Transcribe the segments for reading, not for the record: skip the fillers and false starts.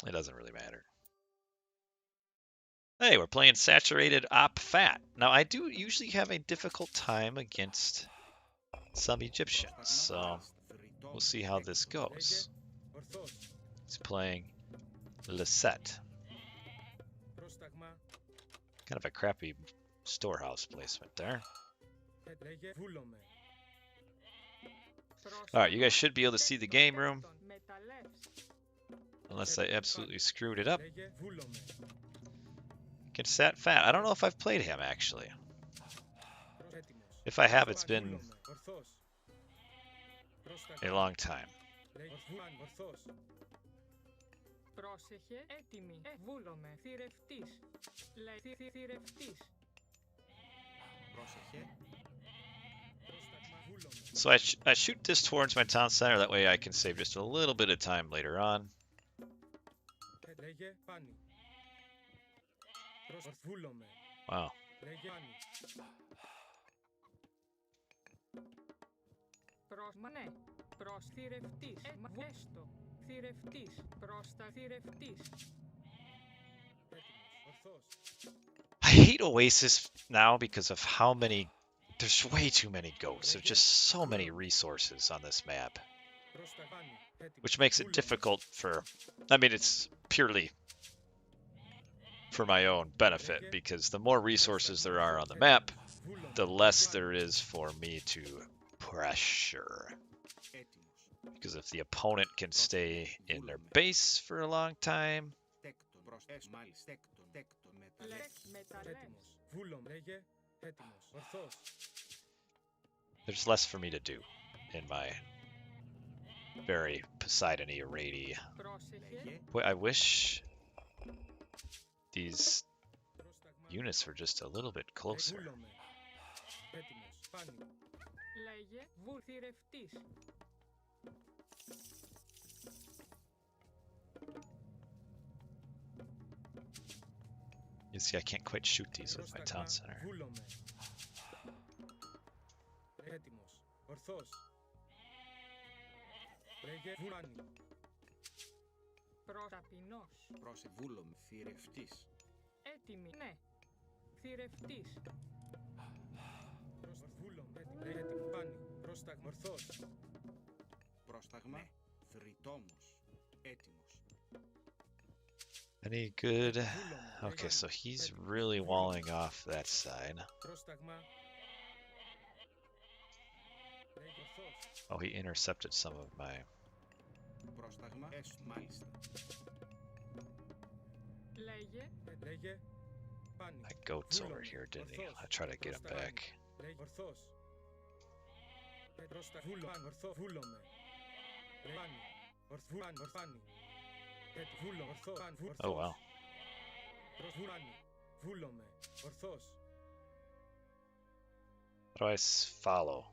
It doesn't really matter. Hey, we're playing Saturated Op Fat. Now, I do usually have a difficult time against some Egyptians, so we'll see how this goes. He's playing Lisette. Kind of a crappy storehouse placement there. Alright, you guys should be able to see the game room. Unless I absolutely screwed it up. Get Sat Fat. I don't know if I've played him, actually. If I have, it's been a long time. So I shoot this towards my town center, that way I can save just a little bit of time later on. Wow. I hate Oasis now because of how many... There's way too many goats. There's just so many resources on this map. Which makes it difficult for... I mean, it's purely for my own benefit, because the more resources there are on the map, the less there is for me to pressure. Because if the opponent can stay in their base for a long time, there's less for me to do in my very Poseidon-y rady. Boy, I wish these units were just a little bit closer. You see, I can't quite shoot these with my town center. Any good? Okay, so he's really walling off that side. Oh, he intercepted some of my... My goat's over here, didn't he? I try to get him back. Oh wow. How do I follow?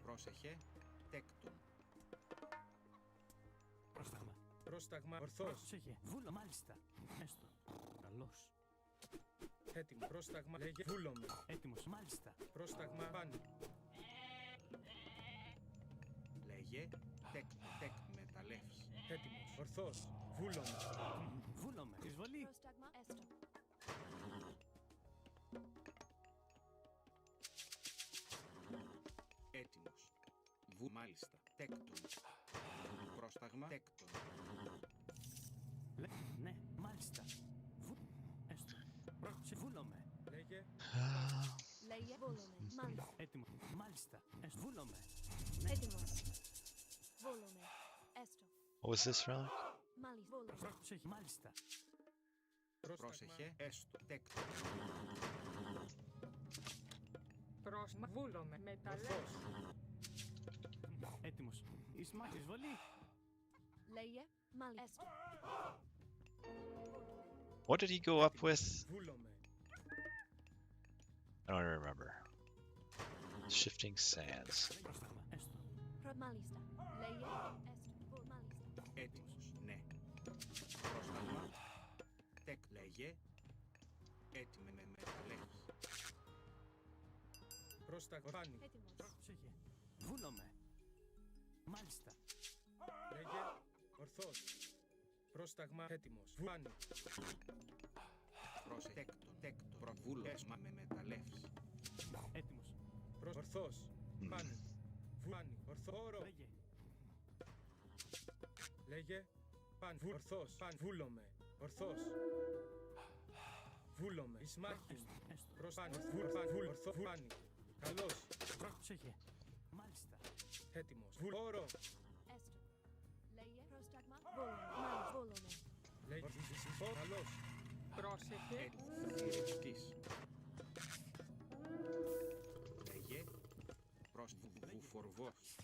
Πρόσεχε, τέκτον. Πρόσταγμα, ορθός. Πρόσεχε, βούλο, μάλιστα. Έστω. Καλώς. Έτοιμο. Πρόσταγμα, λέγε, βούλομαι. Έτοιμος, μάλιστα. Πρόσταγμα, πάνι. Λέγε, τέκτον, μεταλλεύς. Έτοιμος, ορθός. Βούλομαι. Βούλομαι. Εισβολή. Πρόσταγμα, έστω. Μάλιστα. Τέκτον. Πρόσταγμα. Τέκτον. Ναι, μάλιστα. Έστω. Βούλομαι. Λέγε. Λέγε. Βούλομαι. Μάλιστα. Έτοιμο. Μάλιστα. Βούλομαι. Έτοιμος. Βούλομαι. Έστω. What was this from? Πρόσεχε. Μάλιστα. Πρόσεχε. Έστω. Τέκτον. Πρόσμα. Βούλομαι. Μεταλλεύς. Έτοιμος. Εισβολή. Λέγε. Μάλιστα. What did he go up with? I don't remember. Shifting sands. Μάλιστα. Λέγε. Έτοιμος. Ναι. Πρόσταγμα. Λέγε. Έτοιμη με μεταλλεύς. Πρόσταγμα φάνη. Έτοιμος. Πρόσεχε. Βούλομαι. Μάλιστα. Λέγε. Ορθός. Πρόσταγμα έτοιμος. Φάνη. Προσεκτέκτον. Τέκτον. Προβούλωσμα με μεταλλεύς. Έτοιμος. Ορθός. Φάνη. Φάνη. Ορθόρο. Λέγε. Λέγε. Παν. Ορθός. Παν. Βούλομαι. Ορθός. Βούλομαι. Ισμάρχην. Προσπάν. Ορθό. Φάνη. Καλός. Πρόσεχε. Μάλιστα. Έτοιμος. Όρο. Έστω. Λέγε. Πρόσταγμα. Βούλομαι. Βούλομαι. Λέγε. Καλός. Πρόσεχε. Ειρηνιστής. Λέγε. Βουφορβός.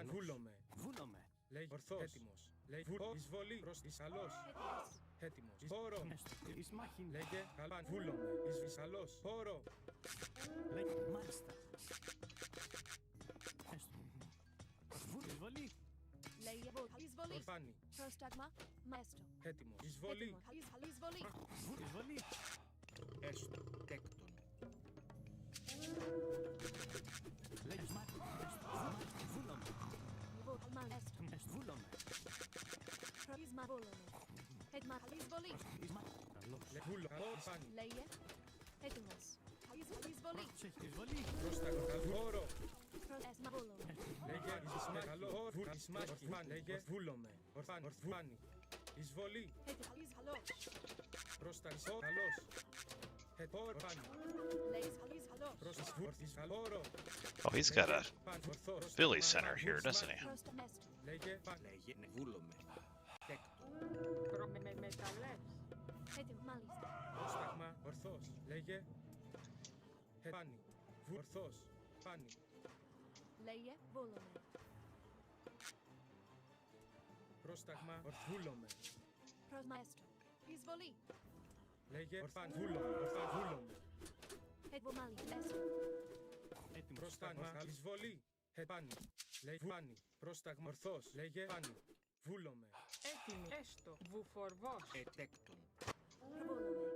Βούλομαι. Βούλομαι. Λέγε. Ορθός. Έτοιμος. Λέγε. Εισβολή. Προς της καλός. Έτοιμος. Όρο. Ισμάχην. Λέγε. Καλάν. Βούλομαι. Καλός. Όρο. Λέγε. Μάλιστα. Εισβολή. Λέγε. Εισβολή. Ορφάνη. Πρόσταγμα. Έστω. Έτοιμος. Εισβολή. Εισβολή. Εισβολή. Έστω. Τέκτον. Λέγεις μάτι. Βούλομαι. Έστω. Βούλομαι. Ίσμα. Βούλομαι. Έτοιμα. Εισβολή. Βούλω. Ορφάνη. Λέγε. Έτοιμος. Εισβολή. Εισβολή. Πρόσταγμα. Όρο. Έσμα. Βούλομαι. Λέγε. Καλό. Ισμάχη. Λέγε. Βούλομαι. Ορφάνη. Εισβολή. Έτοιμος. Καλός. Πρόσταγμα. Καλός. Ορφάνη. Λέγεις. Καλός. Πρόσταγμα. Όρο. Oh, he's got a Billy Center here, doesn't he? Πρόσταγμα. Έστω. Λέγε. Βούλομαι. Τέκτον. Μεταλλεύς. Έτοιμο. Μάλιστα. Πρόσταγμα. Ορθός. Λέγε. Πάνη. Ορθός. Πάνη. Λέγε. Βούλομαι. Πρόσταγμα. Βούλομαι. Πρόσμα. Έστω. Εισβολή. Λέγε. Ορφάν. Βούλομαι. Έτοιμο. Μάλιστα. Έστω. Έτοιμο. Πρόσταγμα. Εισβολή. Πάνη. Λέγε. Πάνη. Πρόσταγμα. Ορθός. Λέγε. Πάνη. Βούλομαι. Έτοιμη. Έστω. Βουφορβός. Ετέκτον. Βούλομαι.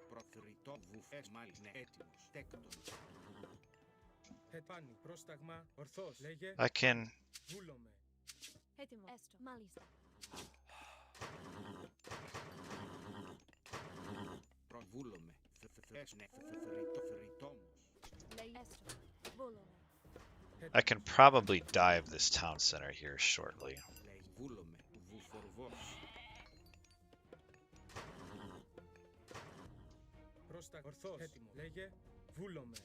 Προθρητό. Βουφές. Μάλιστα. Έτοιμος. Τέκτον. Πάνη. Πρόσταγμα. Ορθός. Λέγε. I can... Βούλομαι. Έτοιμο. Έστω. Μάλιστα. Προβούλομαι. Θρητόμος. Λέγε. Έστω. Βούλομαι. I can probably dive this town center here shortly. Βούλομαι. Βουφορβός. Πρόσταγμα. Ορθός. Έτοιμο. Λέγε. Βούλομαι.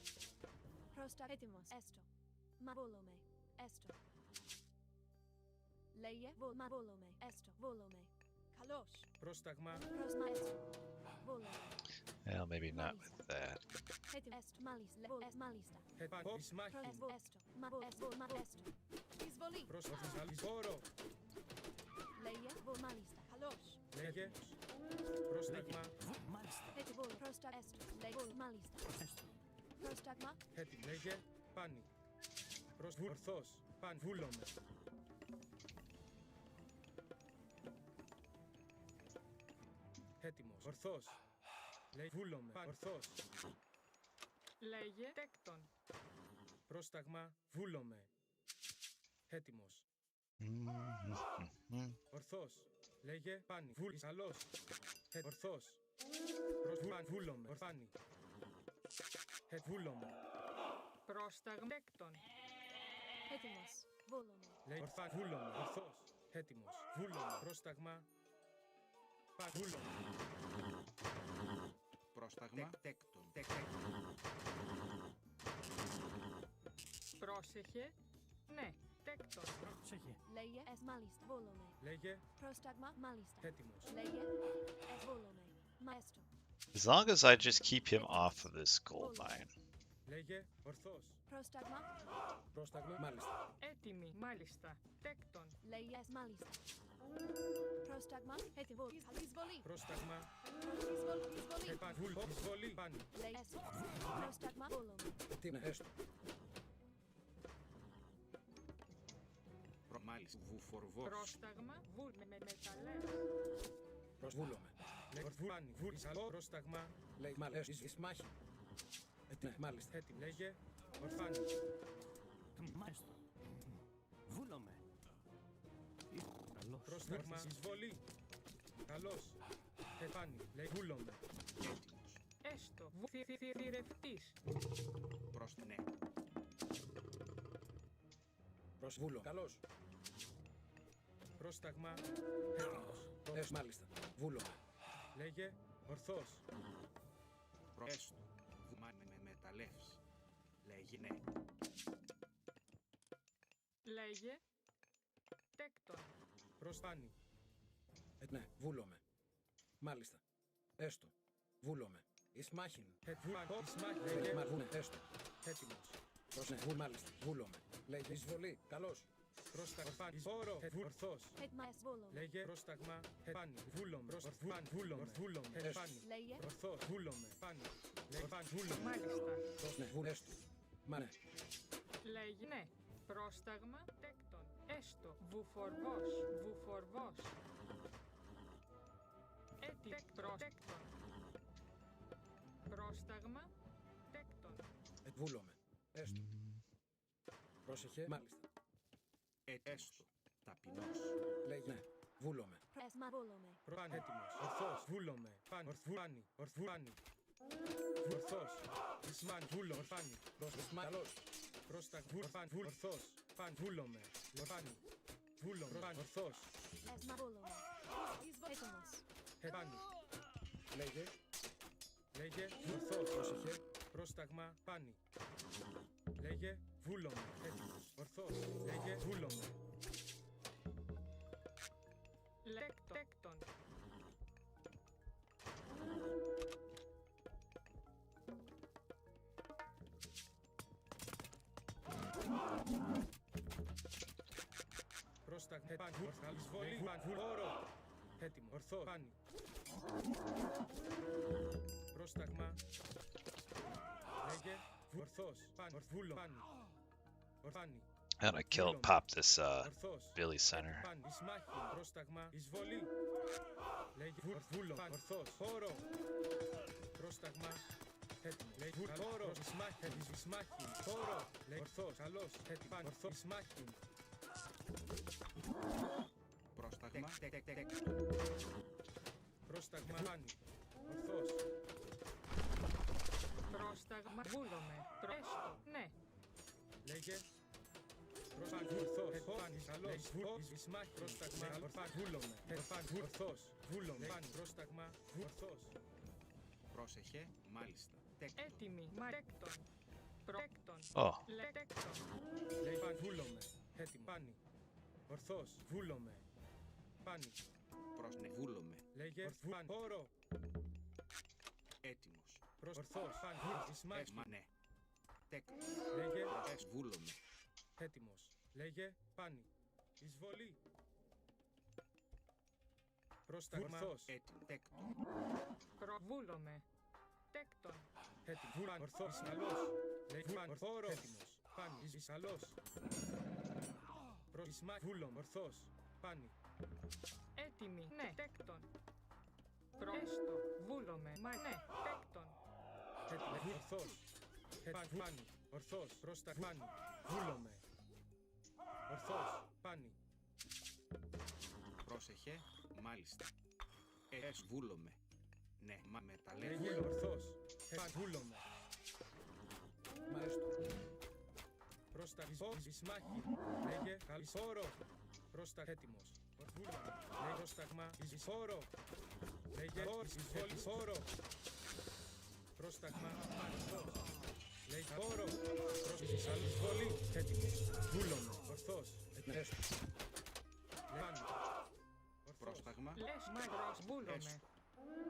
Πρόσταγμα. Έτοιμος. Έστω. Μα βούλομαι. Έστω. Λέγε. Μα βούλομαι. Έστω. Βούλομαι. Καλός. Πρόσταγμα. Πρόσμα. Έστω. Βούλομαι. Well, maybe not with that. Έτοιμο. Έστω. Μάλιστα. Μάλιστα. Ισμάχη. Έστω. Μα έστω. Εισβολή. Πρόσταγμα. Όρο. Λέγε. Μάλιστα. Καλός. Λέγε. Πρόσταγμα. Έτοιμο. Πρόσταγμα. Έστω. Λέγε. Μάλιστα. Πρόσταγμα. Έτοιμο. Λέγε. Πάνη. Ορθός. Παν. Βούλομαι. Έτοιμος. Ορθός. Λέγε. Βούλομαι. Παν. Ορθός. Λέγε. Τέκτον. Πρόσταγμα. Βούλομαι. Έτοιμος. Ορθός. Λέγε. Πάνη. Καλός. Ορθός. Παν. Βούλομαι. Ορφάνη. Βούλομαι. Πρόσταγμα. Τέκτον. Έτοιμος. Βούλομαι. Λέγε. Ορφάν. Βούλομαι. Ορθός. Έτοιμος. Βούλομαι. Πρόσταγμα. Παν. Βούλομαι. Πρόσταγμα. Τέκτον. Πρόσεχε. Ναι. Τέκτον. Πρόσεχε. Λέγε. Μάλιστα. Βούλομαι. Λέγε. Πρόσταγμα. Μάλιστα. Έτοιμος. Λέγε. Βούλομαι. Μα έστω. As long as I just keep him off of this gold mine. Λέγε. Ορθός. Πρόσταγμα. Πρόσταγμα. Μάλιστα. Έτοιμη. Μάλιστα. Τέκτον. Λέγε. Μάλιστα. Πρόσταγμα. Έτοιμο. Εισβολή. Πρόσταγμα. Εισβολή. Παν. Εισβολή. Παν. Λέγε. Πρόσταγμα. Βούλομαι. Τι είναι έστω. Μάλιστα. Βουφορβός. Πρόσταγμα. Με μεταλλεύς. Βούλομαι. Λέει ορθάνι. Βουρσαλό. Πρόσταγμα. Λέει μάλιστα. Εις μάχη. Ναι, μάλιστα. Έτοιμο. Λέγε ορθάνι. Μάλιστα. Βούλομαι. Καλώς. Πρόσταγμα. Εισβολή. Καλώς. Εφάνι. Λέει βούλομαι. Έστω. Θηρευτής. Προς ναι. Προς βούλο. Καλώς. Πρόσταγμα. Έτοιμος. Μάλιστα. Βούλομαι. Λέγε ορθός. Έστω. Βουμάνε με μεταλλεύς. Λέγει ναι. Λέγε τέκτον. Προσφάνι. Ναι, βούλομαι. Μάλιστα. Έστω. Βούλομαι. Ισμάχιν. Ισμάχιν. Λέγε μαρβούνε. Έστω. Έτοιμος. Προς ναι, μάλιστα. Βούλομαι. Λέγε εισβολή. Καλώς. Πρόσταγμα. Φόρο. Ορθός. Έτοιμας βούλομαι. Λέγε πρόσταγμα. Πάνι. Βούλομαι. Προσφάνι. Βούλομαι. Βούλομαι. Πάνι. Λέγε. Ορθός. Βούλομαι. Πάνι. Λέγε πάνι. Βούλομαι. Μάλιστα. Προς ναι, βούλε. Έστω. Μα ναι. Λέγει ναι. Πρόσταγμα τέκτον. Έστω. Βουφορβός. Βουφορβός. Τέκτον. Πρόσταγμα τέκτον. Βούλομαι. Έστω. Πρόσεχε. Μάλιστα. Έστω. Ταπεινός. Λέγε ναι. Βούλομαι. Εσμα βούλομαι. Προπάνι. Έτοιμος. Ορθός. Βούλομαι. Πάνι. Ορθάνι. Ορθάνι. Ορθός. Ισμάνι. Βούλο. Ορθάνι. Πρόσεχε. Καλώς. Πρόσταγμα. Ορθάνι. Ορθός. Πάνι. Βούλομαι. Λοπάνι. Βούλομαι. Πάνι. Ορθός. Εσμα βούλομαι. Έτοιμος. Πάνι. Λέγε. Λέγε. Ορθός. Πρόσεχε. Πρόσταγμα. Πάνι. Λέγε. Βούλομαι. Έτοιμος. Ορθός. Λέγε. Βούλομαι. Τέκτον. Πρόσταγμα. Πάνι. Εισβολή. Πάνι. Όρο. Έτοιμο. Ορθό. Πάνι. Πρόσταγμα. Λέγε. Ορθός. Πάνι. Ορθούλο. Πάνι. Ορθάνι. And I pop this Ορθός. Billy Center. Πάνι. Ισμάχη. Πρόσταγμα. Εισβολή. Λέγε. Ορθούλο. Πάνι. Ορθός. Όρο. Πρόσταγμα. Έτοιμο. Λέγε. Όρο. Ισμάχη. Ισμάχη. Όρο. Λέγε. Ορθός. Καλώς. Έτοιμο. Πάνι. Ορθό. Ισμάχη. Πρόσταγμα. Πρόσταγμα. Πάνι. Ορθός. Πρόσταγμα βούλομαι. Έστω. Ναι. Λέγε. Πρόσταγμα. Ορθός. Πάνι. Καλώς. Ισμάχη. Πρόσταγμα. Βούλομαι. Ορθός. Βούλομαι. Πάνι. Πρόσταγμα. Ορθός. Πρόσεχε. Μάλιστα. Τέκτον. Έτοιμη. Τέκτον. Τέκτον. Oh, Τέκτον. Λέει πάνι. Βούλομαι. Έτοιμο. Πάνι. Ορθός. Βούλομαι. Πάνι. Προς ναι. Βούλομαι. Λέγε. Πάνι. Όρο. Έτοιμος. Ορθός. Πάνι. Ισμάχη. Μα ναι. Τέκτον. Λέγε. Βούλομαι. Έτοιμος. Λέγε. Πάνι. Εισβολή. Πρόσταγμα. Ορθός. Έτοιμο. Τέκτον. Προβούλομαι. Τέκτον. Έτοιμος. Πάνι. Ορθός. Καλώς. Λέγε. Πάνι. Ορθόρο. Έτοιμος. Πάνι. Καλώς. Ισμάχη. Βούλομαι. Ορθός. Πάνι. Έτοιμη. Ναι. Τέκτον. Έστω. Βούλομαι. Μα ναι. Τέκτον. Έτοιμος. Ορθός. Πάνι. Ορθός. Πρόσταγμα. Πάνι. Βούλομαι. Ορθός. Πάνι. Πρόσεχε. Μάλιστα. Βούλομαι. Ναι. Μα μεταλλεύει. Λέγε. Ορθός. Πάνι. Βούλομαι. Μαέστο. Πρόσταγμα. Ισμάχη. Λέγε. Καλυσόρο. Πρόσταγμα. Έτοιμος. Βούλομαι. Λέγε. Πρόσταγμα. Εισφόρο. Λέγε. Εισφόρο. Πρόσταγμα. Πανιστός. Λέγε. Όρο. Πρόσταγμα. Εισβολή. Έτοιμος. Βούλομαι. Ορθός. Έστω. Λεπάνι. Πρόσταγμα. Λες μαύρος. Βούλομαι.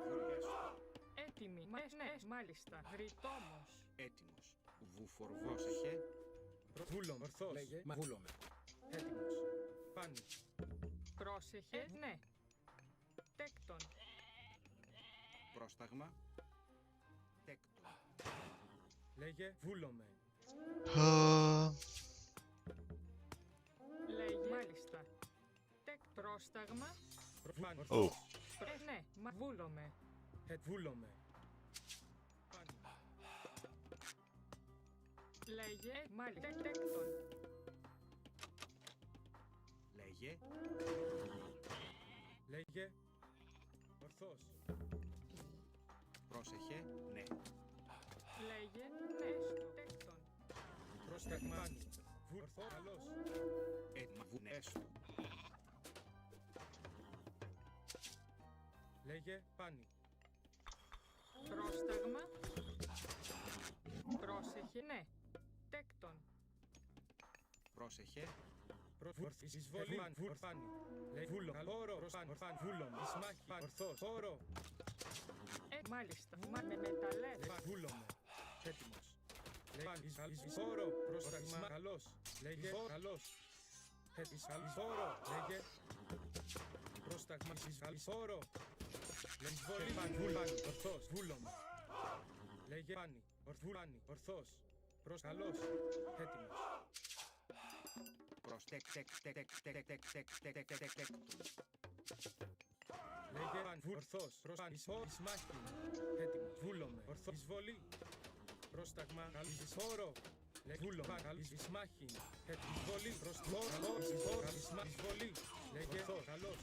Βούλες. Έτοιμη. Ναι. Μάλιστα. Ρητόμος. Έτοιμος. Βουφορβόσεχε. Βούλομαι. Ορθός. Λέγε. Μα βούλομαι. Έτοιμος. Πάνι. Πρόσεχε. Ναι. Τέκτον. Πρόσταγμα. Τέκτον. Λέγε. Βούλομαι. Λέγει. Μάλιστα. Πρόσταγμα. Πάνι. Oh. Ναι, μα βούλομαι. Βούλομαι. Πάνι. Λέγε, μάλιστα, τέκτον. Λέγε. Λέγε. Ορθώς. Πρόσεχε. Ναι. Λέγε, ναι, στο τέκτον. Πρόσταγμα. Πάνι. Ορθώ. Καλώς. Έτοιμα. Έστω. Λέγε. Πάνι. Πρόσταγμα. Πρόσεχε, ναι. Τέκτον. Πρόσεχε. Ορθής εισβολή. Πάνι. Λέει βούλο. Όρο. Πάνι. Βούλο. Ισμάχη. Ορθώς. Όρο. Μάλιστα, μα με μεταλλές. Βούλομαι. Έτοιμος. Λέει πάνι. Όρο. Πρόσταγμα. Καλώς. Λέγε. Καλώς. Όρο. Λέγε. Πρόσταγμα. Όρο. Λέει εισβολή. Πάνι. Ορθώς. Βούλομαι. Λέγε πάνι. Πάνι. Ορθώς. Καλώς. Έτοιμος. Προς τεκ. Λέγε πάνι. Ορθώς. Πάνι. Ισμάχη. Έτοιμος. Βούλομαι. Ορθώς. Εισβολή. Πρόσταγμα. Καλής. Όρο. Λέγε βούλομαι. Καλής. Ισμάχη. Εισβολή. Πρόσταγμα. Εισβολή. Λέγε καλώς.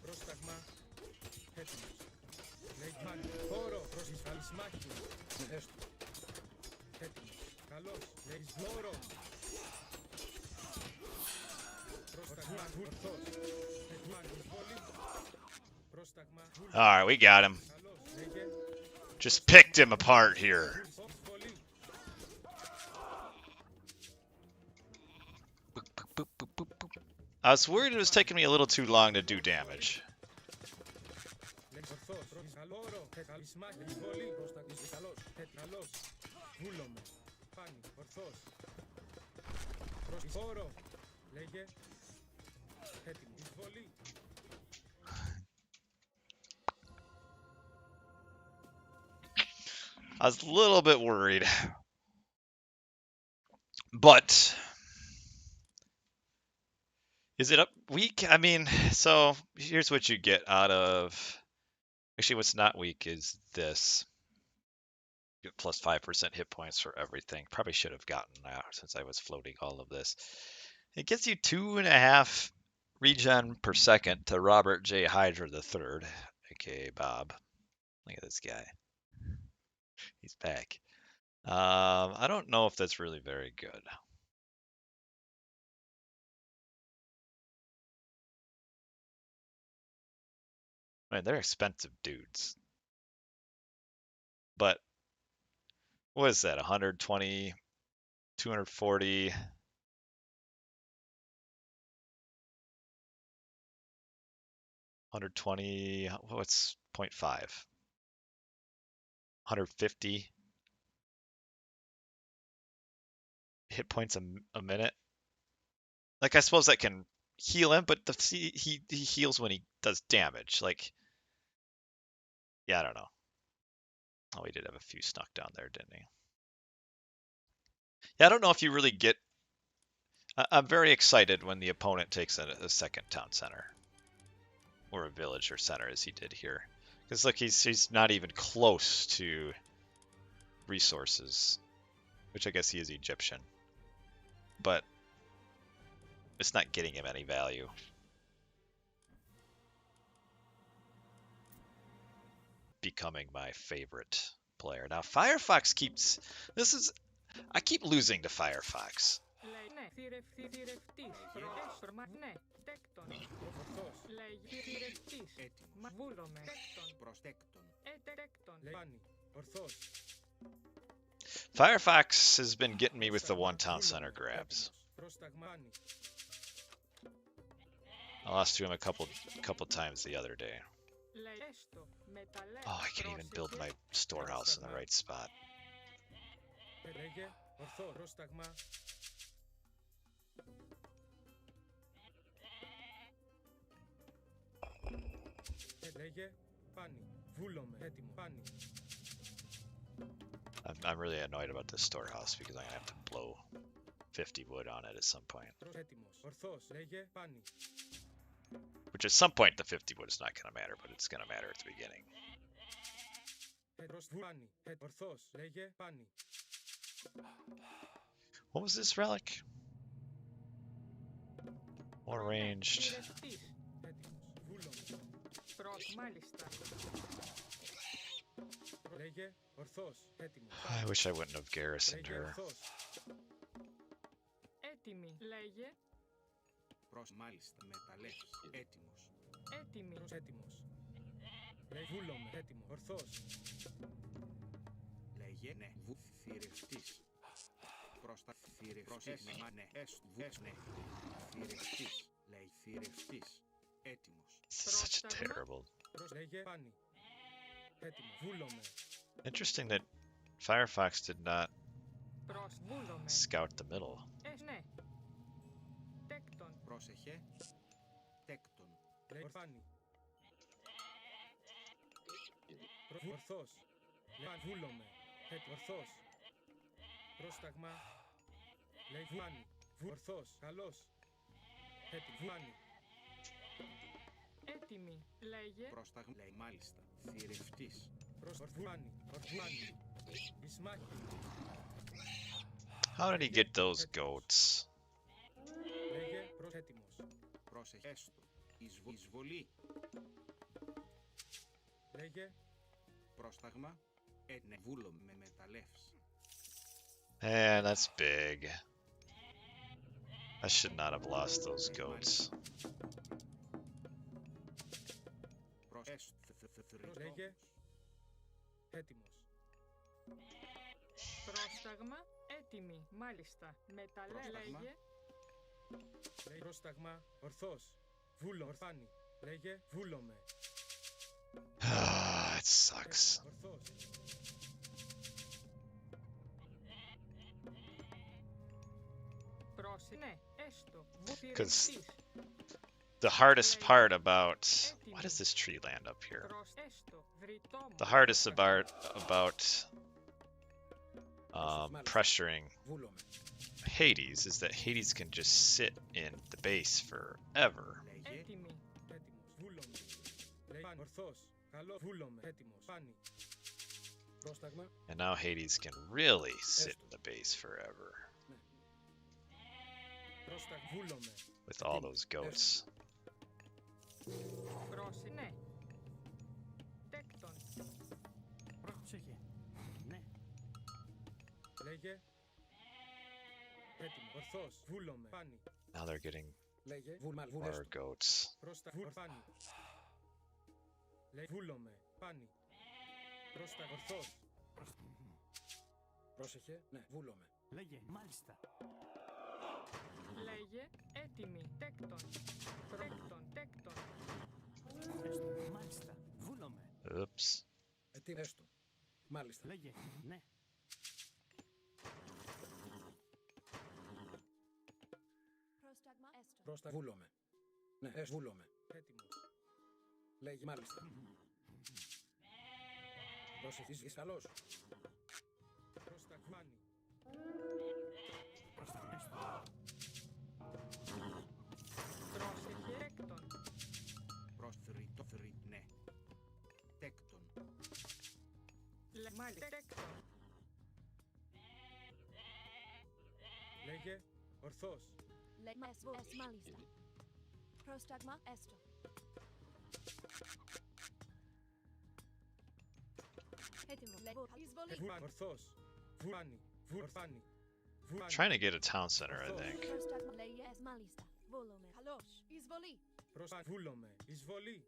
Πρόσταγμα. Έτοιμος. Λέγε πάνι. Όρο. Ισμάχη. Έστω. Έτοιμος. Καλώς. Λέγε όρο. Πρόσταγμα. Ορθώς. Εισβολή. Πρόσταγμα. All right, we got him. Καλώς. Λέγε. Just picked him apart here. Εισβολή. I was worried it was taking me a little too long to do damage. Λέγε ορθώς. Όρο. Ισμάχη. Εισβολή. Πρόσταγμα. Καλώς. Καλώς. Βούλομαι. Πάνι. Ορθώς. Όρο. Λέγε. Έτοιμο. Εισβολή. I was a little bit worried. But is it up weak? I mean, so here's what you get out of actually what's not weak is this. You get plus 5% hit points for everything. Probably should have gotten that since I was floating all of this. It gets you 2.5 regen per second to Robert J. Hydra III, aka Bob. Look at this guy. He's back. I don't know if that's really very good. I mean, they're expensive dudes. But what is that? 120, 240. 120, what's 0.5? 150 hit points a minute. Like, I suppose that can heal him, but he heals when he does damage. Like, yeah, I don't know. Oh, he did have a few snuck down there, didn't he? Yeah, I don't know if you really get... I'm very excited when the opponent takes a second town center. Or a village or center, as he did here. Because look, he's not even close to resources. Which I guess he is Egyptian. But it's not getting him any value. Becoming my favorite player. Now, Firefox keeps... I keep losing to Firefox. Firefox has been getting me with the one town center grabs. I lost to him a couple times the other day. Oh, I can't even build my storehouse in the right spot. I'm really annoyed about this storehouse because I'm gonna have to blow 50 wood on it at some point. Which at some point the 50 wood is not going to matter, but it's going to matter at the beginning. Πάνι. Ορθώς. Λέγε πάνι. What was this relic? More ranged. Θηρευτής. Έτοιμος. Βούλομαι. Μάλιστα. Λέγε ορθώς. Έτοιμος. I wish I wouldn't have garrisoned Λέγε her. ορθώς. Έτοιμη. Λέγε. Μάλιστα. Μεταλλεύς. Έτοιμος. Έτοιμη. Έτοιμος. Λέγε βούλομαι. Έτοιμο. Ορθώς. Λέγε ναι. Θηρευτής. Πρόστα θηρευτής. Ναι. Έστω. Ναι. Θηρευτής. Λέει θηρευτής. Έτοιμος. This is such a terrible. Λέγε πάνι. Έτοιμο. Βούλομαι. Interesting that Firefox did not Βούλομαι. scout the middle. Ναι. Τέκτον. Πρόσεχε. Τέκτον. Λέγε πάνι. Ορθώς. Λέγε βούλομαι. Έτοιμο. Ορθώς. Πρόσταγμα. Λέγε πάνι. Ορθώς. Καλώς. Έτοιμο. Πάνι. Έτοιμη. Λέγε. Πρόσταγμα. Λέει μάλιστα. Θηρευτής. Ορθάνι. Ορθάνι. Ισμάχη. How did he get those goats? Λέγε έτοιμος. Πρόσεχε. Έστω. Εισβολή. Λέγε Πρόσταγμα. Ναι. Βούλομαι με μεταλλεύς. Man, that's big. I should not have lost those goats. Λέγε έτοιμος. Πρόσταγμα. Έτοιμη. Μάλιστα. Πρόσταγμα. Λέγε. Λέγε πρόσταγμα. Ορθώς. Βούλο. Ορθάνι. Λέγε βούλομαι. It sucks. Ορθώς. Ναι. Έστω. Because the hardest part about... Why does this tree land up here? Έστω. Βρυτόμο. The hardest about pressuring Βούλομαι. Hades is that Hades can just sit in the base forever. Λέγε. Έτοιμη. Έτοιμος. Βούλομαι. Λέγε πάνι. Ορθώς. Καλό. Βούλομαι. Έτοιμος. Πάνι. Πρόσταγμα. And now Hades can really sit in the base forever Πρόσταγμα. Βούλομαι. with all those goats. Ναι. Τέκτον. Πρόσεχε. Ναι. Λέγε έτοιμο. Ορθώς. Βούλομαι. Πάνι. Now they're getting Λέγε more goats. Πρόστα ορθάνι. Λέγε βούλομαι. Πάνι. Πρόστα ορθώς. Πρόσεχε. Ναι. Βούλομαι. Λέγε. Μάλιστα. Λέγε. Έτοιμη. Τέκτον. Τέκτον. Έστω. Μάλιστα. Βούλομαι. Oops. Έστω. Μάλιστα. Λέγε. Ναι. Πρόσταγμα έστω. Πρόστα βούλομαι. Ναι. Βούλομαι. Έτοιμος. Λέγε μάλιστα. Πρόσεχε. Είσαι καλός. Πρόστα πάνι. Πρόσεχε. Έστω. Πρόσεχε. Τέκτον. Πρόσθριτο. Ναι. Τέκτον. Μάλιστα. Τέκτον. Λέγε ορθώς. Μάλιστα. Πρόσταγμα έστω. Έτοιμο. Εισβολή. Ορθώς. Βάνι. Ορθάνι. Trying to get a town center, I think. Πρόσταγμα λέγε μάλιστα. Βούλομαι. Καλώς. Εισβολή. Πρόστα βούλομαι. Εισβολή.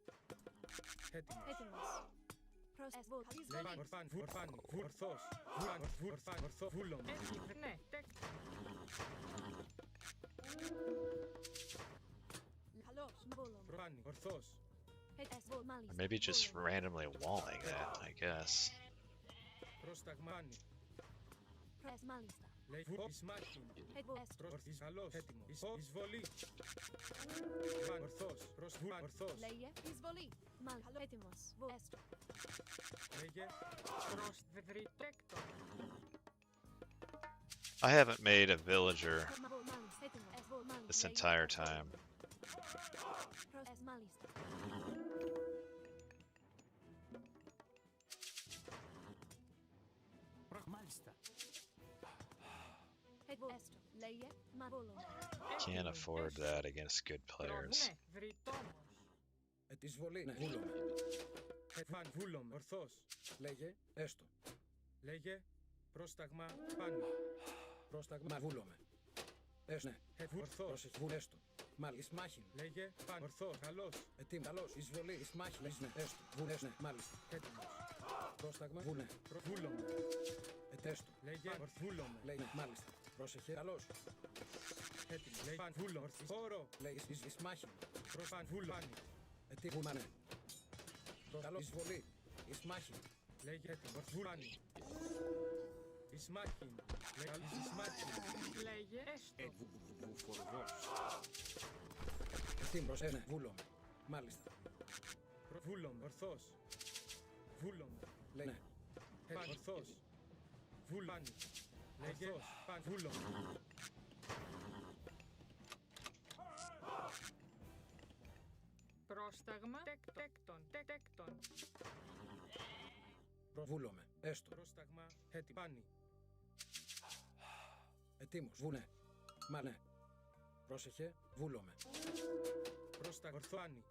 Έτοιμος. Έτοιμος. Λέγε ορθάνι. Ορθάνι. Ορθώς. Ορθάνι. Ορθώ. Βούλομαι. Έτοιμη. Ναι. Τέκτον. Καλώς. Βούλομαι. Πάνι. Ορθώς. Or Μάλιστα. maybe just randomly walling that, I guess. Πρόσταγμα. Πάνι. Μάλιστα. Λέγε ισμάχη. Ορθής. Καλώς. Έτοιμο. Εισβολή. Ορθώς. Ορθώς. Λέγε εισβολή. Μάλιστα. Έτοιμος. Έστω. Λέγε Πρόσθρι. Τέκτον. I haven't made a villager this entire time. Μάλιστα. Μάλιστα. Έστω. Λέγε. Μαβόλωμε. Can't afford that against good players. Ναι, βρυτόμος. Εισβολή. Ναι. Βούλομαι. Βούλομαι. Ορθώς. Λέγε. Έστω. Λέγε. Πρόσταγμα. Πάνι. Πρόσταγμα. Βούλομαι. Έστω. Ναι. Ορθώς. Έστω. Μάλιστα. Μάχην. Λέγε. Πάνι. Ορθώς. Καλώς. Ετοίμ. Καλώς. Εισβολή. Μάχην. Ναι. Έστω. Βουνέ. Ναι. Μάλιστα. Έτοιμος. Πρόσταγμα. Βουνέ. Βούλομαι. Ετέστω. Λέγε. Ορθούλομαι. Λέγε. Μάλιστα. Πρόσεχε. Καλώς. Έτοιμο. Λέει παν βούλο. Χώρο. Λέει εις μάχη. Προς παν βούλο. Ετοίμο. Μανέ. Καλώς. Εισβολή. Εις μάχη. Λέγε έτοιμο. Βούλανη. Εις μάχη. Λέγε εις μάχη. Λέγε έστω. Βουφορβός. Ετοίμος. Ναι. Βούλομαι. Μάλιστα. Βούλομαι. Ορθώς. Βούλομαι. Λέει ναι. Ορθώς. Βούλανη. Λέγε παν βούλομαι. Πρόσταγμα. Τέκτον. Βούλομαι. Έστω. Πρόσταγμα. Έτοιμο. Πάνι. Ετοίμος. Βουνέ. Μανέ. Πρόσεχε. Βούλομαι. Πρόσταγμα. Ορθάνι.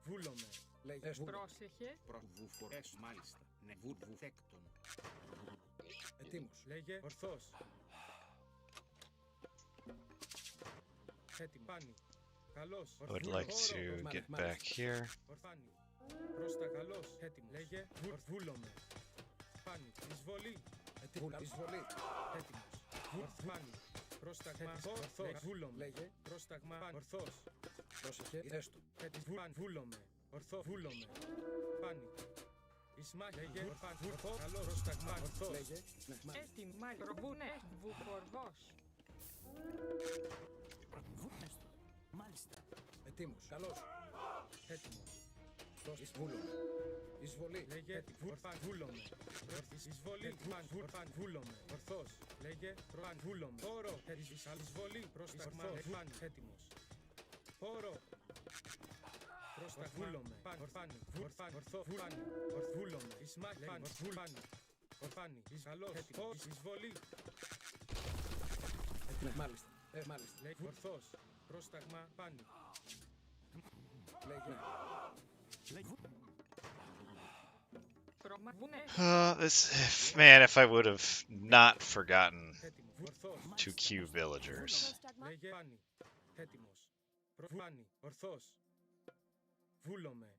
Βούλομαι. Λέγε. Έστω. Πρόσεχε. Βουφορές. Μάλιστα. Ναι. Βουθέκτον. Ετοίμος. Λέγε. Ορθώς. Έτοιμο. Πάνι. Καλώς. I would like to get back here. Ορθάνι. Πρόστα καλώς. Έτοιμο. Λέγε. Βούλομαι. Πάνι. Εισβολή. Εισβολή. Έτοιμος. Ορθάνι. Πρόσταγμα. Ορθώς. Βούλομαι. Λέγε. Πρόσταγμα. Ορθώς. Πρόσεχε. Έστω. Έτοιμο. Βούλομαι. Ορθώ. Βούλομαι. Πάνι. Ισμάχ. Λέγε. Ορθώ. Καλώς. Πρόσταγμα. Ορθώς. Λέγε. Έτοιμο. Μάλιστα. Βουφορβός. Μάλιστα. Ετοίμος. Καλώς. Έτοιμος. Βούλομαι. Εισβολή. Λέγε. Βούλομαι. Εισβολή. Βούλομαι. Ορθώς. Λέγε. Βούλομαι. Χώρο. Εισβολή. Πρόσταγμα. Έτοιμος. Χώρο. Πρόστα βούλομαι. Ορθάνι. Ορθό. Βούλομαι. Ισμάχ. Ορθάνι. Ορθάνι. Καλώς. Εισβολή. Μάλιστα. Μάλιστα. Λέγε. Ορθώς. Πρόσταγμα. Πάνι. Λέγε. Man, if I would have not forgotten to queue villagers. Λέγε. Πάνι. Έτοιμος. Πάνι. Ορθώς. Βούλομαι.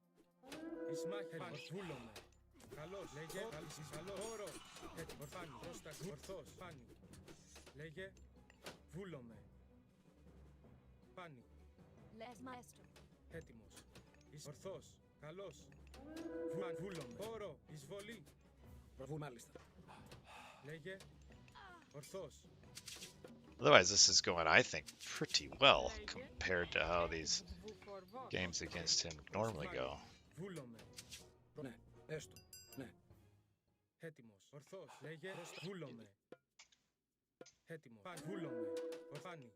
Ισμάχ. Βούλομαι. Καλώς. Λέγε. Καλώς. Χώρο. Έτοιμος. Πάνι. Πρόσταγμα. Ορθώς. Πάνι. Λέγε. Βούλομαι. Πάνι. Λες μαέστρο. Έτοιμος. Ορθώς. Καλώς. Βούλομαι. Χώρο. Εισβολή. Μάλιστα. Λέγε. Ορθώς. Otherwise, this is going, I think, pretty well compared to how these Βουφορβός. games against him normally go. Βούλομαι. Ναι. Έστω. Ναι. Έτοιμος. Ορθώς. Λέγε. Βούλομαι. Έτοιμο. Βούλομαι. Ορθάνι.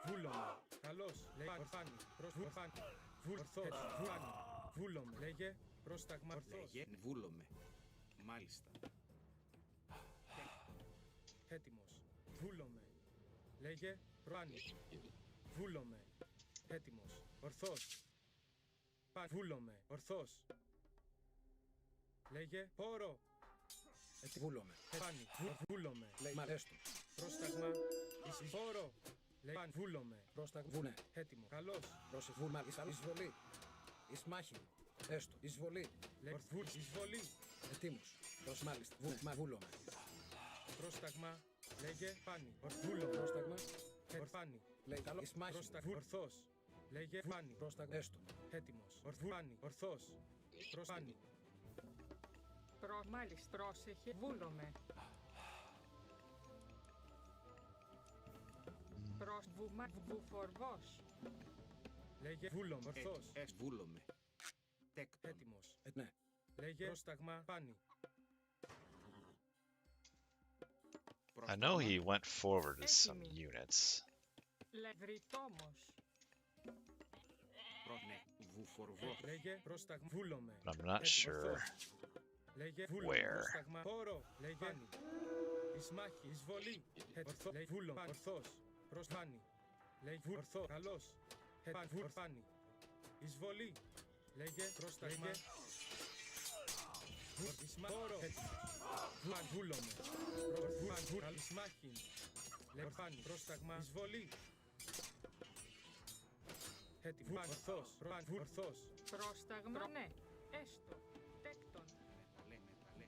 Βούλομαι. Καλώς. Λέγε. Ορθάνι. Ορθάνι. Ορθώς. Βούλανι. Βούλομαι. Λέγε. Πρόσταγμα. Ορθώς. Λέγε. Βούλομαι. Μάλιστα. Έτοιμος. Βούλομαι. Λέγε. Προάνι. Βούλομαι. Έτοιμος. Ορθώς. Βούλομαι. Ορθώς. Λέγε. Χώρο. Βούλομαι. Πάνι. Βούλομαι. Λέγε. Έστω. Πρόσταγμα. Χώρο. Λέγε. Βούλομαι. Πρόσταγμα. Βουνέ. Έτοιμο. Καλώς. Βούλμα. Εισβολή. Ισμάχη. Έστω. Εισβολή. Λέγε. Εισβολή. Ετοίμος. Μάλιστα. Βούλομαι. Πρόσταγμα. Λέγε. Πάνι. Βούλομαι. Πρόσταγμα. Ορθάνι. Λέγε. Καλό. Ισμάχη. Ορθώς. Λέγε. Πάνι. Πρόσταγμα. Έστω. Έτοιμος. Ορθάνι. Ορθώς. Πρόσταγμα. Μάλιστα. Πρόσεχε. Βούλομαι. Βουφορβός. Λέγε. Βούλομαι. Ορθώς. Βούλομαι. Τέκτον. Έτοιμος. Ναι. Λέγε. Πρόσταγμα. Πάνι. I know he went forward with some units. Βρυτόμος. Ναι, βουφορβός. Λέγε πρόσταγμα. Βούλομαι. But I'm not sure Λέγε βούλομαι. where. Πρόσταγμα. Χώρο. Λέγε. Εις μάχη. Εισβολή. Ορθό. Λέγε βούλομαι. Ορθός. Προσφάνη. Λέγε ορθό. Καλός. Ορφάνη. Εισβολή. Λέγε πρόσταγμα. Χώρο. Βούλομαι. Εις μάχη. Ορφάνη. Πρόσταγμα. Εισβολή. Έτοιμο. Ορθός. Ορθός. Πρόσταγμα. Ναι. Έστω. Τέκτον.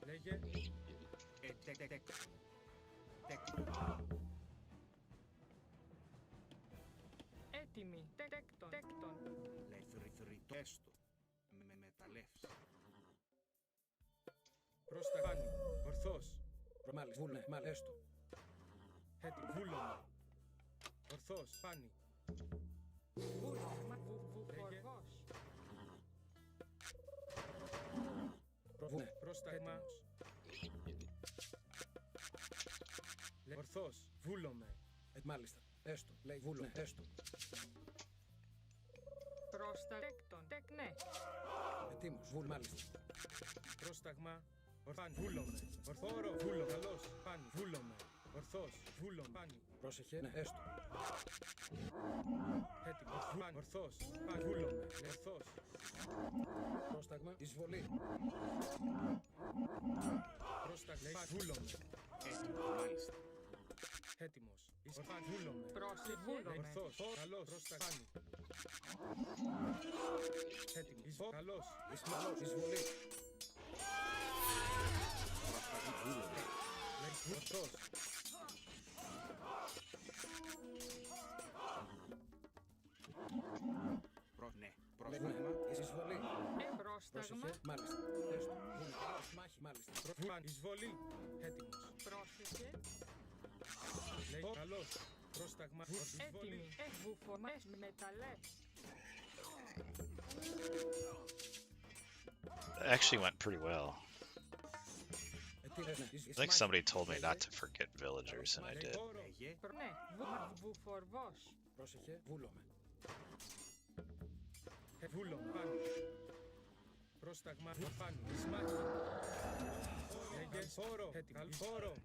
Λέγε. Έτοιμη. Τέκτον. Τέκτον. Θρητό έστω. Με μεταλλεύσει. Πρόσταγμα. Ορθός. Μάλιστα. Βούλε. Μάλιστο. Έτοιμο. Βούλομαι. Ορθός. Πάνι. Βούλωμα. Βουφορβός. Πρόσταγμα. Ορθός. Βούλομαι. Μάλιστα. Έστω. Λέει βούλομαι. Έστω. Πρόστα. Τέκτον. Ναι. Ετοίμος. Βούλ. Μάλιστα. Πρόσταγμα. Ορθάνη. Βούλομαι. Ορθόρο. Βούλο. Καλός. Πάνι. Βούλομαι. Ορθός. Βούλομαι. Πάνι. Πρόσεχε. Ναι. Έστω. Έτοιμο. Πάνι. Ορθός. Πάνι. Βούλομαι. Ορθός. Πρόσταγμα. Εισβολή. Πρόσταγμα. Βούλομαι. Έτοιμο, μάλιστα. Έτοιμος. Ορθάνη. Βούλομαι. Πρόσεχε. Βούλομαι. Ορθός. Καλός. Πρόσταγμα. Έτοιμο. Καλός. Εισβολή. Πρόσταγμα βούλομαι. Ορθός. Ναι, πρόσταγμα. Εισβολή. Πρόσταγμα. Μάλιστα. Έστω. Μάχη. Μάλιστα. Εισβολή. Έτοιμος. Πρόσεχε. Λέει καλός. Πρόσταγμα. Έτοιμη. Βουφορμές. Μεταλλεύς. It actually went pretty well. I think somebody told me not to forget villagers, and I did. Λέγε. Ναι. Βουφορβός. Πρόσεχε. Βούλομαι. Βούλομαι. Πάνι. Πρόσταγμα. Πάνι. Σμάχη. Λέγε. Χώρο. Χώρο.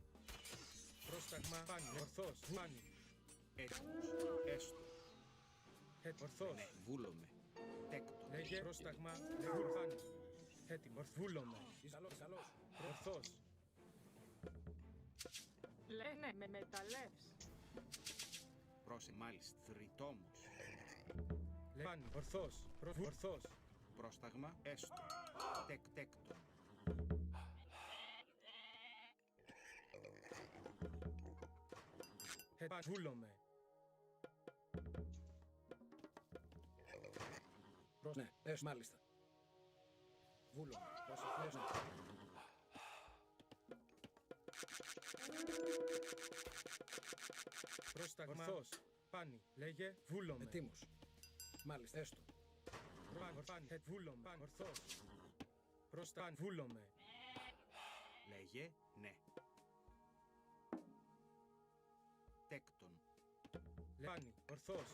Πρόσταγμα. Πάνι. Ορθός. Πάνι. Έτοιμος. Έστω. Ορθός. Ναι, βούλομαι. Τέκτον. Λέγε. Πρόσταγμα. Πάνι. Έτοιμος. Βούλομαι. Ορθός. Λένε με μεταλλεύς. Μάλιστα. Θρητόμος. Πάνι. Ορθός. Ορθός. Πρόσταγμα. Έστω. Τέκτον. Βούλομαι. Ναι, μάλιστα. Βούλομαι. Πρόσεχε. Πρόσταγμα. Ορθός. Πάνι. Λέγε. Βούλομαι. Ετοίμος. Μάλιστα. Έστω. Πάνι. Βούλομαι. Πάνι. Ορθός. Πρόσταγμα. Βούλομαι. Λέγε. Ναι. Τέκτον. Πάνι. Ορθός.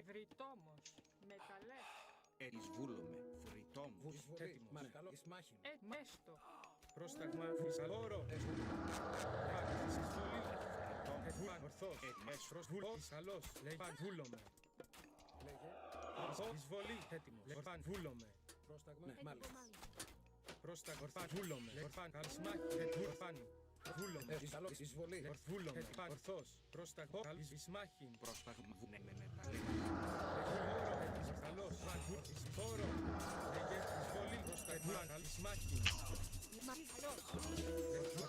Βρυτόμος. Μεταλλεύς. Εισβούλομαι. Θρητόμος. Έτοιμος. Εις μάχη. Μέστο. Πρόσταγμα. Φυσαλόρο. Πάνι. Εισβολή. Ορθός. Προς καλός. Λέει πάνι. Βούλομαι. Λέγε. Εισβολή. Έτοιμος. Πάνι. Βούλομαι. Πρόσταγμα. Ναι, μάλιστα. Πρόσταγμα. Βούλομαι. Πάνι. Καλσμάχη. Πάνι. Βούλομαι. Εισβολή. Βούλομαι. Ορθός. Πρόσταγμα. Καλσμάχη. Πρόσταγμα. Ναι, με μεταλλεύει. Καλός. Χώρο. Λέγε. Εισβολή. Πρόσταγμα. Καλσμάχη.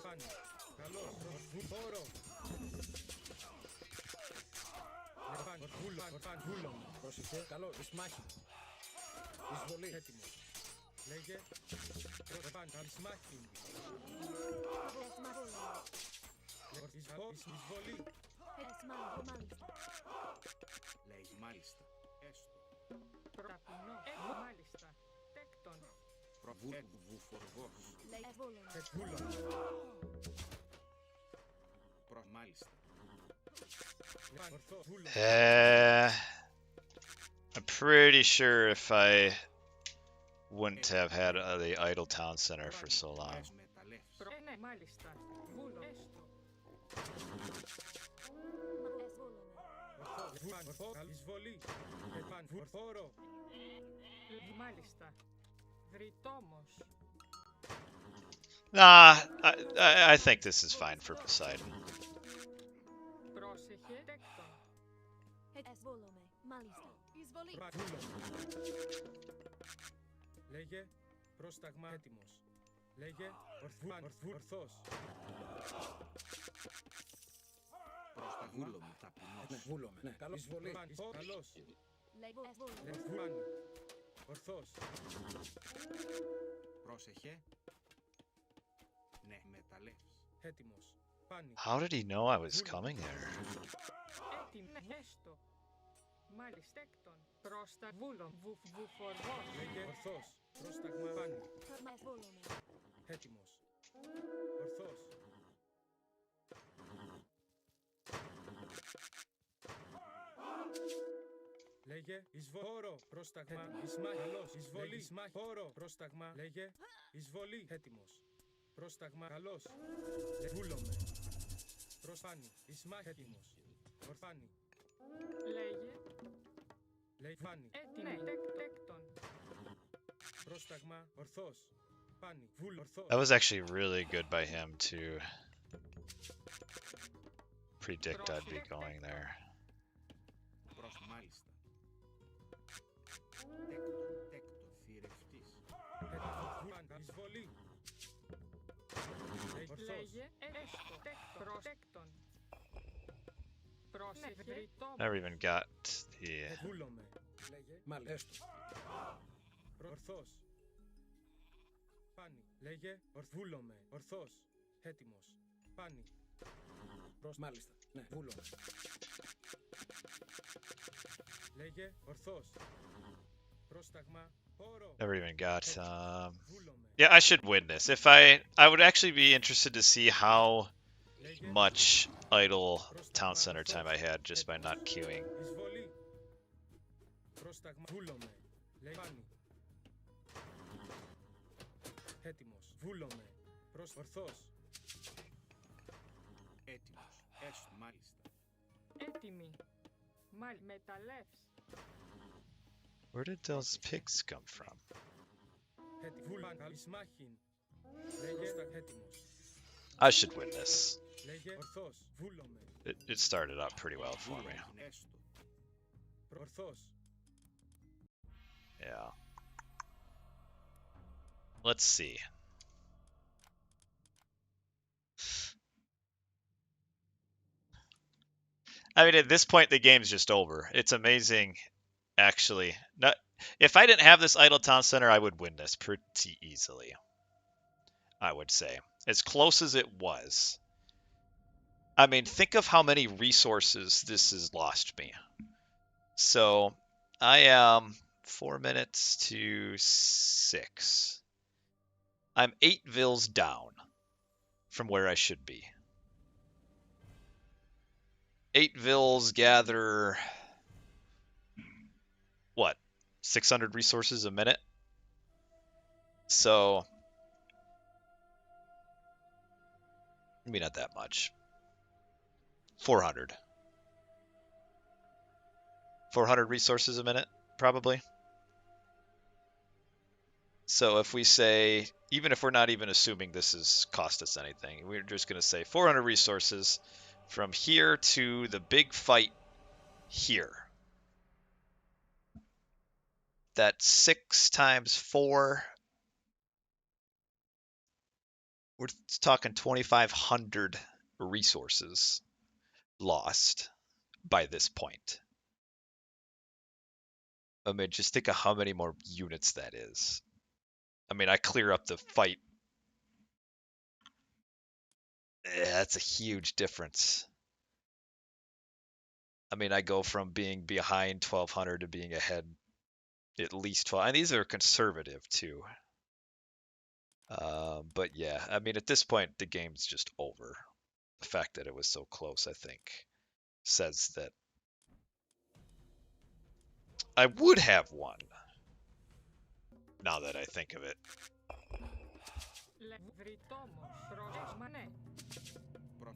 Πάνι. Καλός. Χώρο. Βούλομαι. Πρόσεχε. Καλό. Ισμάχη. Εισβολή. Έτοιμος. Λέγε. Πάνι. Ισμάχη. Εισβολή. Λέγει μάλιστα. Έστω. Ταπεινό. Μάλιστα. Τέκτον. Βουφορβός. Βούλομαι. Μάλιστα. Ορθός. Βούλομαι. I'm pretty sure if I wouldn't have had the idle town center for so long. Εκμεταλλεύς. Ναι, μάλιστα. Βούλο. Έστω. Ορθός. Ορθός. Καλή εισβολή. Επάν. Ορθόρο. Μάλιστα. Βρυτόμος. Nah, I think this is fine for Poseidon. Πρόσεχε. Τέκτον. Εισβόλομαι. Μάλιστα. Εισβολή. Βούλομαι. Λέγε πρόσταγμα έτοιμος. Λέγε ορθός. Προσταγούλομαι. Ταπεινός. Βούλομαι. Ναι. Καλώς. Εισβολή. Καλώς. Λέγω εισβόλομαι. Λεφτάνι. Ορθός. Πρόσεχε. Ναι, εκμεταλλεύς. Έτοιμος. Πάνι. How did he know I was coming there? Έτοιμο. Ναι, έστω. Μάλιστα. Τέκτον. Πρόστα. Βούλο. Βουφορβός. Λέγε ορθός. Πρόσταγμα πάνι. Κορμα εισβόλομαι. Έτοιμος. Ορθός. Λέγε εισβόρο. Πρόσταγμα. Ισμάχη. Καλώς. Εισβολή. Ισμάχη. Χώρο. Πρόσταγμα. Λέγε εισβολή. Έτοιμος. Πρόσταγμα. Καλώς. Βούλομαι. Προσφάνι. Ισμάχη. Έτοιμος. Ορφάνι. Λέγε. Λέει φάνι. Έτοιμο. Τέκτον. Πρόσταγμα. Ορθός. Πάνι. Βούλ. Ορθός. That was actually really good by him to predict I'd be going there. Προς μάλιστα. Τέκτον. Θηρευτής. Έτοιμος. Εισβολή. Ορθός. Λέγε. Έστω. Τέκτον. Τέκτον. Πρόσεχε. Βρυτόμος. Never even got the... Βούλομαι. Λέγε. Μάλιστα. Ορθός. Πάνι. Λέγε. Βούλομαι. Ορθός. Έτοιμος. Πάνι. Μάλιστα. Ναι. Βούλομαι. Λέγε. Ορθός. Πρόσταγμα. Χώρο. Never even got... Βούλομαι. Yeah, I should win this. If I would actually be interested to see how Λέγε. much idle town center time I had just by not queuing. Εισβολή. Πρόσταγμα. Βούλομαι. Λέγε. Πάνι. Έτοιμος. Βούλομαι. Ορθός. Έτοιμος. Έστω μάλιστα. Έτοιμη. Μεταλλεύς. Where did those pigs come from? Βούλμαν. Ισμάχιν. Λέγε. Έτοιμος. I should win this. Λέγε. Ορθός. Βούλομαι. It started out pretty well for me. Έστω. Ορθός. Yeah. Let's see. I mean, at this point, the game's just over. It's amazing, actually. Not, if I didn't have this idle town center, I would win this pretty easily. I would say. As close as it was. I mean, think of how many resources this has lost me. So, I am 4 minutes to 6. I'm 8 vills down from where I should be. 8 vills gather, what, 600 resources a minute? So, maybe not that much. 400. 400 resources a minute, probably. So if we say, even if we're not even assuming this has cost us anything, we're just going to say 400 resources from here to the big fight here. That's 6 times 4. We're talking 2,500 resources lost by this point. I mean, just think of how many more units that is. I mean, I clear up the fight. That's a huge difference. I mean, I go from being behind 1,200 to being ahead at least 12. And these are conservative too. But yeah, I mean, at this point, the game's just over. The fact that it was so close, I think. says that I would have one. Now that I think of it.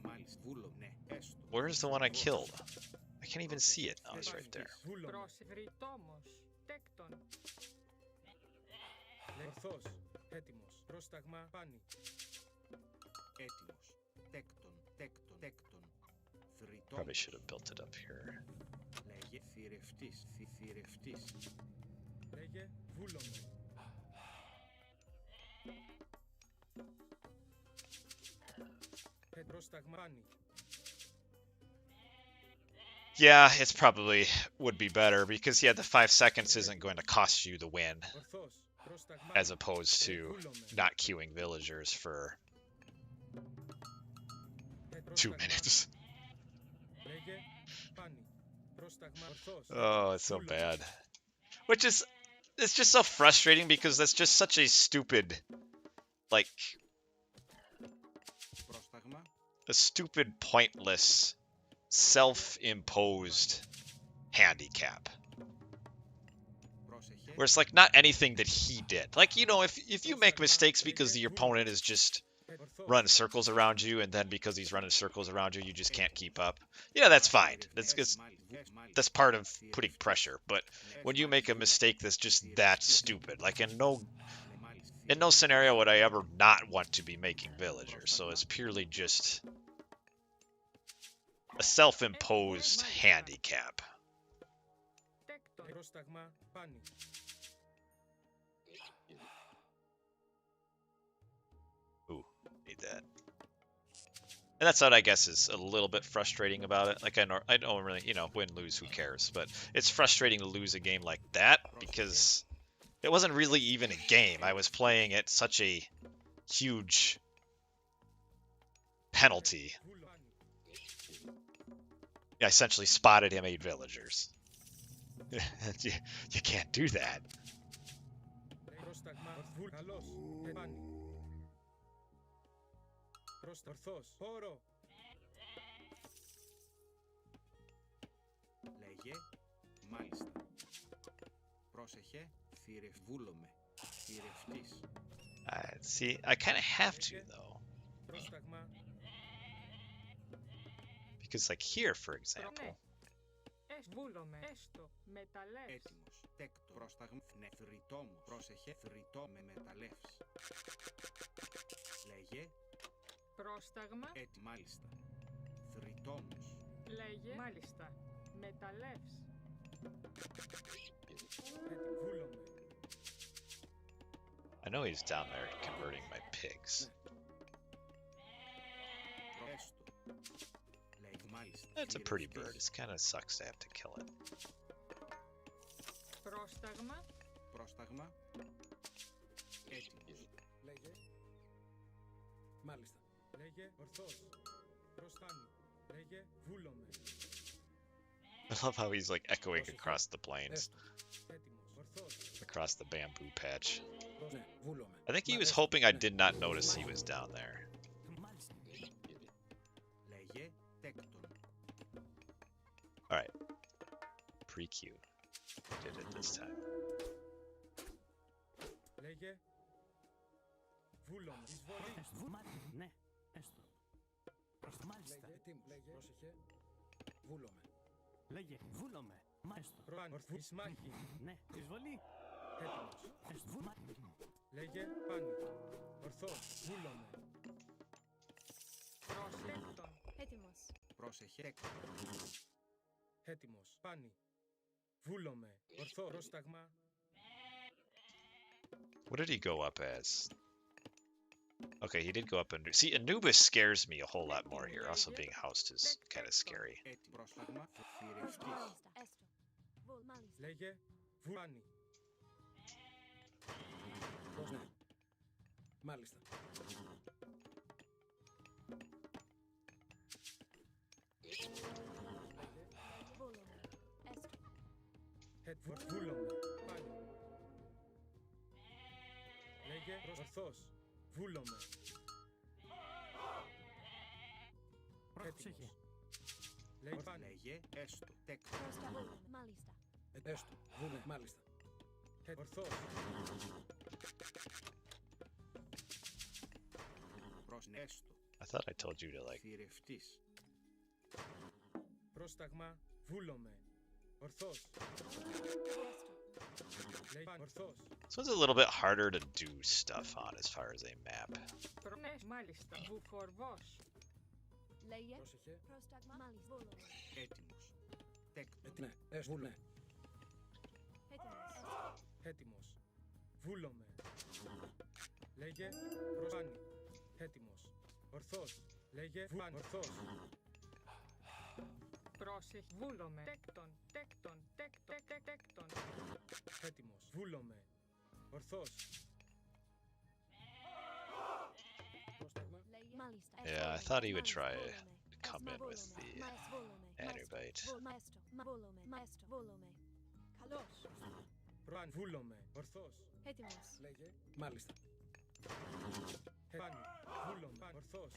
Μάλιστα. Βούλο, ναι. Έστω. Where's the one I killed? I can't even see it. Oh, it's right there. Ορθός. Έτοιμος. Πρόσταγμα. Πάνι. Έτοιμος. Τέκτον, τέκτον, τέκτον. Θρητόμος. Probably should have built it up here. Λέγε θηρευτής, θηρευτής. Λέγε βούλομαι. Πρόσταγμα. Πάνι. Yeah, it's probably would be better because yeah, the 5 seconds isn't going to cost you the win Ορθός. Πρόσταγμα. as opposed to not queuing villagers for 2 minutes. Λέγε πάνι. Πρόσταγμα. Ορθός. Oh, it's so bad. Which is, it's just so frustrating because that's just such a stupid, like, Πρόσταγμα. a stupid, pointless, self-imposed handicap. Πρόσεχε. Where it's like not anything that he did. Like, you know, if you make mistakes because your opponent is just Ορθός. running circles around you, and then because he's running circles around you, you just can't keep up. Yeah, that's fine. That's part of putting pressure. But when you make a mistake that's just that stupid, like in no scenario would I ever not want to be making villagers. So it's purely just a self-imposed handicap. Πρόσταγμα. Πάνι. Ooh, need that. And that's what I guess is a little bit frustrating about it. Like I don't really, you know, win, lose, who cares? But it's frustrating to lose a game like that because it wasn't really even a game. I was playing at such a huge penalty. I essentially spotted him 8 villagers. You can't do that. Πρόσταγμα. Καλός. Πάνι. Ορθός. Χώρο. Λέγε. Μάλιστα. Πρόσεχε. Βούλομαι. Θηρευτής. See, I kind of have to though, Πρόσταγμα. because like here, for example, Έτοιμος. Τέκτο. Πρόσταγμα. Ναι. Θρητόμος. Πρόσεχε. Θρητό με μεταλλεύς. Λέγε. Πρόσταγμα. Μάλιστα. Θρητόμος. Λέγε. Μάλιστα. Μεταλλεύς. Βούλομαι. I know he's down there converting my pigs. Έστω. Λέγε. Μάλιστα. That's a pretty Θηρευτής. bird. It kind of sucks to have to kill it. Πρόσταγμα. Πρόσταγμα. Έτοιμος. Λέγε. Μάλιστα. Λέγε. Ορθός. Προστάνει. Λέγε. Βούλομαι. I love how he's like echoing across the plains, Έτοιμος. Ορθός. across the bamboo patch. Ναι. Βούλομαι. I think he was hoping I did not notice he was down there. Λέγε. Τέκτον. Alright. Pre-queue. Did it this time. Λέγε. Βούλομαι. Εισβολή. Ναι, έστω. Μάλιστα. Λέγε. Έτοιμος. Λέγε. Πρόσεχε. Βούλομαι. Λέγε, βούλομαι. Μάλιστα. Πάνι. Ισμάχη. Ναι, εισβολή. Έτοιμος. Έστω. Λέγε. Πάνι. Ορθός. Βούλομαι. Προστέκτον. Έτοιμος. Πρόσεχε. Τέκτον. Έτοιμος. Πάνι. Βούλομαι. Ορθό. Πρόσταγμα. What did he go up as? Okay, he did go up and see Anubis scares me a whole lot more here. Also, being housed is kind of scary. Πρόσταγμα. Θηρευτής. Μάλιστα. Έστω. Βουλ. Μάλιστα. Λέγε. Πάνι. Ναι. Μάλιστα. Βούλομαι. Έστω. Βούλομαι. Πάνι. Λέγε. Ορθός. Βούλομαι. Πρόσεχε. Λέγε έστω. Τέκτο. Προσταγούλων. Μάλιστα. Έστω. Βούνε. Μάλιστα. Ορθώς. Προς έστω. I thought I told you to like. Θηρευτής. Πρόσταγμα. Βούλομαι. Ορθώς. Λέει ορθώς. This one's a little bit harder to do stuff on as far as a map. Ναι, μάλιστα. Βουφορβός. Λέγε. Πρόσεχε. Πρόσταγμα. Μάλιστα. Βούλομαι. Έτοιμος. Τέκτο. Ναι. Έστω. Βούνε. Έτοιμος. Έτοιμος. Βούλομαι. Λέγε προσάνι. Έτοιμος. Ορθώς. Λέγε βουάν. Ορθώς. Πρόσεχε. Βούλομαι. Τέκτον. Τέκτον. Τέκτον. Έτοιμος. Βούλομαι. Ορθώς. Πρόσταγμα. Λέγε. Μάλιστα. Yeah, I thought he would try Βούλομαι. to come in with the Anubite. Μαέστο. Βούλομαι. Μαέστο. Βούλομαι. Καλώς. Προάν. Βούλομαι. Ορθώς. Έτοιμος. Λέγε. Μάλιστα. Πάνι. Βούλομαι. Πάν. Ορθώς.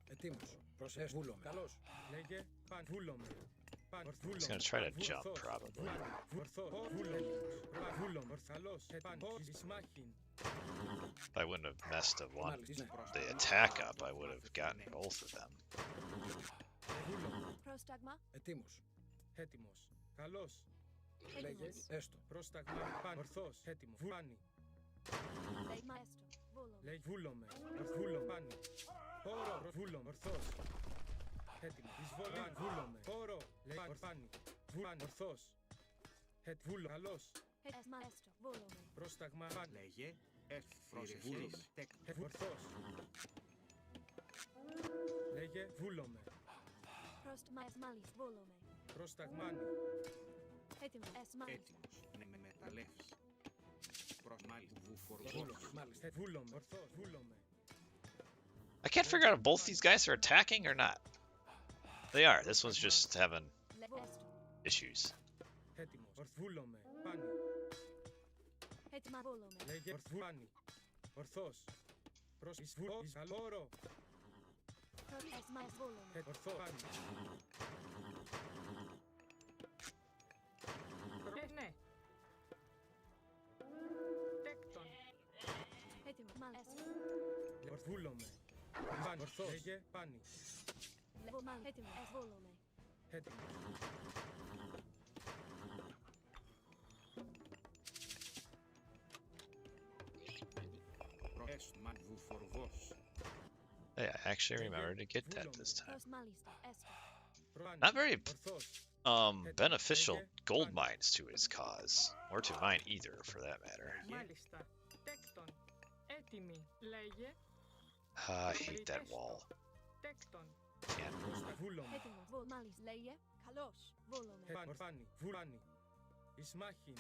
Ετοίμος. Προσές. Βούλομαι. Καλώς. Λέγε. Πάν. Βούλομαι. Πάν. Βούλομαι. He's gonna try to Πάν. jump, Ορθώς. probably. Ορθώς. Βούλομαι. Βούλομαι. Καλώς. Πάν. Ισμάχιν. If I wouldn't have messed the one, Μάλιστα. the attack up, I would have gotten both of them. Βούλομαι. Πρόσταγμα. Ετοίμος. Έτοιμος. Καλώς. Λέγε. Έτοιμος. Έστω. Πρόσταγμα. Πάν. Ορθώς. Έτοιμος. Βουάνι. Λέει μαέστο. Βούλομαι. Λέει βούλομαι. Βούλομαι. Πάνι. Πόρο. Βούλομαι. Ορθώς. Έτοιμο. Εισβολή. Βούλομαι. Πόρο. Λέει ορφάνι. Βουάν. Ορθώς. Βούλο. Καλώς. Μαέστο. Βούλομαι. Πρόσταγμα. Πάνι. Λέγε προσεχής. Τέκτο. Ορθώς. Λέγε βούλομαι. Μάλιστα. Βούλομαι. Πρόσταγμάνι. Έτοιμος. Μάλιστα. Έτοιμος. Ναι, με μεταλλεύς. Προς μάλιστα. Βουφορβός. Βούλομαι. Μάλιστα. Βούλομαι. Ορθώς. Βούλομαι. I can't figure out if both these guys are attacking or not. They are. This one's just having issues. Έτοιμος. Βούλομαι. Πάνι. Έτοιμα. Βούλομαι. Λέγε ορθβάνι. Ορθώς. Προς εισβολή. Εισαλόρο. Βούλομαι. Ορθώ. Πάνι. Ναι. Τέκτον. Έτοιμο. Μάλιστα. Βούλομαι. Πάνι. Ορθώς. Λέγε πάνι. Έτοιμο. Βούλομαι. Έτοιμος. Έστωμα. Βουφορβός. Hey, I actually remembered to get that this time. Προς μάλιστα. Έστω. Προάνι. Not very Ορθώς. beneficial gold mines to his cause, or to mine either, for that matter. Μάλιστα. Τέκτον. Έτοιμη. Λέγε. I hate that wall. Τέκτον. Can't. Βούλομαι. Έτοιμο. Μάλιστα. Λέγε. Καλώς. Βούλομαι. Πάνι. Βουλάνι. Ισμάχιν.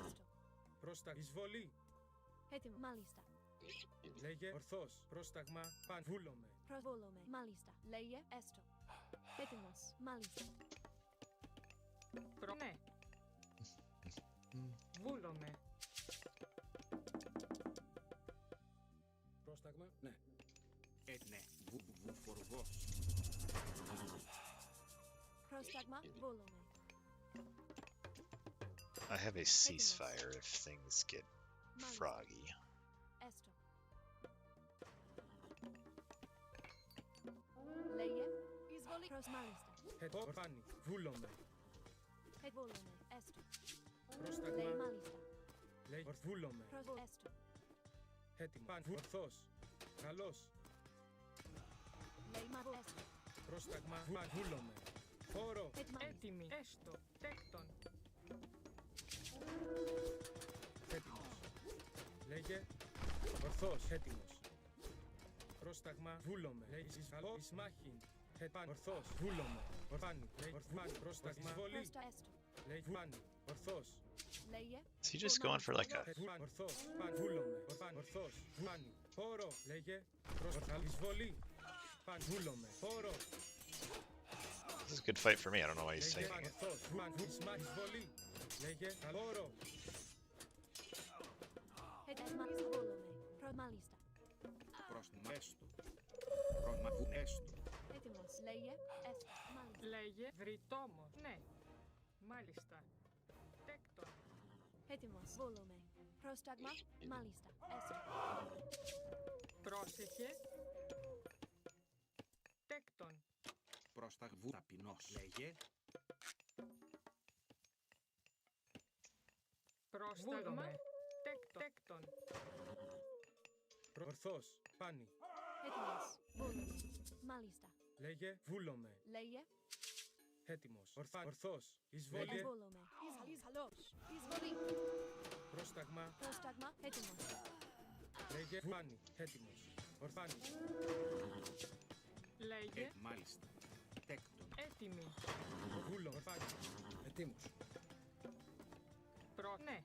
Έστω. Πρόστα. Εισβολή. Έτοιμο. Μάλιστα. Λέγε ορθώς. Πρόσταγμα. Παν. Βούλομαι. Προσβούλομαι. Μάλιστα. Λέγε. Έστω. Έτοιμος. Μάλιστα. Ναι. Βούλομαι. Πρόσταγμα. Ναι. Ναι. Βουφορβός. Πρόσταγμα. Βούλομαι. I have a ceasefire if things get froggy. Έστω. Λέγε. Εισβολή. Προς μάλιστα. Ορφάνι. Βούλομαι. Βούλομαι. Έστω. Πρόσταγμα. Λέει μάλιστα. Λέει βούλομαι. Έστω. Έτοιμο. Παν. Ορθώς. Καλώς. Λέει μα έστω. Πρόσταγμα. Βούλομαι. Φόρο. Έτοιμη. Έστω. Τέκτον. Έτοιμος. Λέγε. Ορθώς. Έτοιμος. Πρόσταγμα. Βούλομαι. Λέει εισβολή. Ισμάχιν. Παν. Ορθώς. Βούλομαι. Ορφάνι. Λέει ορφάνι. Πρόσταγμα. Εισβολή. Πρόστα έστω. Λέει βουάνι. Ορθώς. Λέγε. Is he just going for like a... Βουάνι. Ορθώς. Παν. Βούλομαι. Ορφάνι. Ορθώς. Βουάνι. Φόρο. Λέγε. Πρόσταγμα. Εισβολή. Παν. Βούλομαι. Φόρο. This is a good fight for me. I don't know why he's Λέγε. taking it. Ορθώς. Βουάνι. Εισβολή. Λέγε. Φόρο. Έτοιμα. Βούλομαι. Προς μάλιστα. Προς έστω. Προς έστω. Έτοιμος. Έτοιμος. Λέγε. Έστω. Μάλιστα. Λέγε βρυτόμος. Ναι. Μάλιστα. Τέκτον. Έτοιμος. Βούλομαι. Πρόσταγμα. Μάλιστα. Έστω. Πρόσεχε. Τέκτον. Πρόσταγμου ταπεινός. Λέγε. Πρόσταγμα. Τέκτον. Ορθός. Πάνι. Έτοιμος. Βούλομαι. Μάλιστα. Λέγε. Βούλομαι. Λέγε. Έτοιμος. Ορθός. Εισβολή. Βούλομαι. Καλώς. Εισβολή. Πρόσταγμα. Πρόσταγμα. Έτοιμος. Λέγε. Πάνι. Έτοιμος. Ορφάνι. Λέγε Μάλιστα. Τέκτον. έτοιμη. Βούλο. Ορφάνι. Ετοίμος. Ναι.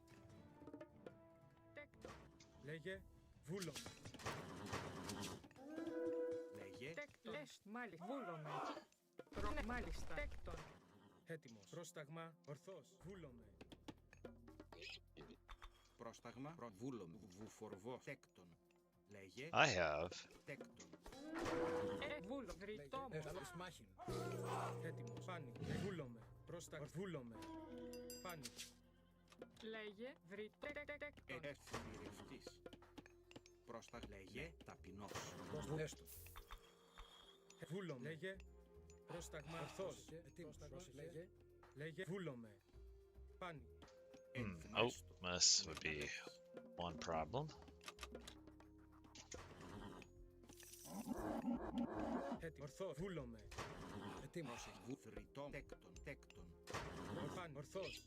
Τέκτον. Λέγε. Βούλομαι. Λέγε. Τέκτον. Λες μάλιστα. Βούλομαι. Ναι, μάλιστα. Τέκτον. Έτοιμος. Πρόσταγμα. Ορθός. Βούλομαι. Πρόσταγμα. Βούλομαι. Βουφορβό. Τέκτον. Λέγε. I have. Τέκτον. Βούλο. Βρυτόμος. Μάχην. Έτοιμος. Πάνι. Βούλομαι. Πρόσταγμα. Βούλομαι. Πάνι. Λέγε βρυτέκτον. Ευθυρευτής. Πρόσταγμα. Λέγε. Ταπεινός. Έστω. Βούλομαι. Λέγε. Πρόσταγμα. Ορθός. Ετοίμος. Λέγε. Λέγε. Βούλομαι. Πάνι. Oh, this would be one problem. Έτοιμος. Ορθός. Βούλομαι. Ετοίμος. Βουθριτό. Τέκτον. Τέκτον. Ορφάνι. Ορθός.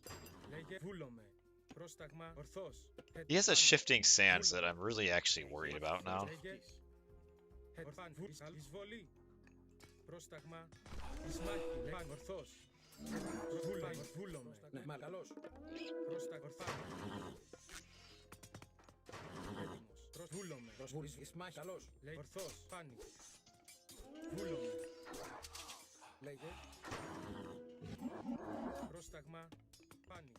Λέγε. Βούλομαι. Πρόσταγμα. Ορθός. He has a shifting stance that I'm really actually worried about now. Λέγε. Ορφάνι. Εισβολή. Πρόσταγμα. Ισμάχη. Πάνι. Ορθός. Βούλομαι. Ναι, μα καλώς. Πρόσταγμα. Ορφάνι. Έτοιμος. Βούλομαι. Ισμάχη. Καλώς. Λέγε. Ορθός. Πάνι. Βούλομαι. Λέγε. Πρόσταγμα. Πάνι.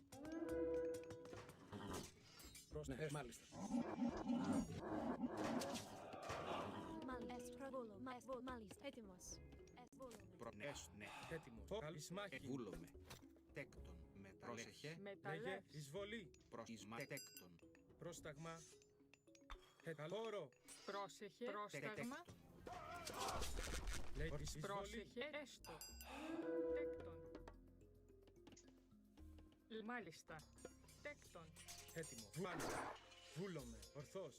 Ναι, μάλιστα. Μάλιστα. Βούλω. Μάλιστα. Έτοιμος. Βούλομαι. Προνές. Ναι. Έτοιμος. Ισμάχη. Βούλομαι. Τέκτον. Πρόσεχε. Λέγε. Μεταλλεύς. Εισβολή. Προσμα. Τέκτον. Πρόσταγμα. Χώρο. Πρόσεχε. Πρόσταγμα. Λέγε. Εισβολή. Πρόσεχε. Έστω. Τέκτον. Μάλιστα. Τέκτον. Έτοιμο. Πάνι. Βούλομαι. Ορθός.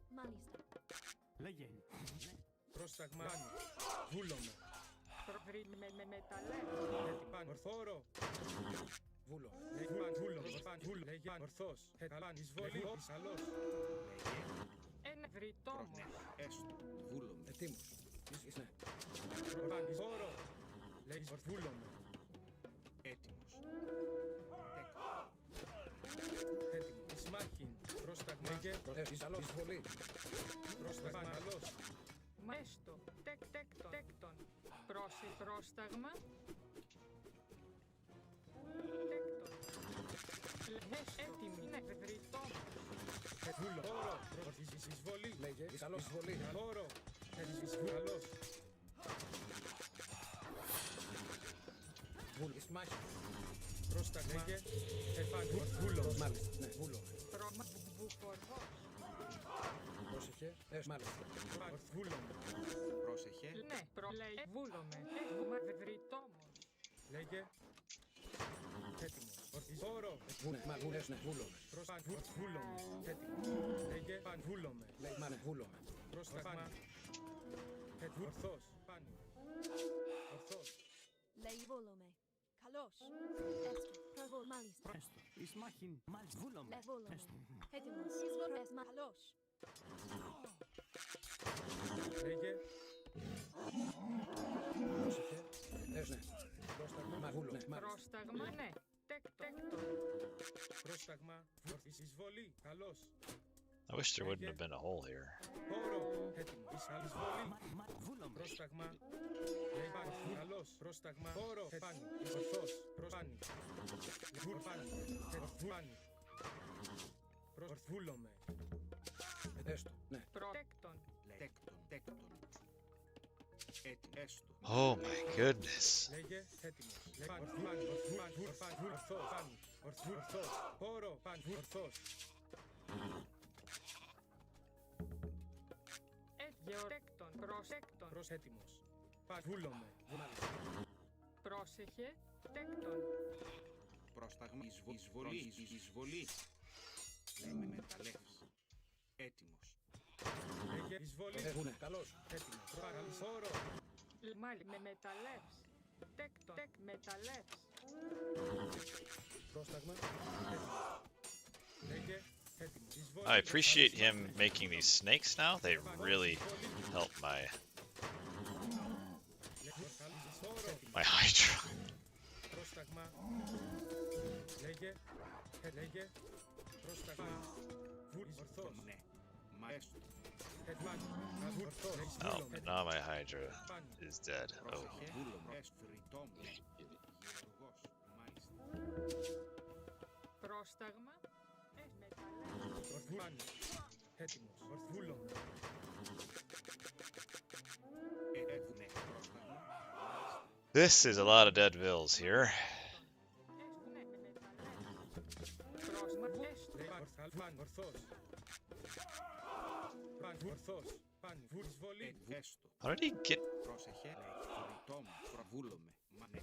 Μάλιστα. Λέγε. Πρόσταγμα. Πάνι. Βούλομαι. Μεταλλεύς. Έτσι πάνι. Ορθόρο. Βούλο. Λέγε πάνι. Βούλο. Πάνι. Βούλο. Λέγε πάνι. Ορθός. Πάνι. Εισβολή. Ισαλός. Ένα βρυτόμος. Προνές. Έστω. Βούλομαι. Ετοίμος. Ναι. Πάνι. Χώρο. Λέγε βούλομαι. Έτοιμος. Έτοιμο. Ισμάχην. Πρόσταγμα. Λέγε. Ισαλός. Εισβολή. Πρόσταγμα. Ισαλός. Μέστο. Τέκτον. Πρόσταγμα. Τέκτον. Έτοιμη. Ναι, βρυτόμος. Βούλο. Χώρο. Εισβολή. Λέγε. Ισαλός. Εισβολή. Χώρο. Ισαλός. Βούλο. Ισμάχην. Πρόσταγμα. Λέγε. Βούλο. Μάλιστα. Ναι. Βούλο. Βουφορβός. Πρόσεχε. Μάλιστα. Βούλο. Πρόσεχε. Ναι, λέγε. Βούλομαι. Βρυτόμος. Λέγε. Έτοιμο. Χώρο. Βούλο. Ναι. Βούλο. Βούλομαι. Έτοιμο. Λέγε. Παν. Βούλομαι. Λέγε. Μάνε. Βούλομαι. Πρόσταγμα. Ορθός. Πάνι. Ορθός. Λέει βούλομαι. Καλώς. Έστω. Προβολ. Μάλιστα. Έστω. Εις μάχην. Μάλιστα. Βούλομαι. Λες βούλομαι. Έστω. Έτοιμος. Εισβολές. Καλώς. Λέγε. Πρόσεχε. Ναι. Πρόσταγμα. Βούλο. Πρόσταγμα. Ναι. Τέκτον. Πρόσταγμα. Εισβολή. Καλώς. I wish there wouldn't have been a hole here. Χώρο. Έτοιμο. Εισβολή. Βούλομαι. Πρόσταγμα. Πάνι. Καλώς. Πρόσταγμα. Χώρο. Πάνι. Ορθός. Πάνι. Πάνι. Πάνι. Βούλομαι. Έστω. Ναι. Προτέκτον. Τέκτον. Έστω. Oh my goodness. Λέγε έτοιμος. Ορθός. Πόρο. Ορθός. Γεωρέκτον. Προσέκτον. Προς έτοιμος. Βούλομαι. Πρόσεχε. Τέκτον. Πρόσταγμα. Εισβολή. Λέμε μεταλλεύς. Έτοιμος. Λέγε εισβολή. Καλώς. Έτοιμος. Πόρο. Μάλι με μεταλλεύς. Τέκτον. Τεκ μεταλλεύς. Πρόσταγμα. Έτοιμος. Λέγε έτοιμος. Εισβολή. I appreciate him making these snakes now. They really help my hydra. Πρόσταγμα. Λέγε. Πρόσταγμα. Ορθός. Ναι. Μαέστο. Oh, but now my hydra is dead. Oh. Πρόσεχε. Βούλομαι. Φρυτόμου. Γεωργός. Μάλιστα. Πρόσταγμα. Μεταλλεύς. Ορθάνι. Έτοιμος. Ορθούλομαι. Ναι. Πρόσταγμα. This is a lot of dead vills here. Ορθός. Ορθός. Εισβολή. Έστω. How did he get? Πρόσεχε. Φρυτόμου. Προβούλομαι. Μα ναι.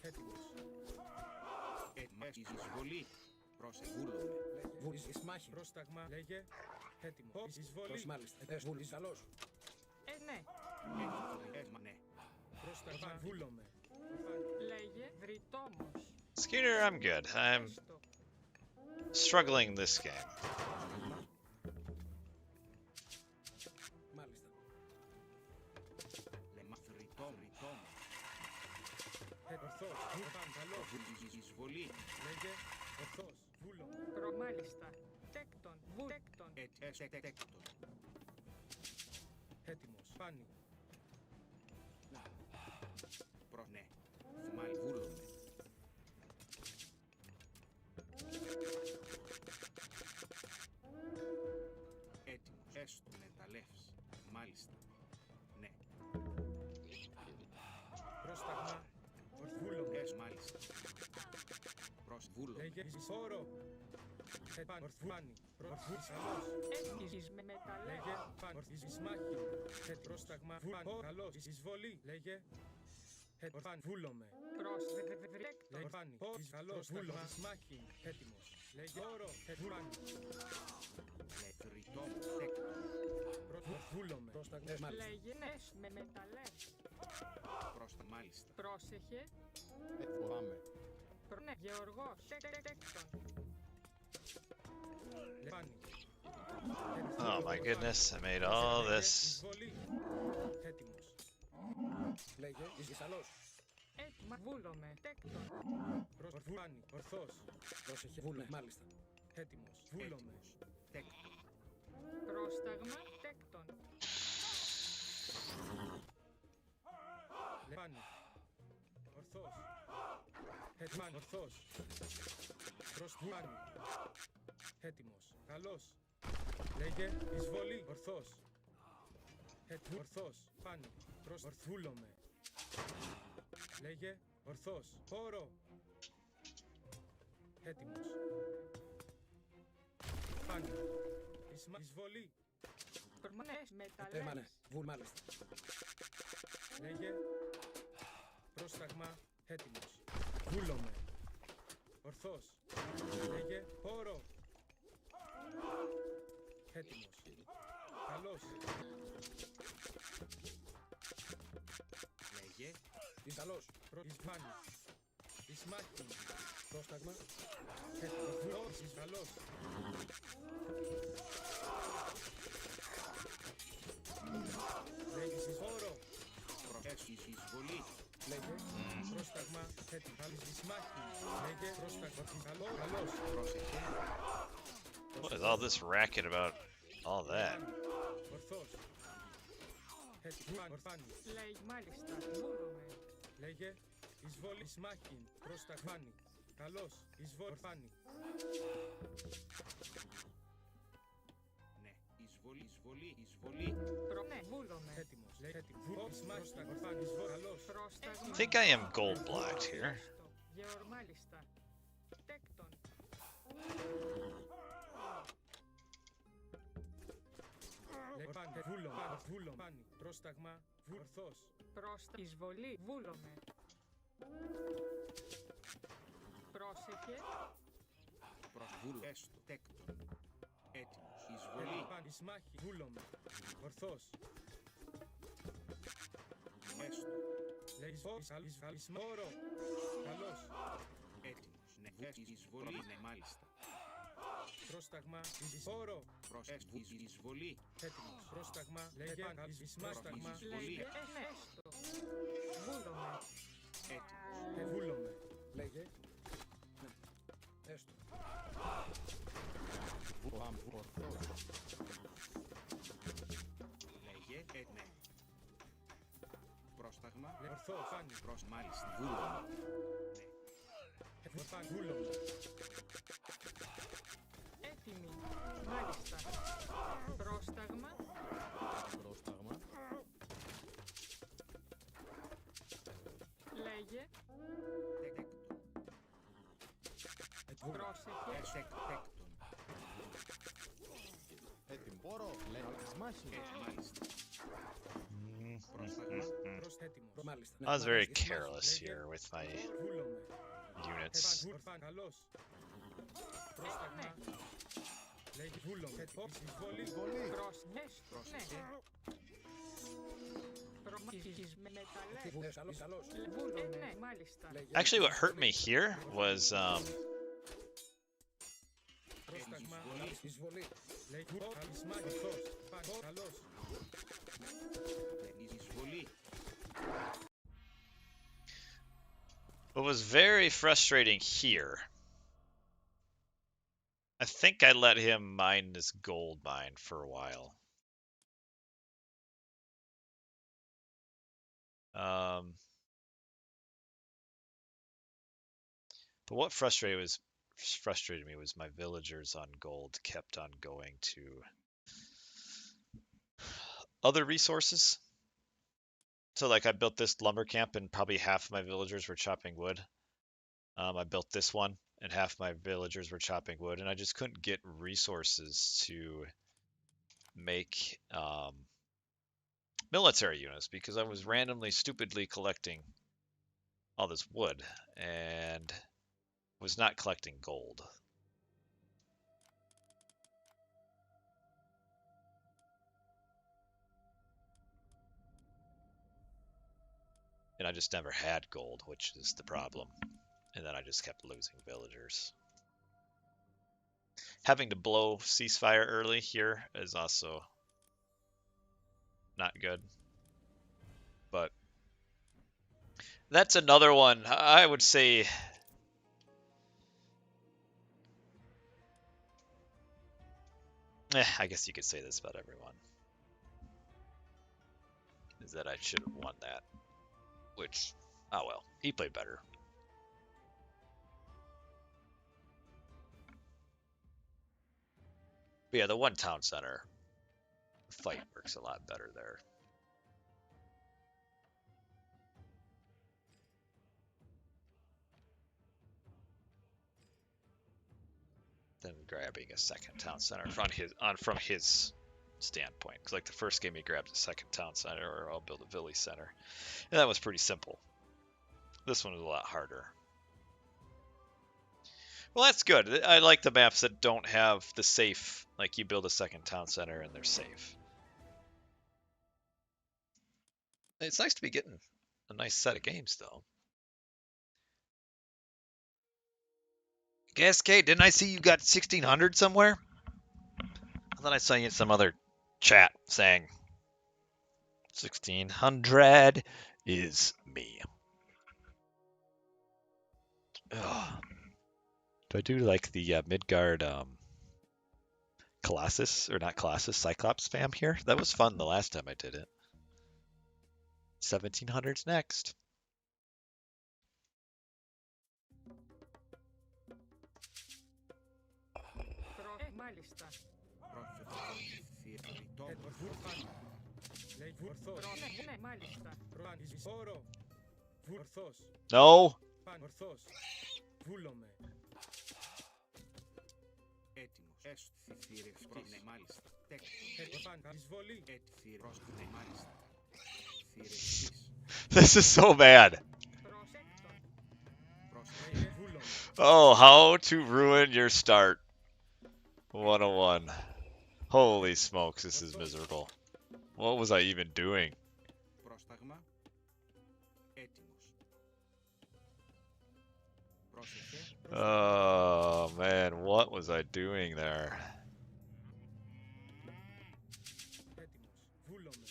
Έτοιμος. Εισβολή. Πρόσεχε. Βούλομαι. Πρόσταγμα. Λέγε. Έτοιμος. Εισβολή. Καλώς. Ναι. Ναι. Πρόσταγμα. Βούλομαι. Λέγε βρυτόμος. Skeeter, I'm good. I'm Έστω. struggling this game. Μάλιστα. Λέμε φρυτόμου. Ορθός. Καλώς. Εισβολή. Λέγε. Ορθός. Βούλομαι. Προμάλιστα. Τέκτον. Τέκτον. Έκτον. Έτοιμος. Πάνι. Ναι. Μάλι βούλομαι. Έτοιμος. Έστω. Μεταλλεύς. Μάλιστα. Ναι. Πρόσταγμα. Ορθούλομαι. Μάλιστα. Βούλομαι. Λέγε. Πόρο. Ορθάνι. Καλώς. Έσχυζης με μεταλλεύς. Λέγε. Ορθισμάχη. Πρόσταγμα. Καλώς. Εισβολή. Λέγε. Βούλομαι. Προς βρέκτον. Λεφάνι. Καλώς. Βούλομαι. Σμάχη. Έτοιμος. Λέγε. Όρο. Βούλανε. Φρυτόμου. Έκτον. Βούλομαι. Λέγε νες με μεταλλεύς. Πρόστα. Μάλιστα. Πρόσεχε. Φοβάμαι. Ναι. Γεωργός. Τέκτον. Λεφάνι. Oh my goodness, I made all this. Εισβολή. Έτοιμος. Λέγε. Καλώς. Έτοιμα. Βούλομαι. Τέκτον. Ορθάνι. Ορθός. Πρόσεχε. Βούλε. Μάλιστα. Έτοιμος. Βούλομαι. Έκτον. Πρόσταγμα. Τέκτον. Λεφάνι. Ορθός. Έτοιμος. Ορθός. Προστάνι. Έτοιμος. Καλώς. Λέγε. Εισβολή. Ορθός. Ορθός. Πάνι. Ορθούλομαι. Λέγε. Ορθός. Όρο. Έτοιμος. Πάνι. Εισβολή. Νες μεταλλεύς. Μάλιστα. Λέγε. Πρόσταγμα. Έτοιμος. Βούλομαι. Ορθός. Λέγε. Όρο. Έτοιμος. Καλώς. Λέγε. Καλώς. Ισβάνι. Ισμάχη. Πρόσταγμα. Έτοιμος. Καλώς. Λέγε. Όρο. Εισβολή. Λέγε. Πρόσταγμα. Έτοιμος. Ισμάχη. Λέγε. Πρόσταγμα. Καλώς. Πρόσεχε. What is all this racket about all that? Ορθός. Έτοιμος. Λέγε μάλιστα. Βούλομαι. Λέγε. Εισβόλη. Ισμάχη. Πρόσταγμάνι. Καλώς. Εισβόλη. Ναι. Εισβολή. Ναι. Βούλομαι. Έτοιμος. I think I am gold blocked here. Γεωμάλιστα. Τέκτον. Βούλομαι. Πρόσταγμα. Ορθός. Πρόστα. Εισβολή. Βούλομαι. Πρόσεχε. Προσβούλω. Έστω. Τέκτον. Έτοιμος. Εισβολή. Ισμάχη. Βούλομαι. Ορθός. Έστω. Όρο. Καλός. Έτοιμος. Ναι. Εισβολή. Ναι, μάλιστα. Πρόσταγμα. Όρο. Έστω. Εισβολή. Έτοιμος. Πρόσταγμα. Λέγε. Πρόσταγμα. Εισβολή. Έστω. Βούλομαι. Έτοιμος. Βούλομαι. Λέγε. Έστω. Λέγε. Ναι. Πρόσταγμα. Ορθός. Πάνι. Προς μάλιστα. Βούλομαι. Βούλομαι. Έτοιμη. Μάλιστα. Πρόσταγμα. Λέγε. Τέκτον. Πρόσεχε. Τέκτον. Έτοιμο. Πόρο. Λέει. Μάχη. Μάλιστα. Έτοιμος. Μάλιστα. I was very careless here with my Βούλομαι. units. Καλός. Πρόσταγμα. Λέγε. Βούλομαι. Εισβολή. Πρόσεχε. Καλός. Καλός. Βούλομαι. Ναι, μάλιστα. Actually, what hurt me here was Πρόσταγμα. Εισβολή. Λέγε. Ορθός. Καλός. Εισβολή. what was very frustrating here. I think I let him mine this gold mine for a while. But what frustrated me was my villagers on gold kept on going to other resources. So like I built this lumber camp and probably half of my villagers were chopping wood. I built this one and half my villagers were chopping wood, and I just couldn't get resources to make military units because I was randomly, stupidly collecting all this wood and was not collecting gold. And I just never had gold, which is the problem. And then I just kept losing villagers. Having to blow ceasefire early here is also not good. But that's another one. I would say I guess you could say this about everyone. Is that I should have won that. Which, oh well, he played better. But yeah, the one town center fight works a lot better there. Than grabbing a second town center from his standpoint. Because like the first game he grabbed a second town center, or I'll build a village center. And that was pretty simple. This one was a lot harder. Well, that's good. I like the maps that don't have the safe, like you build a second town center and they're safe. It's nice to be getting a nice set of games, though. Cascade, didn't I see you got 1600 somewhere? I thought I saw you in some other chat saying 1600 is me. Ugh. Do I do like the Midgard Colossus, or not Colossus, Cyclops spam here? That was fun the last time I did it. 1700's next. Μάλιστα. Λέει ορθός. Ναι, μάλιστα. Παν εις όρο. Ορθός. No. Παν ορθός. Βούλομαι. Έτοιμος. Έστω. Θηρευτής. Ναι, μάλιστα. Τέκτον. Παν εισβολή. Θηρός. Ναι, μάλιστα. Θηρευτής. This is so bad. Προσέκτον. Πρόσεχε. Λέγε βούλομαι. Oh, how to ruin your start. 101. Holy smokes, this is miserable. What was I even doing? Πρόσταγμα. Έτοιμος. Πρόσεχε. Oh man, what was I doing there? Έτοιμος. Βούλομαι.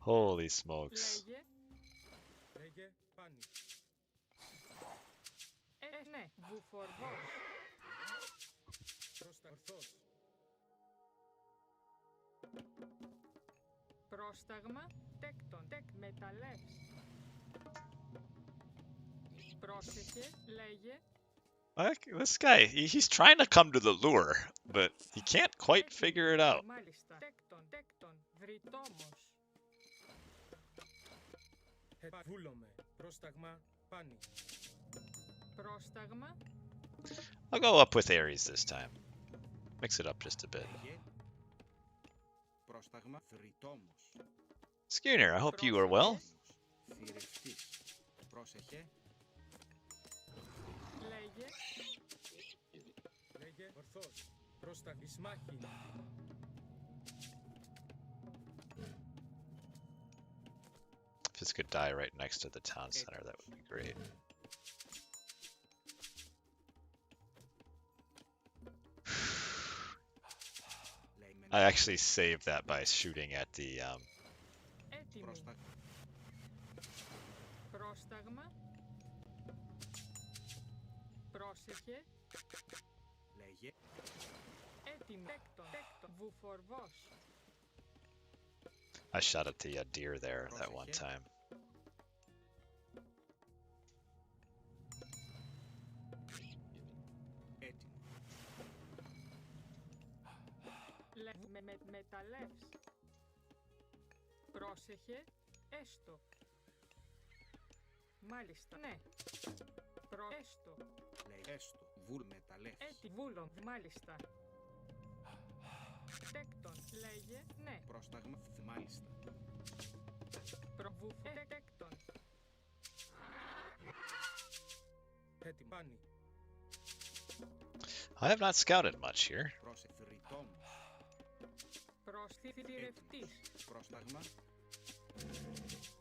Holy smokes. Λέγε. Λέγε πάνι. Ναι, βουφορβός. Πρόστα ορθός. Πρόσταγμα. Τέκτον. Μεταλλεύς. Πρόσεχε. Λέγε. This guy, he's trying to come to the lure, but he can't quite figure it out. Μάλιστα. Τέκτον. Βρυτόμος. Βούλομαι. Πρόσταγμα πάνι. Πρόσταγμα. I'll go up with Ares this time. Mix it up just a bit. Λέγε. Πρόσταγμα. Θρητόμος. Schooner, I hope you are well. Θηρευτής. Πρόσεχε. Λέγε. Λέγε ορθός. Πρόσταγμα εις μάχη. If this could die right next to the town center, that would be great. I actually saved that by shooting at the Έτοιμη. Πρόσταγμα. Πρόσταγμα. Πρόσεχε. Λέγε. Έτοιμη. Τέκτον. Βουφορβός. I shot at the deer there that one time. Έτοιμο. Μεταλλεύς. Πρόσεχε. Έστω. Μάλιστα. Ναι. Έστω. Λέγε. Έστω. Βουλ μεταλλεύς. Βούλον. Μάλιστα. Τέκτον. Λέγε. Ναι. Πρόσταγμα. Μάλιστα. Τέκτον. Έτοιμο. Πάνι. I have not scouted much here. Πρόσεχε. Θρητόμος. Θηρευτής. Πρόσταγμα.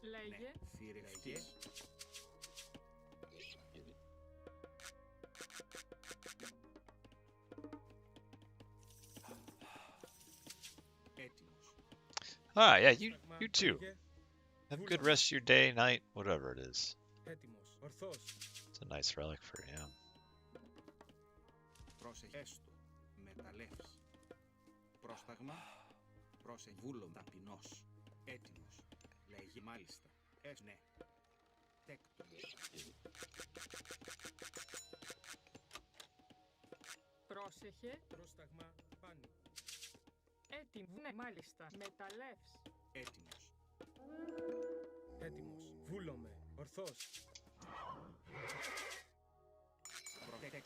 Λέγε. Θηρευτής. Έτοιμος. Ah, yeah, you too. Λέγε Have a good rest of your day, night, whatever it is. έτοιμος. Ορθός. It's a nice relic for him. Πρόσεχε. Έστω. Μεταλλεύς. Πρόσταγμα. Πρόσεχε. Βούλον. Ταπεινός. Έτοιμος. Λέγε. Μάλιστα. Ναι. Τέκτον. Πρόσεχε. Πρόσταγμα πάνι. Έτοιμη. Ναι. Μάλιστα. Μεταλλεύς. Έτοιμος. Έτοιμος. Βούλομαι. Ορθός.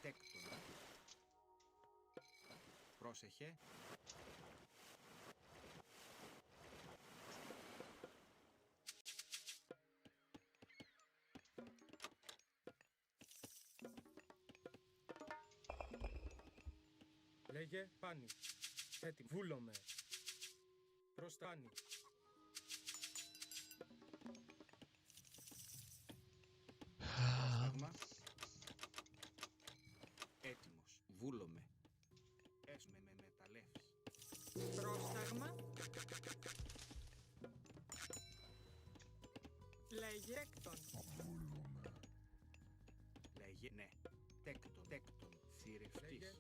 Τέκτον. Πρόσεχε. Λέγε πάνι. Έτοιμο. Βούλομαι. Προς τα πάνι. Πρόσταγμα. Έτοιμος. Βούλομαι. Έσμε με μεταλλεύς. Πρόσταγμα. Λέγε. Τέκτον. Λέγε. Ναι. Τέκτον. Θηρευτής. Λέγε.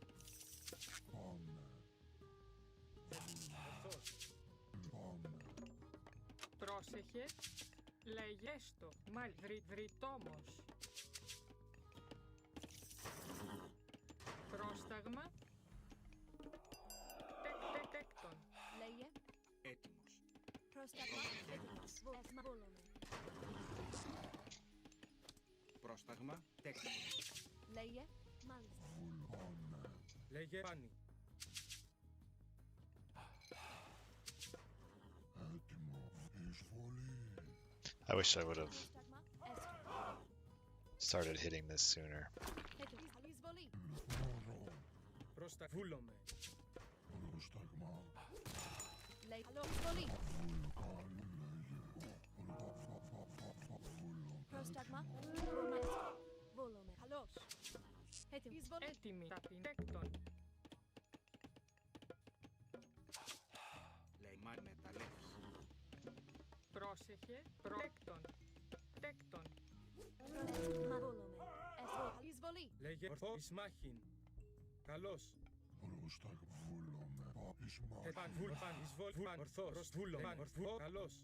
Ορθός. Πρόσεχε. Λέγε. Έστω. Βρυτόμος. Πρόσταγμα. Τέκτον. Λέγε. Έτοιμος. Πρόσταγμα έτοιμος. Βούλομαι. Πρόσταγμα τέκτον. Λέγε. Μάλιστα. Λέγε πάνι. I wish I would have Πρόσταγμα έστω. started hitting this sooner. Έτοιμος. Εισβολή. Βούλομαι. Λέγε. Καλό. Εισβολή. Πρόσταγμα. Βούλομαι. Βούλομαι. Καλώς. Έτοιμος. Εισβολή. Έτοιμη. Ταπεινέκτον. Λέει μα μεταλλεύς. Πρόσεχε. Πρόκτον. Τέκτον. Πρόσταγμα. Βούλομαι. Έστω. Εισβολή. Λέγε ορθό Ισμάχιν. Καλώς. Παν βούλ παν εισβολ παν ορθός. Βούλο παν ορθό. Καλώς.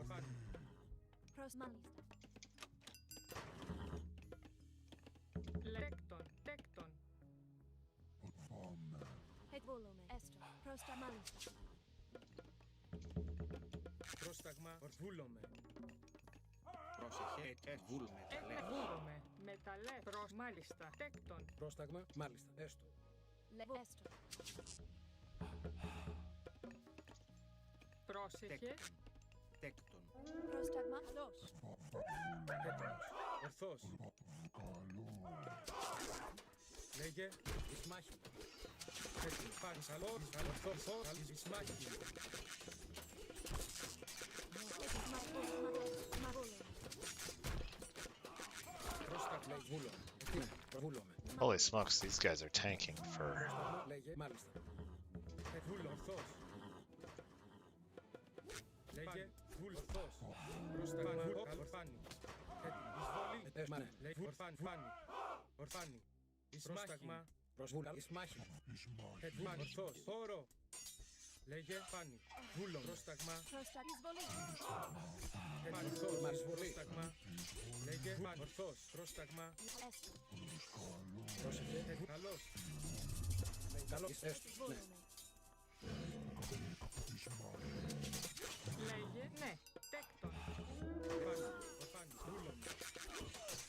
Παν. Προς μάλιστα. Λέκτον. Τέκτον. Βούλομαι. Έστω. Προς τα μάλιστα. Πρόσταγμα βούλομαι. Πρόσεχε βούλ μεταλλεύς. Βούλομαι. Μεταλλέ. Προς μάλιστα. Τέκτον. Πρόσταγμα μάλιστα. Έστω. Λέγω. Έστω. Πρόσεχε. Τέκτον. Πρόσταγμα. Καλώς. Έτοιμος. Ορθός. Λέγε Ισμάχιν. Έτοιμος. Παν καλώς. Ορθός. Καλώς. Ισμάχιν. Μα βούλομαι. Πρόσταγμα βούλομαι. Βούλομαι. Holy smokes, these guys are tanking for... Λέγε μάλιστα. Βούλο ορθός. Λέγε βούλ ορθός. Πρόσταγμα ορφάνι. Εισβολή. Λέγε ορφάνι. Ορφάνι. Πρόσταγμα προσβούλα. Ισμάχιν. Ορφάνι. Ορθός. Όρο. Λέγε φάνι. Βούλο. Πρόσταγμα. Πρόστα. Εισβολή. Ορθός. Πρόσταγμα. Λέγε φάνι. Ορθός. Πρόσταγμα. Έστω. Πρόσεχε. Καλώς. Καλώς. Έστω. Βούλομαι. Λέγε. Ναι. Τέκτον. Ορφάνι. Βούλομαι.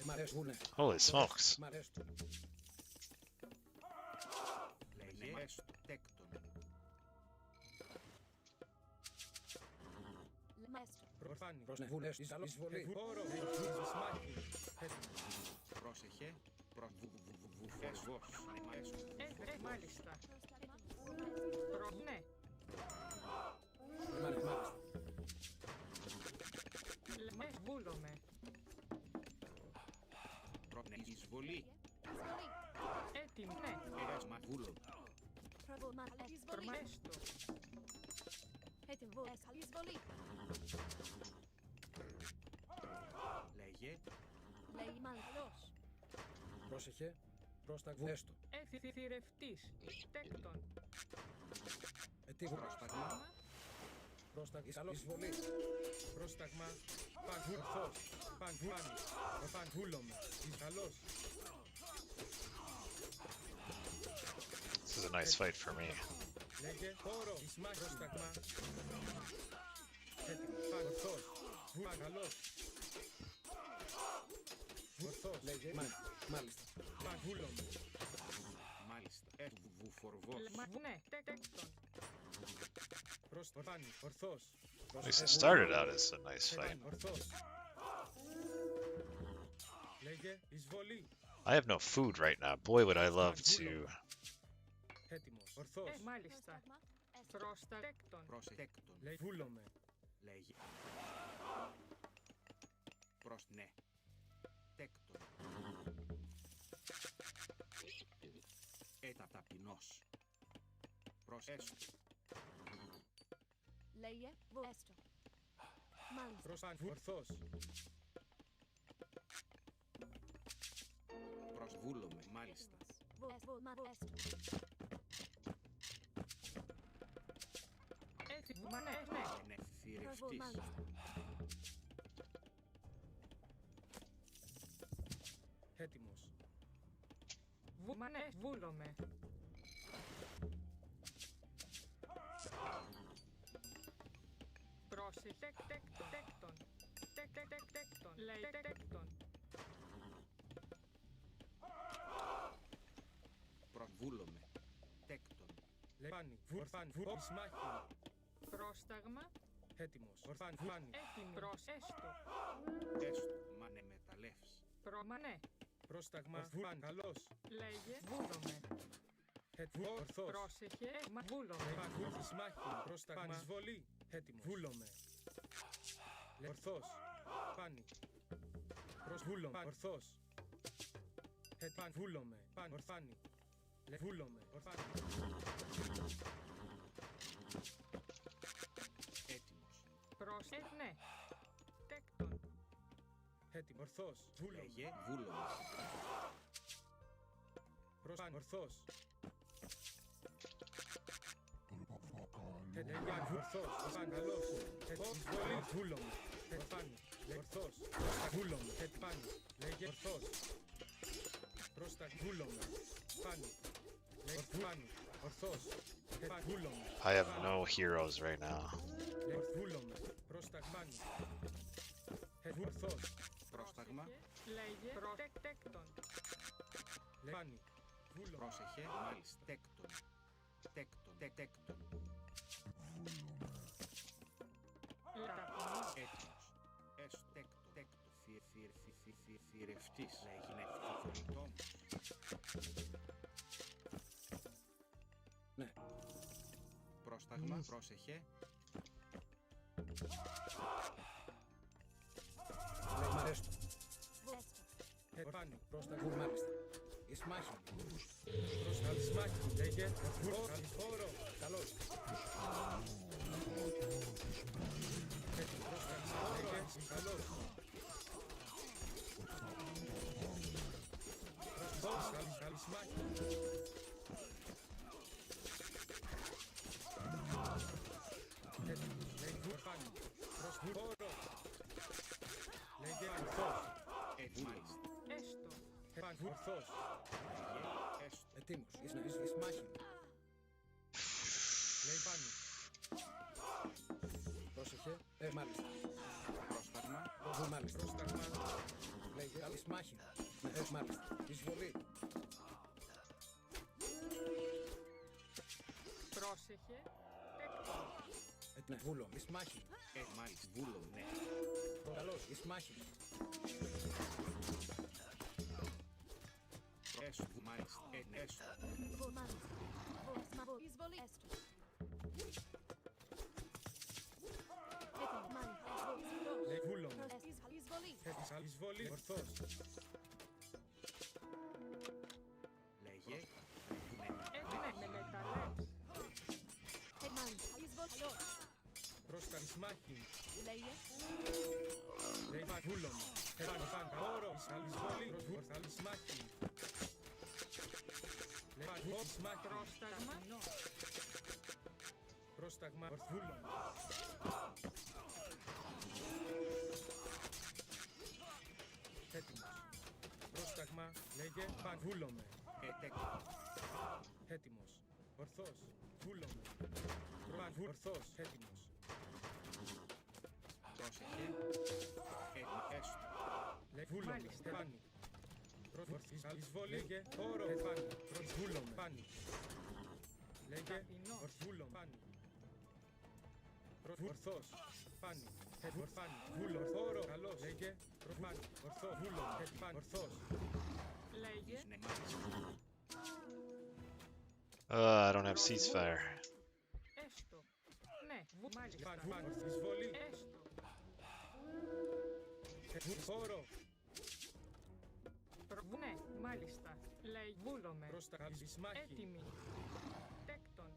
Μ' αρέσουνε. Holy smokes. Μ' αρέσουν. Λέγε έστω. Τέκτον. Μέστο. Ορφάνι. Προσνεβούλες. Εισβολή. Όρο. Ισμάχιν. Πρόσεχε. Βουφέσβος. Μάλιστα. Πρόσταγμα. Προ. Ναι. Μάλιστα. Ναι. Βούλομαι. Εισβολή. Εισβολή. Έτοιμη. Ναι. Έσμα βούλο. Προβολμα. Εισβολή. Προμέστο. Έτοιμο. Εισβολή. Λέγε. Λέγει μάλλον. Καλώς. Πρόσεχε. Πρόσταγμα. Έστω. Θηρευτής. Τέκτον. Ετοίμο. Πρόσταγμα. Πρόσταγμα. Καλό. Εισβολή. Πρόσταγμα. Παν ορθός. Παν φάνη. Παν βούλομαι. Καλώς. This is a nice fight for me. Λέγε όρο. Ισμάχ. Πρόσταγμα. Έτοιμο. Παν ορθός. Παν καλώς. Ορθός. Λέγε. Μάλιστα. Παν βούλομαι. Μάλιστα. Βουφορβός. Ναι. Τέκτον. Φάνη. Ορθός. At least it started out as a nice fight. Ορθός. Λέγε εισβολή. I have no food right now. Boy, would I love to... Έτοιμος. Ορθός. Μάλιστα. Πρόστα. Τέκτον. Τέκτον. Λέει βούλομαι. Λέγε. Προς ναι. Τέκτον. Ταπεινός. Προς έστω. Λέγε έστω. Μάλιστα. Προς ορθός. Προς βούλομαι. Μάλιστα. Έστω. Έτοιμο. Μα ναι. Ναι. Θηρευτής. Μάλιστα. Έτοιμος. Μα ναι. Βούλομαι. Πρόσεχε. Τέκτον. Τέκτον. Λέει τέκτον. Προβούλομαι. Τέκτον. Λεπάνι. Ορφάνι. Ισμάχη. Πρόσταγμα. Έτοιμος. Ορφάνι. Φάνι. Έτοιμη. Προς έστω. Έστω. Μανε μεταλλεύς. Προμανέ. Πρόσταγμα. Φάνι. Καλός. Λέγε. Βούλομαι. Ορθός. Πρόσεχε. Μα βούλομαι. Λεπάνι. Ισμάχη. Πρόσταγμα. Εισβολή. Έτοιμος. Βούλομαι. Ορθός. Πάνι. Προσβούλομαι. Ορθός. Πάν. Βούλομαι. Πάν. Ορφάνι. Βούλομαι. Ορφάνι. Έτοιμος. Πρόσεχε. Ναι. Τέκτον. Έτοιμο. Ορθός. Βούλομαι. Λέγε. Βούλομαι. Πάν. Ορθός. Λέγε. Ορθός. Πάν. Καλός. Εισβολή. Βούλομαι. Ορφάνι. Ορθός. Βούλομαι. Πάνι. Λέγε. Ορθός. Πρόστα. Βούλομαι. Πάνι. Ορφάνι. Ορθός. Βούλομαι. I have no heroes right now. Βούλομαι. Πρόστα. Πάνι. Ορθός. Πρόσταγμα. Λέγε. Τέκτον. Πάνι. Βούλομαι. Πρόσεχε. Μάλιστα. Τέκτον. Τέκτον. Λαταπινό. Έτοιμος. Έστω. Τέκτο. Θηρευτής. Λέγε. Ευθυφορητόμος. Ναι. Πρόσταγμα. Πρόσεχε. Λέει μ' αρέσει. Έστω. Πάνι. Πρόστα. Μάλιστα. Ισμάχη. Πρόστα. Ισμάχη. Λέγε. Φόρο. Καλός. Καλός. Ισμάχη. Λέγε. Πάνι. Προς φόρο. Λέγε. Ορθός. Μάλιστα. Έστω. Πάνι. Ορθός. Λέγε. Έστω. Ετοίμος. Ισμάχη. Λέει πάνι. Πρόσεχε. Μάλιστα. Πρόσταγμα. Μάλιστα. Πρόσταγμα. Λέγε. Ισμάχη. Μάλιστα. Εισβολή. Πρόσεχε. Τέκτον. Βούλο. Ισμάχη. Μάλιστα. Βούλο. Ναι. Καλώς. Ισμάχη. Έστω. Μάλιστα. Έστω. Μάλιστα. Εισβολή. Έστω. Έτοιμο. Μάλιστα. Λέει βούλο. Εισβολή. Εισβολή. Ορθός. Λέγε. Ναι, με μεταλλεύς. Μάλιστα. Εισβολή. Πρόστα. Ισμάχη. Λέγε. Λέει πάνι. Βούλο. Πάνι. Όρο. Εισβολή. Ορθά. Ισμάχη. Λέει πάνι. Ισμάχη. Πρόσταγμα. Πρόσταγμα. Ορθούλο. Έτοιμος. Πρόσταγμα. Λέγε. Παν. Βούλομαι. Τέκτον. Έτοιμος. Ορθός. Βούλομαι. Παν. Ορθός. Έτοιμος. Πρόσεχε. Έστω. Λέγε. Βούλομαι. Μάλιστα. Πάνι. Εισβολή. Λέγε. Όρο. Πάνι. Βούλομαι. Πάνι. Λέγε. Ταπεινός. Ορθούλομαι. Πάνι. Ορθός. Πάνι. Ορφάνι. Βούλο. Όρο. Καλός. Λέγε. Πάνι. Ορθό. Βούλομαι. Πάνι. Ορθός. Λέγε. Ναι, μάλιστα. I don't have ceasefire. Έστω. Ναι. Μάλιστα. Πάνι. Εισβολή. Έστω. Όρο. Ναι, μάλιστα. Λέει βούλομαι. Πρόστα. Ισμάχη. Έτοιμη. Τέκτον.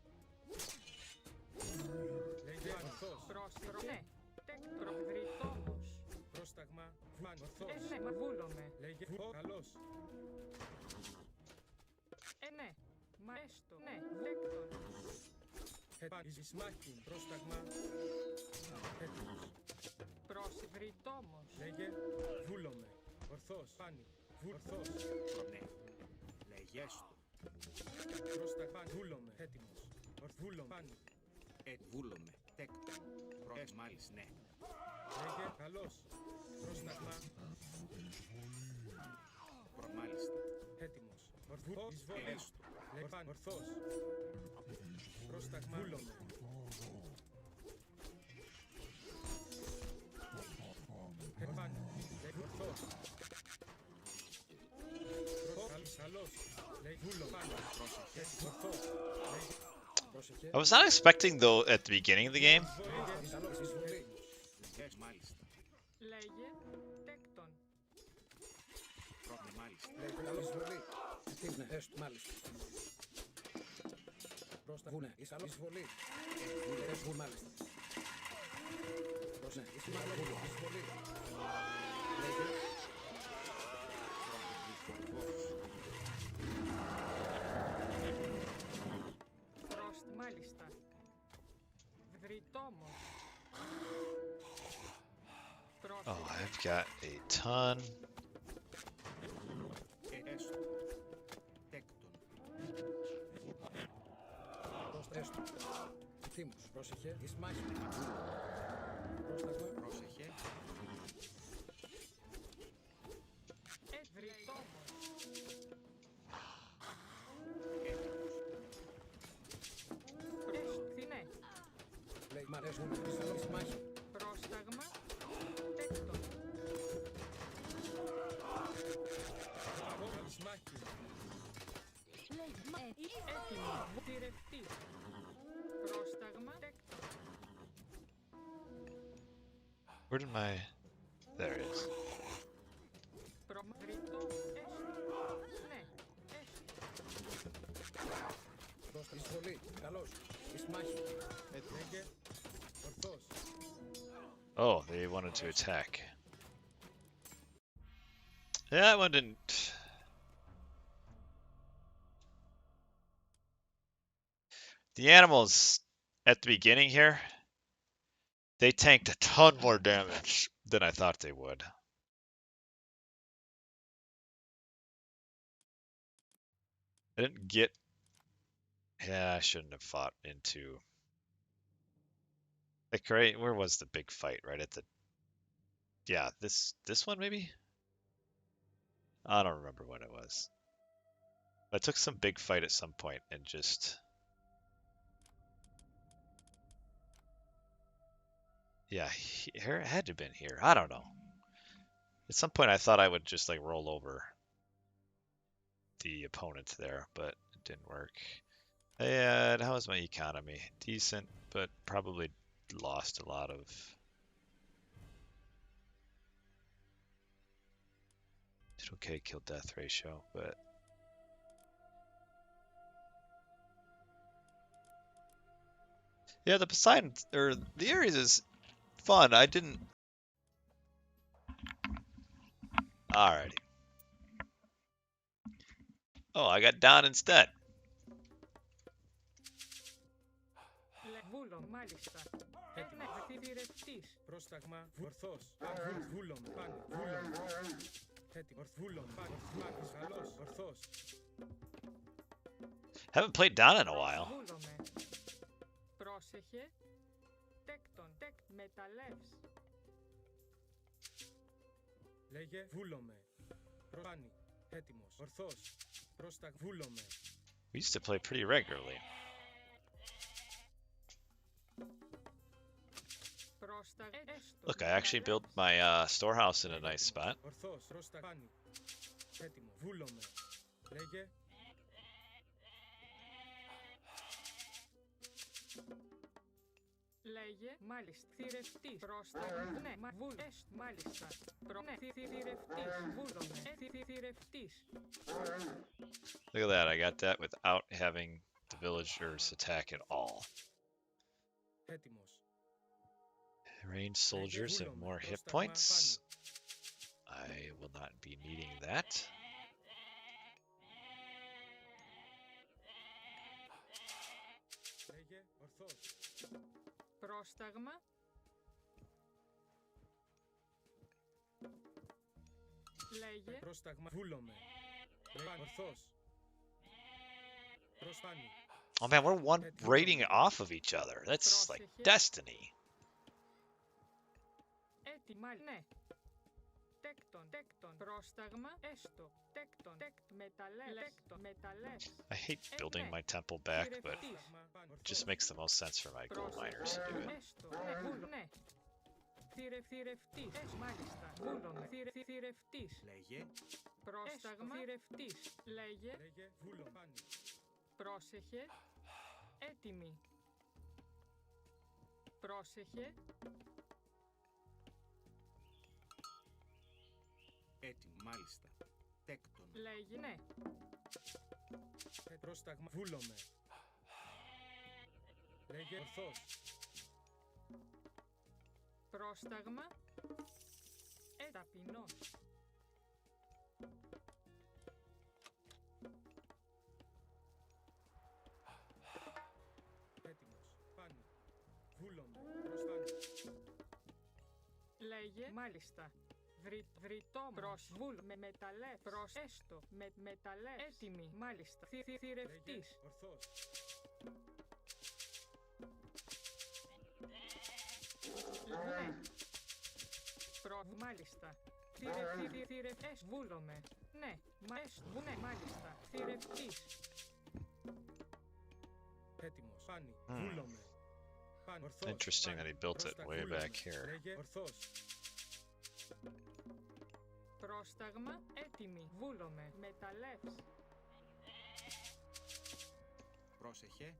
Λέγε. Ορθός. Πρόσεχε. Ναι. Τέκτον. Βρυτόμος. Πρόσταγμα. Πάνι. Ορθός. Ναι, μα βούλομαι. Λέγε. Καλός. Ναι. Μα έστω. Ναι. Τέκτον. Πάνι. Ισμάχη. Πρόσταγμα. Έτοιμος. Βρυτόμος. Λέγε. Βούλομαι. Ορθός. Πάνι. Ορθός. Ναι. Λέγε. Έστω. Πρόσταγμα. Βούλομαι. Έτοιμος. Ορθούλομαι. Πάνι. Βούλομαι. Τέκτον. Μάλιστα, ναι. Λέγε καλός. Πρόσταγμα. Μάλιστα. Έτοιμος. Ορθός. Εισβολή. Έστω. Λεπάν. Ορθός. Πρόσταγμα. Βούλομαι. Επάνω. Ορθός. Καλός. Λέει βούλο. Πάνω. Πρόσεχε. Ορθός. Πρόσεχε. I was not expecting though at the beginning of the game. Μάλιστα. Λέγε τέκτον. Μάλιστα. Λέγε καλός εισβολή. Ναι, έστω. Μάλιστα. Πρόστα βούνε. Εισβολή. Εισβολή. Μάλιστα. Πρόστα. Εισβολή. Λέγε. Πρόστ μάλιστα. Βρυτόμος. Oh, I've got a ton. Έστω. Τέκτον. Πρόστα έστω. Θύμους. Πρόσεχε. Εις μάχη. Πρόσταγμα. Πρόσεχε. Βρυτόμος. Πρέσθηνε. Λέει μ' αρέσουν. Εις μάχη. Πρόσταγμα. Τέκτον. Εις μάχη. Έτοιμο. Θηρευτής. Πρόσταγμα. Τέκτον. Where did my... There it is. Προμβρυτό. Ναι. Πρόστα εισβολή. Καλός. Εις μάχη. Λέγε. Ορθός. Oh, they wanted to attack. Yeah, that one didn't... The animals at the beginning here, they tanked a ton more damage than I thought they would. I didn't get... Yeah, I shouldn't have fought into... Like, right, where was the big fight? Right at the... Yeah, this one maybe? I don't remember when it was. I took some big fight at some point and just... Yeah, here it had to have been here. I don't know. At some point I thought I would just like roll over the opponent there, but it didn't work. And how was my economy? Decent, but probably lost a lot of... Did okay kill death ratio, but... Yeah, the Poseidon, or the Ares is fun. I didn't... Alrighty. Oh, I got down instead. Βούλο μάλιστα. Θηρευτής. Πρόσταγμα. Ορθός. Βούλομαι. Πάνω. Βούλομαι. Έτοιμος. Βούλομαι. Πάνω. Καλός. Ορθός. Haven't played down in a while. Βούλομαι. Πρόσεχε. Τέκτον. Μεταλλεύς. Λέγε. Βούλομαι. Προπάνη. Έτοιμος. Ορθός. Πρόσταγμα. Βούλομαι. We used to play pretty regularly. Look, I actually built my storehouse in a nice spot. Ορθός. Πρόσταγμα. Έτοιμο. Βούλομαι. Λέγε. Λέγε, μάλιστα, θηρευτής, πρόσταγμα, ναι, μάλιστα, θηρευτής, βούλομαι, θηρευτής. Look at that, I got that without having the villagers attack at all. Έτοιμος. Ranged soldiers have more hit points. I will not be needing that. Λέγε. Ορθός. Πρόσταγμα. Λέγε. Πρόσταγμα. Βούλομαι. Λέγε. Ορθός. Προσπάνη. Oh man, we're one rating off of each other. That's like destiny. Έτοιμα, ναι. Τέκτον, πρόσταγμα, έστω. Τέκτον, μεταλλές. I hate building my temple back, but it just makes the most sense for my gold miners to do it. Έστω, ναι, βούλο, ναι. Θηρευτής, μάλιστα. Βούλομε, θηρευτής. Λέγε. Πρόσταγμα, θηρευτής. Λέγε, Λέγε βούλο πάνι. πρόσεχε, έτοιμη. Πρόσεχε, Έτοιμο, μάλιστα. Τέκτον. λέγε, ναι. Πρόσταγμα βούλομε. Λέγε ορθός. Πρόσταγμα, ταπεινός. Έτοιμος. Πάνι. Βούλομε. Προσφάνι. Λέγε, μάλιστα. Βρυτό προς βούλ με μεταλλέ προς έστω με μεταλλέ έτοιμη μάλιστα θηρευτής Λέγε ορθός. ναι μάλιστα θηρευτές βούλομε ναι ναι μάλιστα θηρευτής Έτοιμος. Πάνι. Βούλομε. Πάνι. Ορθός. Interesting that he built it way back here. Λέγε ορθός. πρόσταγμα έτοιμη βούλομε μεταλλές Πρόσεχε.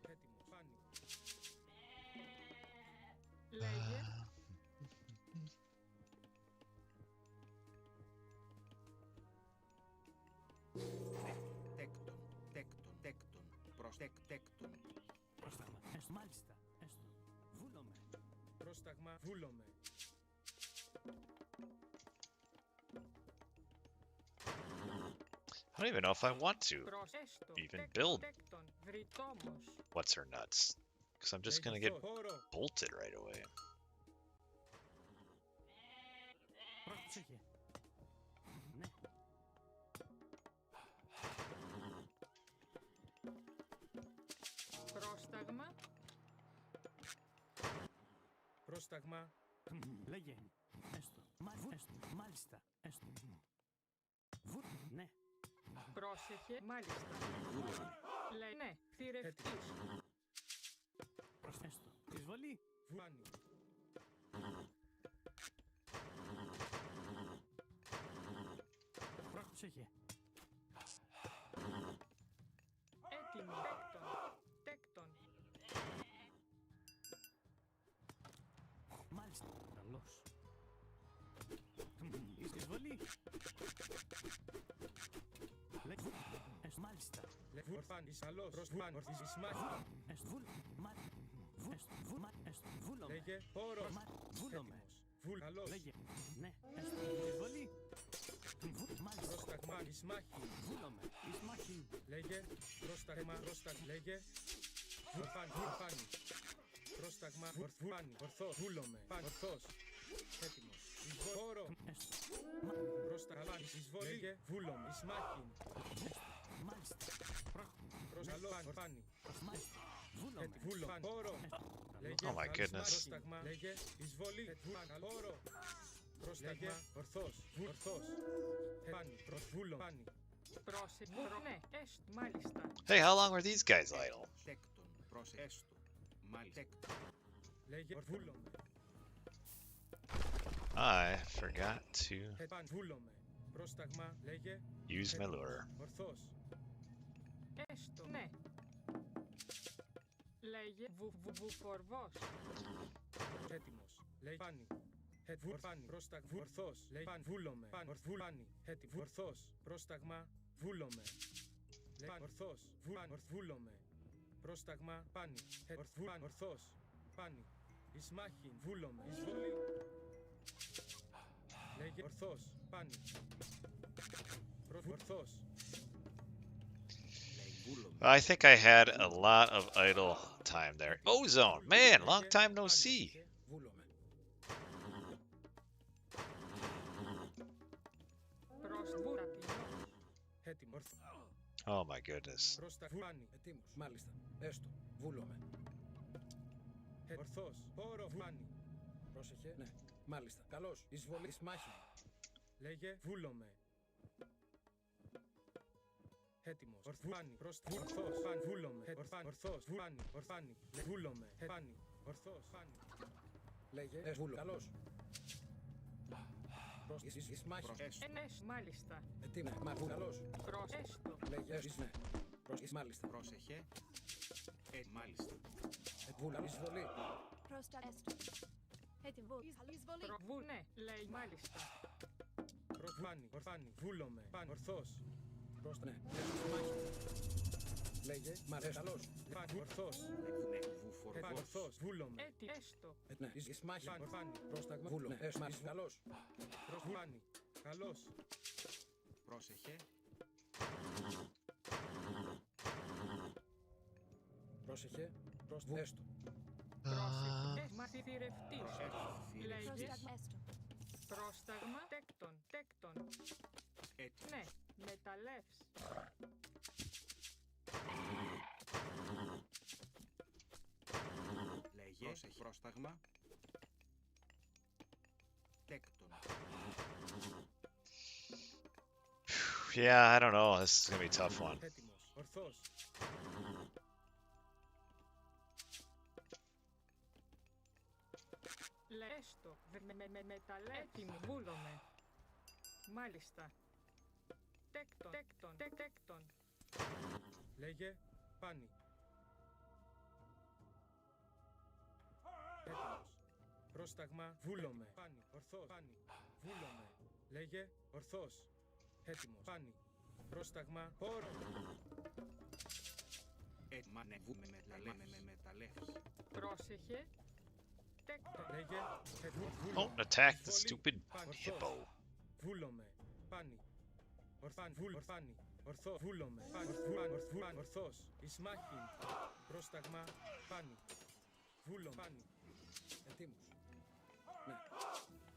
Έτοιμος. Πάνι. λέγε Τέκτον. Τέκτον. Πρόσταγμα. Μάλιστα. Έστω. Βούλομε. Πρόσταγμα βούλομε. I don't even know if I want to προς έστω even build τέκτον βρυτόμος what's her nuts. Because I'm just gonna Λέγε get χώρο. bolted right away. Πρόσεχε. Ναι. πρόσταγμα Πρόσταγμα. Λέγε. Έστω. Μάλιστα. Έστω. Ναι. πρόσεχε μάλιστα λέει ναι θηρευτής Έστω. Εισβολή. Βάνι. Πρόσεχε. έτοιμη τέκτον Μάλιστα. Καλώς. Εισβολή. Λέγε. Έστω. Μάλιστα. Λέγε πάνι. Ισαλός. Προσφάνι. Ορθίζεις μάχη. Έστω. Βούλομε. Λέγε χώρο. Βούλομε. Βούλ. Καλός. Λέγε. Ναι. Έστω. Εισβολή. Μάλιστα. Πρόσταγμα. Εις μάχη. Βούλομε. Ισμάχη. Λέγε πρόσταγμα. Λέγε βουρφάνι. Βουρφάνι. Πρόσταγμα. Βουρφάνι. Ορθός. Βούλομε. Πάνι. Ορθός. Έτοιμος. Χώρο. Έστω. Πρόσταγμα. Εισβολή. Λέγε βούλομε. Εις μάχη. Μάλιστα. Πρόσταγμα. Πάνι. Μάλιστα. Βούλομε. Βούλο. Χώρο. Λέγε Oh my goodness. πρόσταγμα. Λέγε εισβολή. Χώρο. Πρόσταγμα. Ορθός. Ορθός. Πάνι. Βούλο. Πάνι. πρόσεχε ναι έστω μάλιστα Hey, how long were these guys idle? Τέκτον. Πρόσεχε. Έστω. Μάλιστα. Τέκτον. Λέγε βούλομε. I forgot to Βούλομε. Πρόσταγμα. Λέγε use my lure. ορθός. έστω ναι λέγε βουφορβός Έτοιμος. Λέει πάνι. Πάνι. Πρόσταγμα. Ορθός. Λέει πάνι. Βούλομε. Πάνι. Πάνι. Έτοιμο. Ορθός. Πρόσταγμα. Βούλομε. Λέει πάνι. Ορθός. Βούλομε. Πρόσταγμα. Πάνι. Ορθός. Πάνι. Εις μάχη. Βούλομε. Εισβολή. Λέγε ορθός. Πάνι. Ορθός. I think I had a lot of idle time there. Ozone, man, long time no see. Βούλομε. προς βούλαπινός Έτοιμο. Oh my goodness. Προς τα φάνη. Ετοίμος. Μάλιστα. Έστω. Βούλομαι. Ορθός. Πόρο. Φάνη. Πρόσεχε. Ναι. Μάλιστα. Καλώς. Εισβολή. Μάχη. Λέγε. Βούλομαι. Έτοιμος. Ορθάνη. Προς τα ορθός. Φάνη. Βούλομαι. Ορθός. Φάνη. Ορθάνη. Βούλομαι. Φάνη. Ορθός. Φάνη. Λέγε. Βούλω. Καλώς. Προς εις μάχη. Ενές, μάλιστα. Ετοίμος. Μάλιστα. Καλώς. Προς έστω. Λέγε. Ναι. Προς εις μάλιστα. Πρόσεχε. Μάλιστα. Βούλα. Εισβολή. Προς τα έστω. Έτοιμο. Εισβολή. Προβού, ναι, λέει μάλιστα. Προς φάνη. Ορθάνη. Βούλομαι. Φάνη. Ορθός. Προς ναι. Μάχη. Λέγε. Μάλιστα. Καλώς. Φάνη. Ορθός. Ναι. Φάνη. Ορθός. Βούλομαι. Έτι, έστω. Ναι. Εις μάχη. Ορθάνη. Πρόσταγμα. Βούλομαι. Μάλιστα. Καλώς. Προς φάνη. Καλώς. Πρόσεχε. Πρόσεχε. Προς έστω. Πρόσεχε. Μαθητηρευτής. Προς Λέγε. τα έστω. Πρόσταγμα. Τέκτον. Τέκτον. Έτοιμο. Ναι, μεταλλεύς. Λέγε. Πρόσεχε. Πρόσταγμα. Τέκτον. Yeah, I don't know. This is gonna be a tough one. Έτοιμος. Ορθός. Λέστο. Μεταλλεύς. Βούλομαι. Μάλιστα. Τέκτον. Τέκτον. Τέκτον. Λέγε. Φάνη. Έτοιμος. Πρόσταγμα. Βούλομαι. Φάνη. Ορθός. Φάνη. Βούλομαι. Λέγε. Ορθός. Έτοιμος. Φάνη. Πρόσταγμα. Πόρο. Έτοιμα. Ναι. Βούμε με μεταλλεύς. Πρόσεχε. Τέκτον. Λέγε. Don't attack the stupid hippo. Βούλομαι. Φάνη. Ορθάνη. Ορθάνη. Ορθό. Βούλομαι. Φάνη. Ορθός. Εις μάχη. Πρόσταγμα. Φάνη. Βούλομαι. Φάνη. Ετοίμος. Ναι.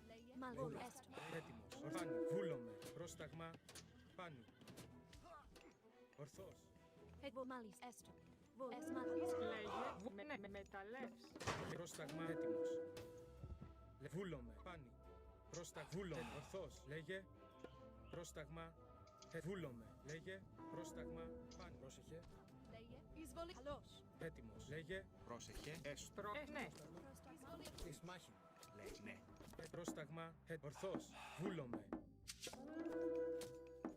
Λέγε. Μάλλον έστω. Έτοιμος. Ορθάνη. Βούλομαι. Πρόσταγμα. Φάνη. Ορθός. Έτοιμο. Μάλιστα. Έστω. Βούλες μάλιστα. Λέγε. Ναι, μεταλλεύς. Πρόσταγμα. Έτοιμος. Βούλομαι. Φάνη. Πρόσταγμα. Βούλομαι. Ορθός. Λέγε. Πρόσταγμα. Βούλομαι. Λέγε. Πρόσταγμα. Φάνη. Πρόσεχε. Λέγε. Εισβολή. Καλώς. Έτοιμος. Λέγε. Πρόσεχε. Έστω. Ναι. Εις μάχη. Λέει ναι. Πρόσταγμα. Ορθός. Βούλομαι.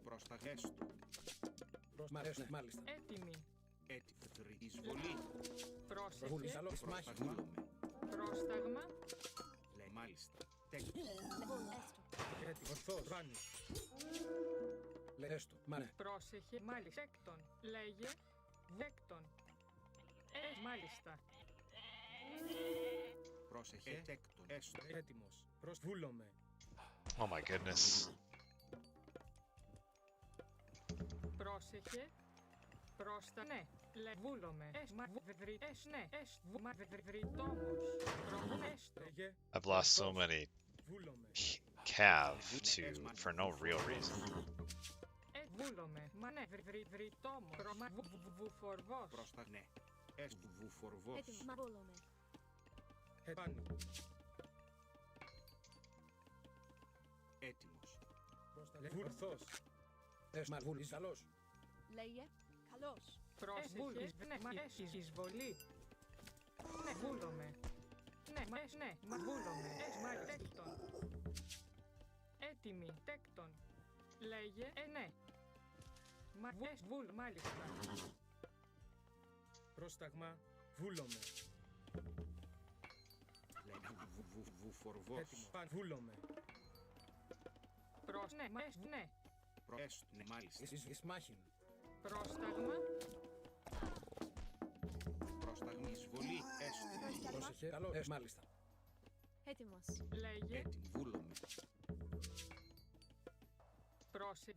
Πρόσταγμα. Έστω. Μάλιστα. Μάλιστα. Έτοιμη. Έτοιμη. Εισβολή. Βούλης. Πρόσεχε. Άλλο. Εις μάχη. Βούλομαι. Πρόσταγμα. Λέει μάλιστα. Τέκτον. Βούλ. Έστω. Έτοιμος. Ορθός. Φάνη. Λέγε. Έστω. Μάνε. Πρόσεχε. Μάλιστα. Τέκτον. Λέγε. Δέκτον. Μάλιστα. Πρόσεχε. Τέκτον. Έστω. Έτοιμος. Προς βούλομαι. Oh my goodness. Πρόσεχε. Πρόστα. Ναι. Βούλομαι. Ναι. Βρυτόμος. Έστω. Λέγε. I've lost so many Βούλομαι. cav for no real reason. Βούλομαι. Μα ναι. Βρυτόμος. Βουφορβός. Πρόσταγμα. Ναι. Έστω. Βουφορβός. Έτοιμο. Μα βούλομαι. Φάνη. Έτοιμος. Ορθός. Μα βούλης. Καλώς. Λέγε. Καλώς. Πρόσεχε. Ναι. Μα εισβολή. Ναι. Βούλομαι. Ναι. Μα βούλομαι. Μάλιστα. Τέκτον. Έτοιμη. Τέκτον. Λέγε. Ναι. Μα βούλ. Μάλιστα. Πρόσταγμα. Βούλομαι. Λέει βουφορβός. Έτοιμο. Βούλομαι. Ναι. Μα ναι. Έστω. Ναι. Μάλιστα. Εις μάχη. Πρόσταγμα. Πρόσταγμα. Εισβολή. Έστω. Πρόσεχε. Καλό. Μάλιστα. Έτοιμος. Λέγε. Έτοιμη. Βούλομαι. Πρόσεχε.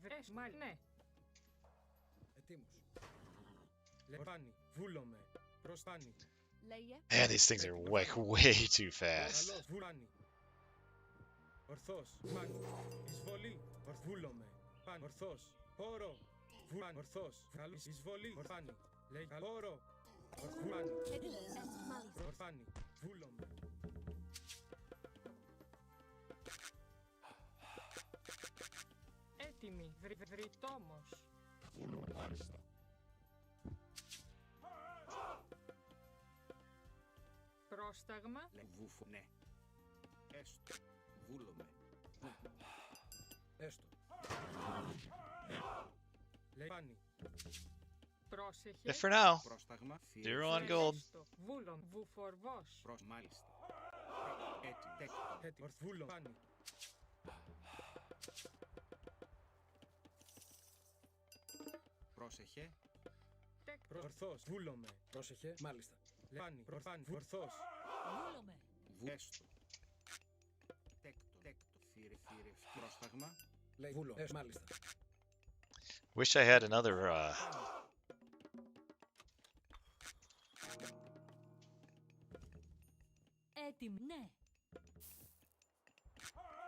Ναι. Ετοίμος. Φάνη. Βούλομαι. Προς φάνη. Λέγε. Man, these things are way too fast. Καλώς. Φάνη. Ορθός. Φάνη. Εισβολή. Βούλομαι. Φάνη. Ορθός. Πόρο. Βουλάν. Ορθός. Καλός. Εισβολή. Ορφάνη. Λέει καλόρο. Ορφάνη. Έτοιμος. Έστω. Μάλιστα. Ορφάνη. Βούλομαι. Έτοιμη. Βρυτόμος. Πρόσταγμα. Λέει βούφο. Ναι. Έστω. Βούλομαι. Έστω. Λέει φάνη. Πρόσεχε. Good for now. Πρόσταγμα. 0 on gold. Έστω. Βούλον. Βουφορβός. Μάλιστα. Έτοιμο. Τέκτο. Έτοιμο. Βούλο. Φάνη. Πρόσεχε. Ορθός. Βούλομαι. Πρόσεχε. Μάλιστα. Φάνη. Ορφάνη. Ορθός. Βούλομαι. Έστω. Τέκτο. Θύρε. Πρόσταγμα. Λέει βούλο. Μάλιστα. Wish I had another. Έτοιμη. Ναι.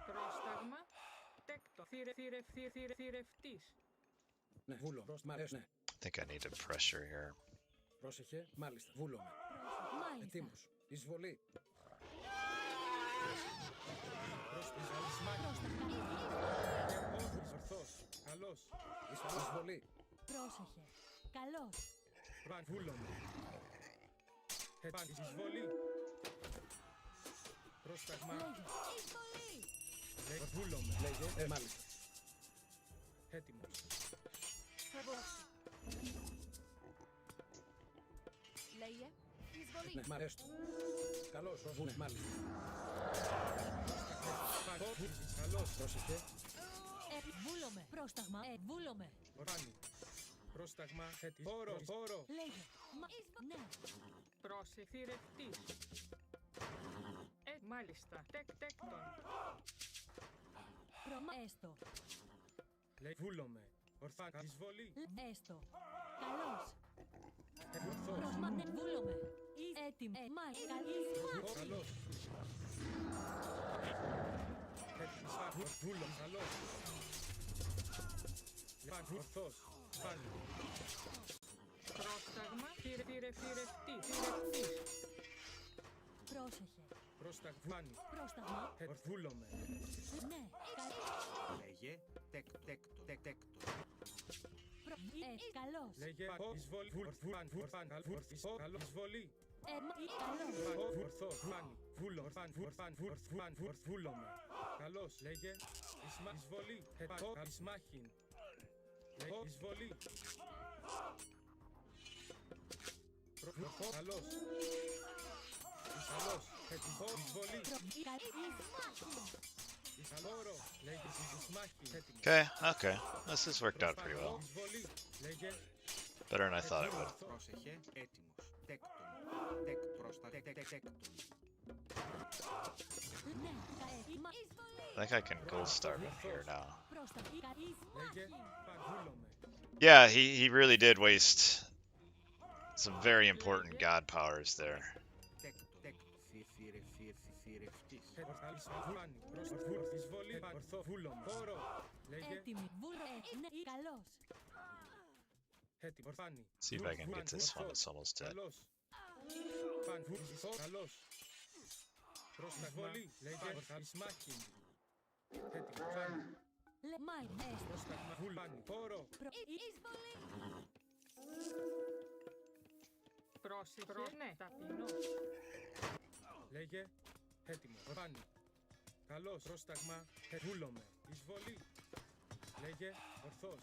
Πρόσταγμα. Τέκτο. Θηρευτής. Ναι. Βούλο. Μάλιστα. Ναι. I think I need a pressure here. Πρόσεχε. Μάλιστα. Βούλομαι. Μάλιστα. Ετοίμος. Εισβολή. Ορθός. Καλός. Εισβολή. Πρόσεχε. Καλός. Φαν. Βούλομαι. Εισβολή. Πρόσταγμα. Λέγε. Εισβολή. Λέγε. Βούλομαι. Λέγε. Μάλιστα. Έτοιμος. Φοβός. Λέγε. Εισβολή. Ναι, μ' αρέσει. Καλός. Βούλε. Μάλιστα. Καλός. Πρόσεχε. Βούλομαι. Πρόσταγμα. Βούλομαι. Ορφάνη. Πρόσταγμα. Έτοιμος. Πόρο. Λέγε. Ναι. Θηρευτής. Μάλιστα. Τέκτον. Έστω. Λέει βούλομαι. Ορφάνη. Εισβολή. Έστω. Καλός. Ορθός. Ναι. Βούλομαι. Έτοιμη. Μάλιστα. Καλός. Έτοιμος. Βούλομαι. Καλός. Ορθός. Φάνη. Πρόσταγμα. Θηρευτής. Πρόσεχε. Πρόσταγμα. Φάνη. Πρόσταγμα. Βούλομαι. Ναι. Λέγε. Τέκτο. Καλός. Λέγε. Εισβολή. Ορφάνη. Καλός. Εισβολή. Καλός. Ορθός. Φάνη. Βούλο. Ορφάνη. Βούλομαι. Καλός. Λέγε. Εισβολή. Ισμάχιν. Λέγε. Εισβολή. Καλός. Καλός. Εισβολή. Καλόρο. Λέγε. Ισμάχιν. Έτοιμο. Okay. This has worked out pretty well. Εισβολή. Λέγε. Better than I thought it would. Πρόσεχε. Έτοιμος. Τέκτον. Πρόσταγμα. Τέκτον. Ναι. I think I can gold star him here now. Λέγε. Βούλομαι. Yeah, he really did waste some very important god powers there. Τέκτο. Θηρευτής. Φάνη. Εισβολή. Ορθό. Βούλομαι. Πόρο. Λέγε. Έτοιμη. Ναι. Καλός. Έτοιμο. Ορφάνη. See if I can get this one. It's almost dead. Καλός. Φάνη. Καλός. Πρόσταγμα. Λέγε. Ισμάχιν. Έτοιμο. Φάνη. Μάλιστα. Πρόσταγμα. Φάνη. Πόρο. Πρόσεχε. Ναι. Ταπεινός. Λέγε. Έτοιμο. Φάνη. Καλός. Πρόσταγμα. Βούλομαι. Εισβολή. Λέγε. Ορθός.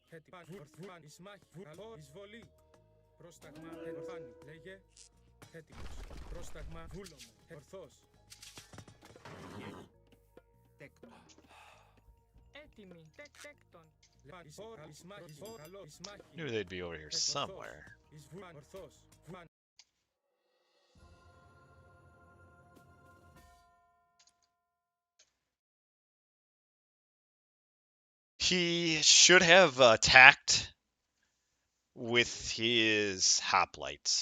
Έτοιμο. Φάνη. Ισμάχη. Καλό. Εισβολή. Πρόσταγμα. Φάνη. Λέγε. Έτοιμος. Πρόσταγμα. Βούλομαι. Ορθός. Τέκτον. Έτοιμη. Τέκτον. Ισμάχη. Καλό. Ισμάχη. Knew they'd be over here somewhere. Ορθός. Φάνη. He should have attacked with his hoplites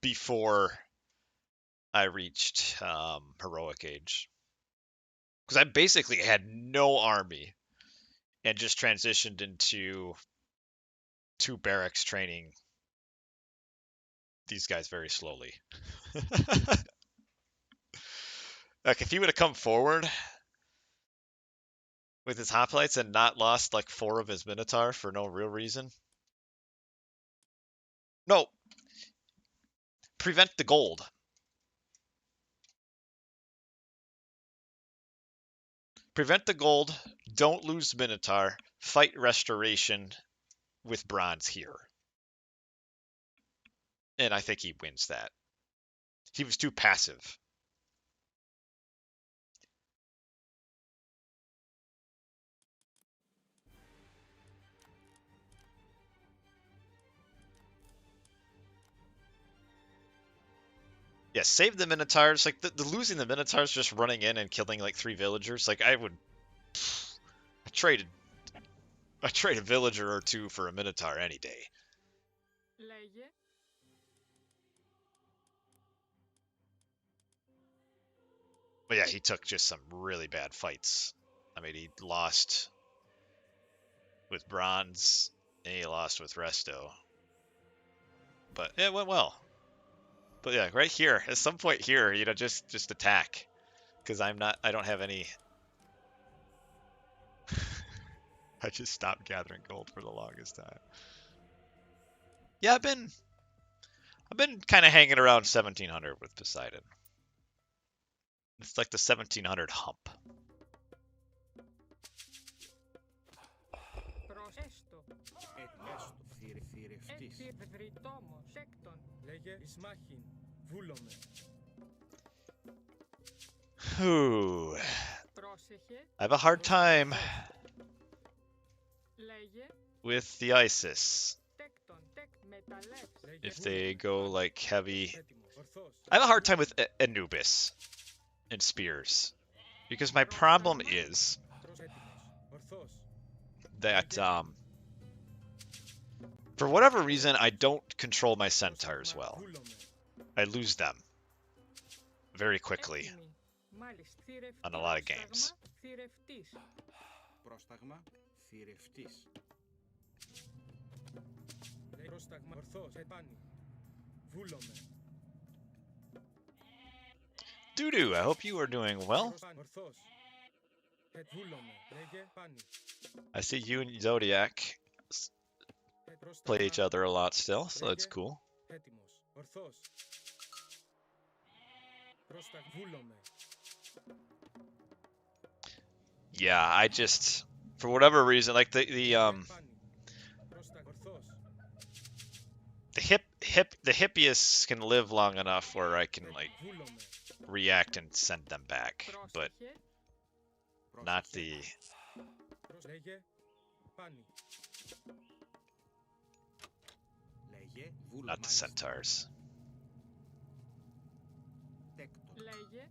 before I reached heroic age. Because I basically had no army and just transitioned into 2 barracks training these guys very slowly. Like, if he would have come forward with his hoplites and not lost like 4 of his Minotaur for no real reason. No. Prevent the gold. Prevent the gold. Don't lose Minotaur. Fight restoration with bronze here. And I think he wins that. He was too passive. Yeah, save the Minotaurs. Like, the losing the Minotaurs just running in and killing like 3 villagers. Like, I trade a villager or 2 for a Minotaur any day. Λέγε. But yeah, he took just some really bad fights. I mean, he lost with bronze and he lost with resto. But it went well. But yeah, right here, at some point here, you know, just attack. Because I don't have any. I just stopped gathering gold for the longest time. Yeah, I've been kind of hanging around 1700 with Poseidon. It's like the 1700 hump. Προς έστω. Βρυτόμος. Τέκτον. Λέγε εις μάχην. Βούλομαι. Ooh. Πρόσεχε. I have a hard time Λέγε. with the Isis. Τέκτον. Μεταλλεύς. If they go like heavy. Έτοιμος. Ορθός. I have a hard time with Anubis and spears. Because my problem is Έτοιμος. Ορθός. that for whatever reason I don't control my centaurs well. Βούλομαι. I lose them very quickly Έτοιμη. Μάλιστα. on a lot of games. Θηρευτής. Πρόσταγμα θηρευτής. Πρόσταγμα. Ορθός. Επάνη. Βούλομαι. Doo-doo, I hope you are doing well. Ορθός. Βούλομαι. Λέγε πάνη. I see you and Zodiac play each other a lot still, so that's cool. Έτοιμος. Ορθός. Πρόσταγμα. Βούλομαι. Yeah, I just for whatever reason, like the Πάνη. Πρόσταγμα. Ορθός. the hippiest can live long enough where I can like Βούλομαι. react and send them back, but Πρόσεχε. not the Λέγε πάνη. Λέγε not βούλα the centaurs. Τέκτον. Λέγε.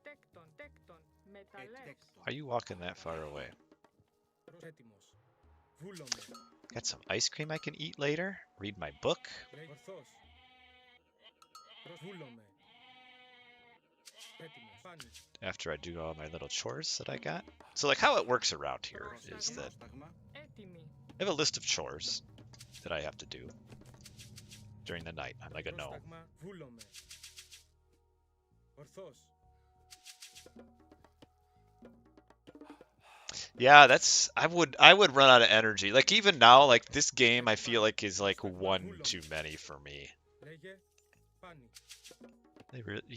Τέκτον. Τέκτον. Μεταλλεύς. Τέκτον. Are you walking that far away? Έτοιμος. Βούλομαι. Got some ice cream I can eat later? Read my book? Λέγε ορθός. Βούλομαι. Έτοιμος. Πάνη. After I do all my little chores that I got. So like how it works around here is that Πρόσταγμα Έτοιμη. I have a list of chores that I have to do during the night. I'm like a gnome. Πρόσταγμα. Βούλομαι. Ορθός. Yeah, that's I would run out of energy. Like even now, like this game I feel like is like one too many for me. Λέγε πάνη.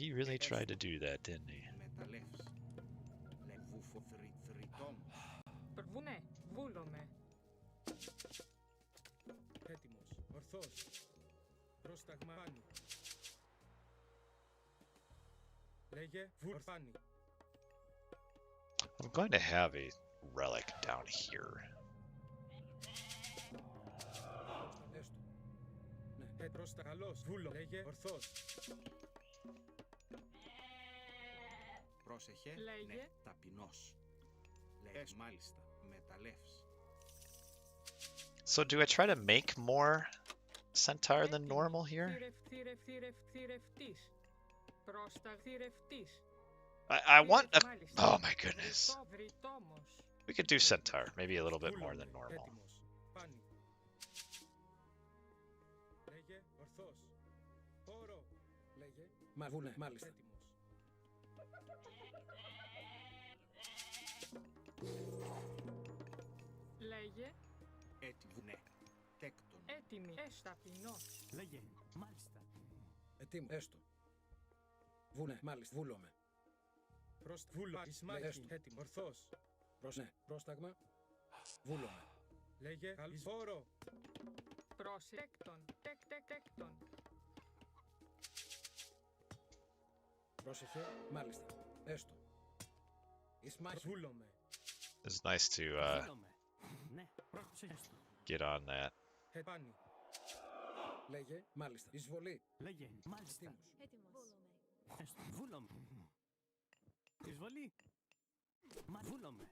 He really tried to do that, didn't he? μεταλλεύς. Λεβούφο θρητόμος. Ναι. Βούλομαι. Έτοιμος. Ορθός. Πρόσταγμα. Πάνη. Λέγε πάνη. I'm going to have a relic down here. Ναι. Πρόσταγμα. Καλός. Βούλο. Λέγε ορθός. Πρόσεχε. Λέγε. Ναι. Ταπεινός. Λέγε μάλιστα. Μεταλλεύς. So do I try to make more centaur than normal here? Θηρευτής. Θηρευτής. I want a... Μάλιστα. Oh my goodness. Βρυτόμος. We could do Centaur, maybe a little bit more than normal. Έτοιμος. Πάνι. Λέγε ορθός. Πόρο. Λέγε. Βουνέ. Μάλιστα. Έτοιμος. Λέγε Βουνέ. Τέκτον. έτοιμη. Ταπεινός. Λέγε. Μάλιστα. Ετοίμο. Έστω. Βουνέ. Μάλιστα. Βούλομαι. Βούλω. Ισμάχη. Έτοιμο. Ορθός. Ναι. Πρόσταγμα. Βούλομαι. Λέγε. Καλυσφόρο. Προσέκτον. Τέκτον. Πρόσεχε. Μάλιστα. Έστω. Ισμάχη. Βούλομαι. It's nice to Βούλομαι. Ναι. Πρόσεχε. get on that. Πάνι. Λέγε. Μάλιστα. Εισβολή. Λέγε. Μάλιστα. Έτοιμος. Έτοιμος. Βούλομαι. Εισβολή. Βούλομαι.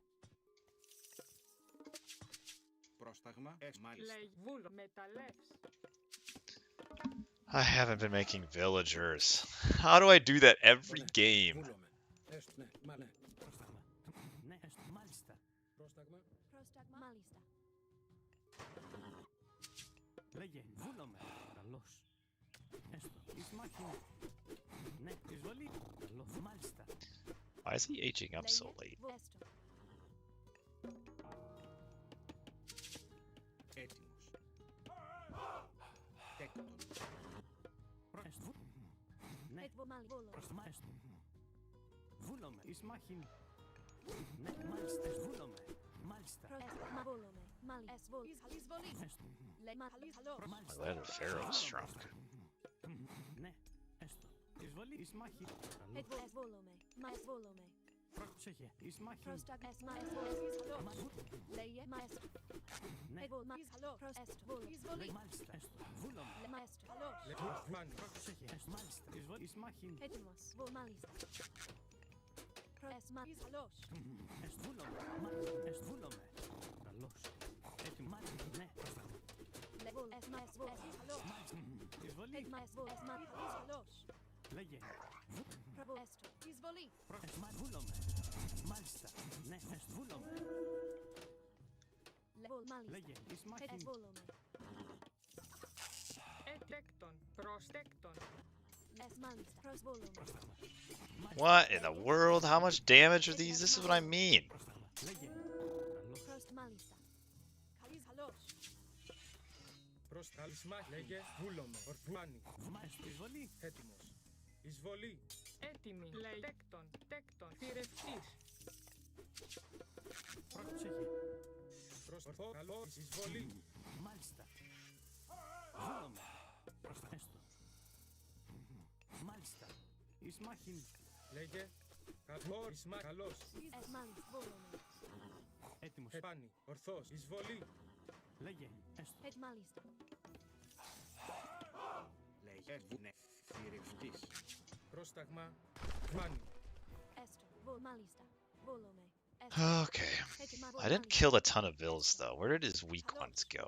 Πρόσταγμα. Μάλιστα. Λέγε. Βούλο. Μεταλλεύς. I haven't been making villagers. How do I do that every game? Βούλομαι. Έστω. Ναι. Ναι. Πρόσταγμα. Ναι. Μάλιστα. Πρόσταγμα. Πρόσταγμα. Μάλιστα. Λέγε. Βούλομαι. Καλώς. Έστω. Ισμάχη. Ναι. Εισβολή. Καλώς. Μάλιστα. Why is he aging up so late? Έστω. Έτοιμος. Τέκτον. Έστω. Ναι. Έτοιμο. Μάλιστα. Μάλιστα. Βούλομαι. Ισμάχη. Ναι. Μάλιστα. Βούλομαι. Μάλιστα. Μα βούλομαι. Μάλιστα. Εισβολή. Έστω. Λέμα. Καλό. My Μάλιστα. little pharaoh's shrunk. Ναι. Έστω. Εισβολή. Ισμάχη. Καλώς. Έτοιμο. Εισβόλομαι. Μα εισβόλομαι. Πρόσεχε. Ισμάχη. Πρόσταγμα. Μα εισβόλομαι. Λέγε. Μα έστω. Ναι. Έτοιμο. Μα καλό. Πρόσταγμα. Εισβολή. Μάλιστα. Έστω. Βούλομαι. Λέμα έστω. Καλό. Πάνι. Πρόσεχε. Έστω. Μάλιστα. Εισβολή. Ισμάχη. Έτοιμος. Μάλιστα. Πρόσταγμα. Καλός. Έστω. Βούλομαι. Μάλιστα. Έστω. Βούλομαι. Καλώς. Έτοιμο. Μάλιστα. Ναι. Πρόσταγμα. Λεβόλ. Εσμα εισβόλ. Καλός. Μάλιστα. Εισβολή. Έτοιμα εισβόλ. Εσμα καλός. Λέγε. Προβό. Έστω. Εισβολή. Εσμά. Βούλομαι. Μάλιστα. Ναι. Έστω. Βούλομαι. Λεβόλ. Μάλιστα. Λέγε. Ισμάχη. Εισβόλομαι. Τέκτον. Προστέκτον. Εσ μάλιστα. Προσβόλομαι. Πρόσταγμα. What in the world? How much damage are these? This is what I mean. Πρόσταγμα. Λέγε. Καλώς. Προστ μάλιστα. Καλής καλός. Πρόσταγμα. Λέγε. Βούλομαι. Ορθάνι. Μάλιστα. Εισβολή. Έτοιμος. Εισβολή. Έτοιμη. Λέει. Τέκτον. Θηρευτής. Πρόσεχε. Ορθό. Καλό. Εισβολή. Μάλιστα. Βούλομαι. Πρόσταγμα. Έστω. Μάλιστα. Ισμάχη. Λέγε. Καλό. Ισμά. Καλός. Εσ μάλιστα. Βόλομαι. Έτοιμος. Πάνι. Ορθός. Εισβολή. Λέγε. Έστω. Ετ μάλιστα. Λέγε. Βουνέ. Θηρευτής. Πρόσταγμα. Πάνι. Έστω. Βόλ μάλιστα. Βόλομαι. Okay. I didn't kill a ton of vills though. Where did his weak ones go?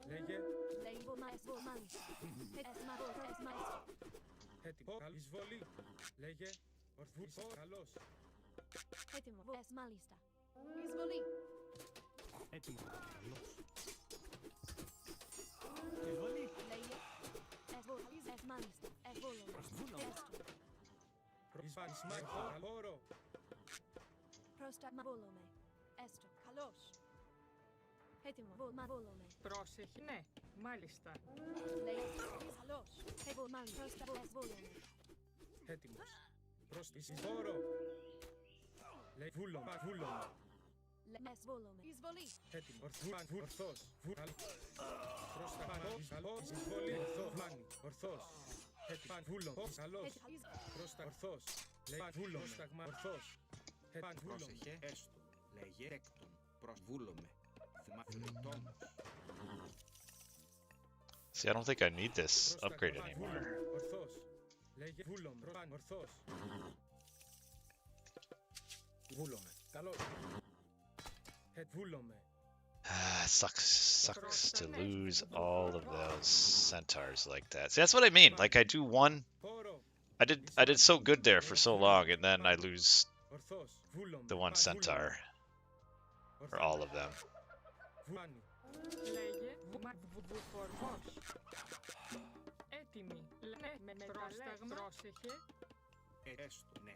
Λέγε. Λέει βόλ μάλιστα. Βόλ μάλιστα. Εσ μα βόλ. Εσ μάλιστα. Έτοιμο. Εισβολή. Λέγε. Ορθό. Καλός. Έτοιμο. Εσ μάλιστα. Εισβολή. Έτοιμο. Καλώς. Εισβολή. Λέγε. Εσ βόλ. Εσ μάλιστα. Εσ βόλομαι. Βούλομαι. Έστω. Ισμά. Καλό. Πρόσταγμα. Βόλομαι. Έστω. Καλός. Έτοιμο. Βόλ μα βόλομαι. Πρόσεχε. Ναι. Μάλιστα. Λέει. Καλός. Βόλ μάλιστα. Πρόσταγμα. Εσ βόλομαι. Έτοιμος. Εισβόρο. Λέει. Βούλομαι. Βούλομαι. Εσ βόλομαι. Εισβολή. Έτοιμο. Ορθός. Πρόσταγμα. Καλός. Εισβολή. Ορθάνι. Ορθός. Έτοιμο. Βούλο. Καλός. Πρόστα. Ορθός. Λέει. Βούλο. Πρόσταγμα. Ορθός. Βούλο. Πρόσεχε. Έστω. Λέγε. Τέκτον. Βούλομαι. Θυμαθρητόμος. See, I don't think I need this upgrade anymore. Ορθός. Λέγε. Βούλομαι. Ορθός. Βούλομαι. Καλός. Βούλομαι. Sucks to lose all of those centaurs like that. See, that's what I mean. Like, I do one, Πόρο. I did so good there for so long, and then I lose Ορθώς. Βούλομαι. the one centaur, or all of them. Βουάνι. Λέγε βουφορμός. Έτοιμη. Ναι, με πρόσταγμα. Πρόσεχε. Έστω, ναι.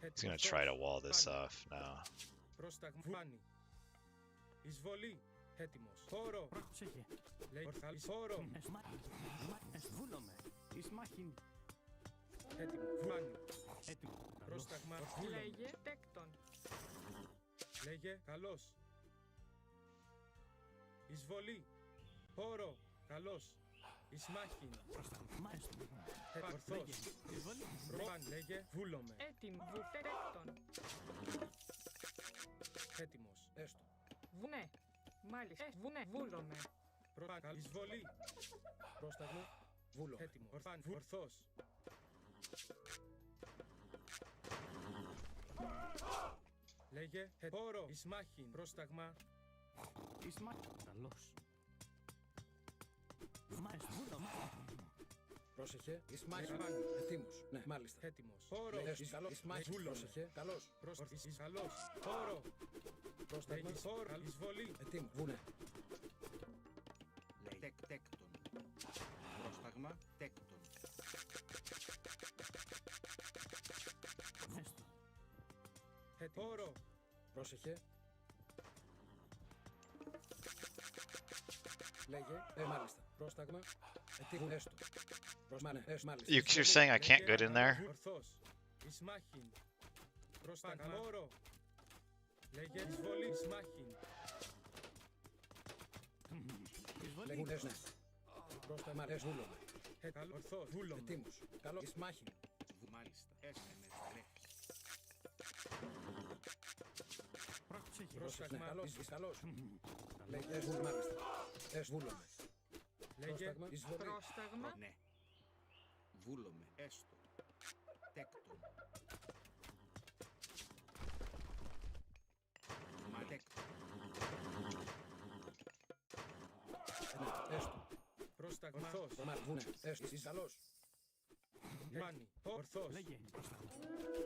He's gonna try to wall this off now. Πρόσταγμα. Βουάνι. Εισβολή. Έτοιμος. Χώρο. Πρόσεχε. Λέει ορθά. Χώρο. Βούλομαι. Εις μάχην. Έτοιμο. Βουάνι. Έτοιμο. Πρόσταγμα. Λέγε τέκτον. Λέγε καλός. Εισβολή. Χώρο. Καλός. Εις μάχην. Ορθώς. Ροβάν. Λέγε βούλομαι. Έτοιμη. Βουφτέκτον. Έτοιμος. Έστω. Βουνέ. Μάλιστα. Βουνέ. Βούλομαι. Ροβάν. Εισβολή. Πρόσταγμα. Βούλο. Έτοιμο. Ορθάν. Ορθώς. Λέγε χώρο. Εις μάχην. Πρόσταγμα. Εις μάχην. Καλώς. Βούλομαι. Πρόσεχε, εις μάχη. Ετοίμος. Ναι, μάλιστα. Έτοιμος. Χώρο. Εις καλός. Εις μάχη. Πρόσεχε, καλός. Εις καλός. Χώρο. Πρόσταγμα. Εις χώρο. Εισβολή. Ετοίμος. Βουνέ. Λέει τέκτον. Πρόσταγμα. Τέκτον. Χώρο. Πρόσεχε. Λέγε, μάλιστα. Πρόσταγμα. Ετοίμος. Έστω. Μάλιστα. Μάλιστα. You're saying I can't get in there? Ορθώς. Εις μάχην. Πρόσταγμα. Χώρο. Λέγε εισβολή. Εις μάχην. Λέγουν, ναι. Πρόσταγμα. Βούλομαι. Ορθώς. Βούλομαι. Ετοίμος. Καλός. Εις μάχη. Μάλιστα. Έστω με τρέχει. Πρόσεχε. Καλός. Εις καλός. Λέγε, μάλιστα. Βούλομαι. Λέγε Πρόσταγμα. Εισβολή. Πρόσταγμα. Ναι. Βούλομαι. Έστω. Τέκτον. Μα τέκτον. Έστω. Πρόσταγμα. Ορθώς. Βουνέ. Έστω. Εις καλός. Βάνι. Ορθώς. Λέγε.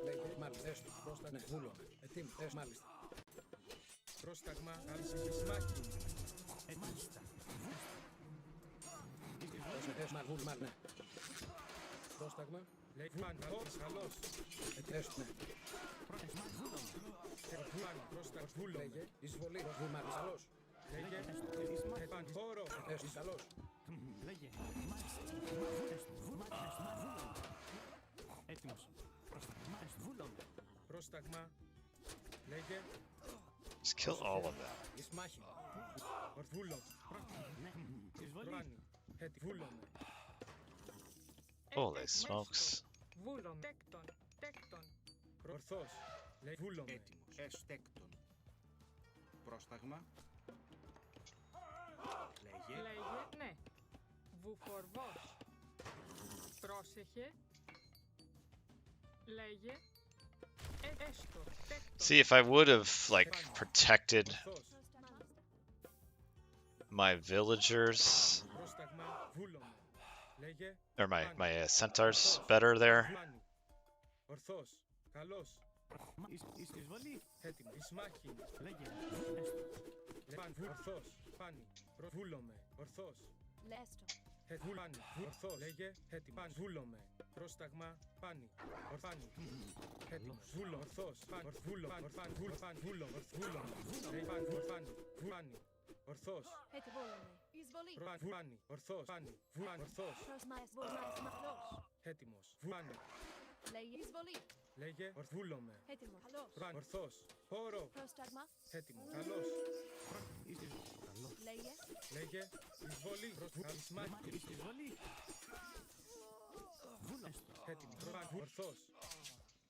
Λέγε, μάλιστα. Έστω. Πρόσταγμα. Βούλομαι. Ετοίμος. Έστω. Μάλιστα. Πρόσταγμα. Άλυσης εις μάχην. Μάλιστα. Πρόσεχε. Βούλομαι. Ναι. Πρόσταγμα. Λέει βουάν. Καλός. Έστω. Ναι. Βουάν. Πρόσταγμα. Βούλομαι. Λέγε, εισβολή. Βούλουμε. Καλός. Λέγε επάν. Χώρο. Έστω. Καλός. Λέγε. Έτοιμος. Βούλομαι. Πρόσταγμα. Λέγε Just kill all of them. Εις μάχη. ορθούλο. Εισβολή. Βάνι. Έτι. Βούλομαι. Holy smokes. Βούλομαι. Τέκτον. Τέκτον. Ορθώς. Λέει βούλομαι. Έτοιμος. Έστω. Τέκτον. Πρόσταγμα. Λέγε. Λέγε ναι. Βουφορβός. Πρόσεχε. Λέγε. Έστω. Τέκτον. See, if I would have, like, protected Ορθώς. my villagers, Πρόσταγμα. Βούλομαι. Λέγε or my centaurs better there, Βάνι. Ορθώς. Καλός. Εισβολή. Έτοιμο. Εις μάχην. Λέγε. Παν. Ορθώς. Πάνι. Βούλομαι. Ορθώς. Λέστο. Βούλани. Ορθώς. Λέγε έτοιμο. Παν. Βούλομαι. Πρόσταγμα. Πάνι. Ορφάνι. Έτοιμος. Βούλο. Ορθώς. Παν. Ορθούλο. Παν. Ορφάν. Βούλο. Παν. Βούλο. Ορθούλο. Λέει παν. Ορφάνι. Βούλани. Ορθώς. Έτι βούλομαι. Εισβολή. Παν. Βούλani. Ορθώς. Πάνι. Βούλani. Ορθώς. Προσμάες βούλμας μαχλός. Έτοιμος. Βούλani. Λέγε εισβολή. Λέγε ορθούλομαι. Έτοιμο. Καλός. Παν. Ορθώς. Χώρο. Πρόσταγμα. Έτοιμο. Καλός. Λέγε. Λέγε εισβολή. Καλισμάχη. Εισβολή. Έτοιμο. Παν. Ορθώς.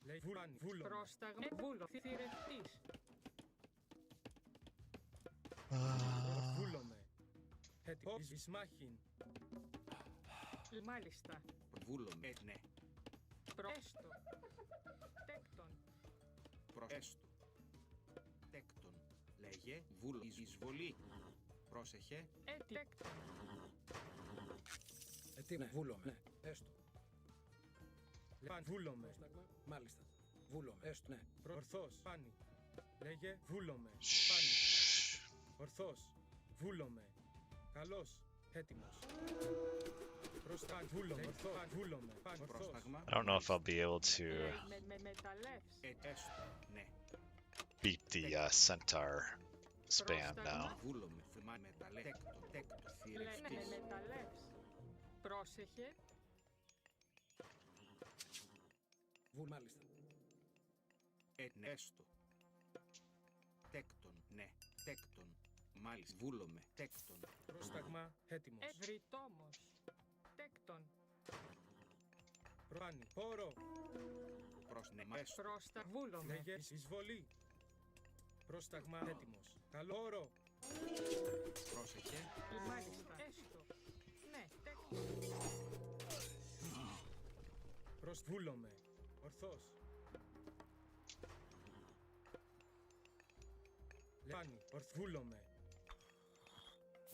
Λέει βούλani. Βούλο. Πρόσταγμα. Βούλο. Θηρευτής. Βούλομαι. Έτοιμο. Εις μάχην. Μάλιστα. Βούλομαι. Ναι. Πρόστο. Τέκτον. Έστω. Τέκτον. Λέγε. Βούλο. Εισβολή. Πρόσεχε. Τέκτον. Τι ναι, βούλομαι. Ναι, έστω. Βούλομαι. Πρόσταγμα. Μάλιστα. Βούλομαι. Έστω. Ναι. Ορθός. Πάνι. Λέγε βούλομαι. Πάνι. Ορθός. Βούλομαι. Καλός. Έτοιμος. Μπροστά. Βούλομαι. Ορθός. Βούλομαι. Ορθός. Πρόσταγμα. I don't know if I'll be able to Μεταλλεύς. Έστω. Ναι. beat the centaur spam now. Βούλομαι. Θυμά μεταλλέ. Τέκτο. Τέκτο. Θηρευτής. Μεταλλεύς. Πρόσεχε. Βούλ. Μάλιστα. Ναι. Έστω. Τέκτον. Ναι. Τέκτον. Μάλιστα. Βούλομαι. Τέκτον. Πρόσταγμα. Έτοιμος. Ευρυτόμος. Τέκτον. Πάνι. Πόρο. Προς ναι. Έστω. Πρόστα. Βούλομαι. Λέγε εισβολή. Πρόσταγμα. Έτοιμος. Καλό. Όρο. Πρόσεχε. Μάλιστα. Έστω. Ναι. Τέκτον. Βούλομαι. Ορθός. Πάνι. Βούλομαι.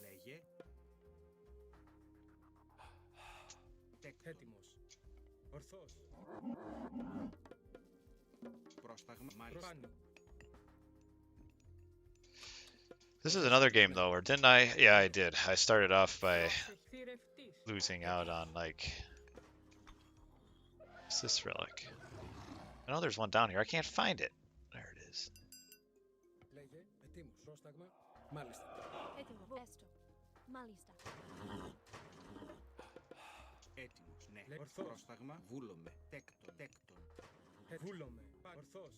Λέγε. Τέκτον. Έτοιμος. Ορθός. Πρόσταγμα. Μάλιστα. Πάνι. This is another game though, where didn't I? Yeah, I did. I started off by Θηρευτής. losing out on like. What's this relic? I know there's one down here. I can't find it. There it is. Λέγε. Ετοίμος. Πρόσταγμα. Μάλιστα. Έτοιμο. Έστω. Μάλιστα. Έτοιμος. Ναι. Ορθός. Πρόσταγμα. Βούλομαι. Τέκτον. Τέκτον. Βούλομαι. Ορθός.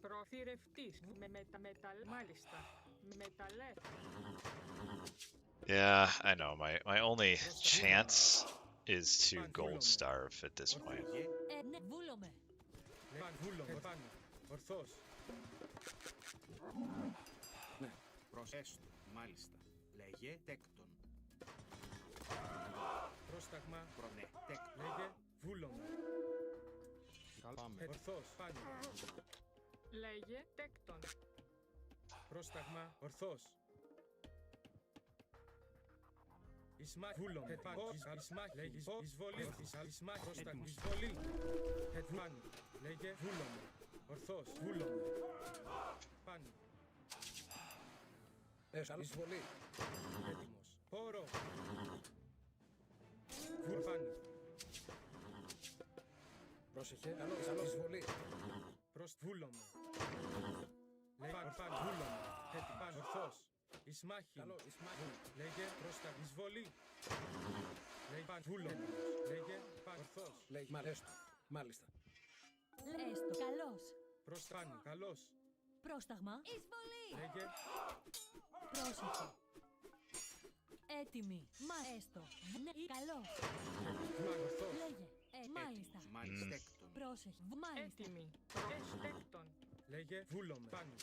Προθηρευτής. Μάλιστα. Μεταλλεύς. Yeah, I know. My only chance is to gold starve at this point. Λέγε. Ναι. Βούλομαι. Βούλομαι. Πάνι. Ορθός. Προς έστω. Μάλιστα. Λέγε. Τέκτον. Πρόσταγμα. Προνέ. Τέκτον. Λέγε βούλομαι. Καλά πάμε. Ορθός. Πάνι. Λέγε τέκτον. Πρόσταγμα. Ορθός. Ισμάχ. Βούλομαι. Ισμάχ. Λέγε εισβολή. Ισμάχ. Πρόσταγμα. Εισβολή. Πάνι. Λέγε βούλομαι. Ορθός. Βούλομαι. Πάνι. Έστω. Εισβολή. Έτοιμος. Πόρο. Πάνι. Πρόσεχε. Καλό. Εισβολή. Προς βούλομαι. Λέγε πάνι. Βούλομαι. Πάνι. Ορθός. Ισμάχη. Καλό. Ισμάχη. Λέγε πρόστα εισβολή. Λέγε πάνι. Βούλομαι. Λέγε πάνι. Ορθός. Λέγε. Μάλιστα. Μάλιστα. Έστω. Καλός. Προς πάνι. Καλός. Πρόσταγμα. Εισβολή. Λέγε Πρόσεχε. Έτοιμη. Μα έστω. Ναι. Καλός. πάνι. Ορθός. Λέγε. Μάλιστα. Μάλιστα. Τέκτον. Πρόσεχε. Μάλιστα. Έτοιμη. Τέκτον. Λέγε βούλομαι. Πάνι.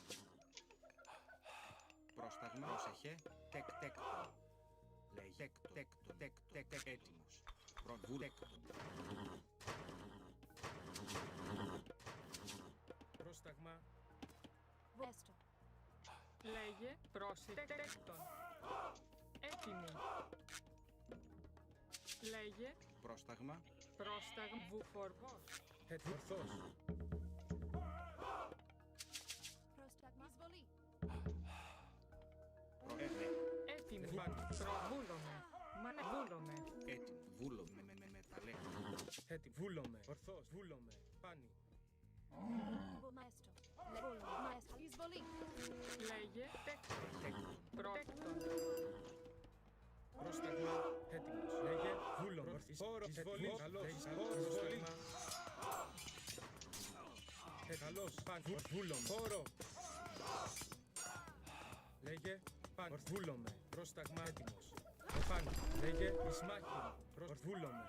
Πρόσταγμα. Πρόσεχε. Τέκτον. Λέγε. Τέκτον. Τέκτον. Έτοιμος. Προβούλεκτον. Πρόσταγμα. Έστω. Λέγε πρόσεκτον. Έτοιμη. Λέγε Πρόσταγμα. πρόσταγμα βουφορβός. Ορθός. Πρόσταγμα. Εισβολή. Προέβε. Έτοιμη. Προβούλομαι. Μανεβούλομαι. Έτοιμο. Βούλομαι με μεταλλέ. Έτοιμο. Βούλομαι. Ορθός. Βούλομαι. Πάνι. Μαέστρο. Βούλομαι. Μαέστρο. Εισβολή. Λέγε τέκτον. Τέκτον. Πρότεκτον. Πρόσταγμα. Έτοιμος. Λέγε βούλομαι. Ορθής. Πόρο. Εισβολή. Καλός. Εισβολή. Καλός. Πάνι. Βούλομαι. Πόρο. Λέγε πάνι. Βούλομαι. Πρόσταγμα. Έτοιμος. Πάνι. Λέγε Ισμάχη. Βούλομαι.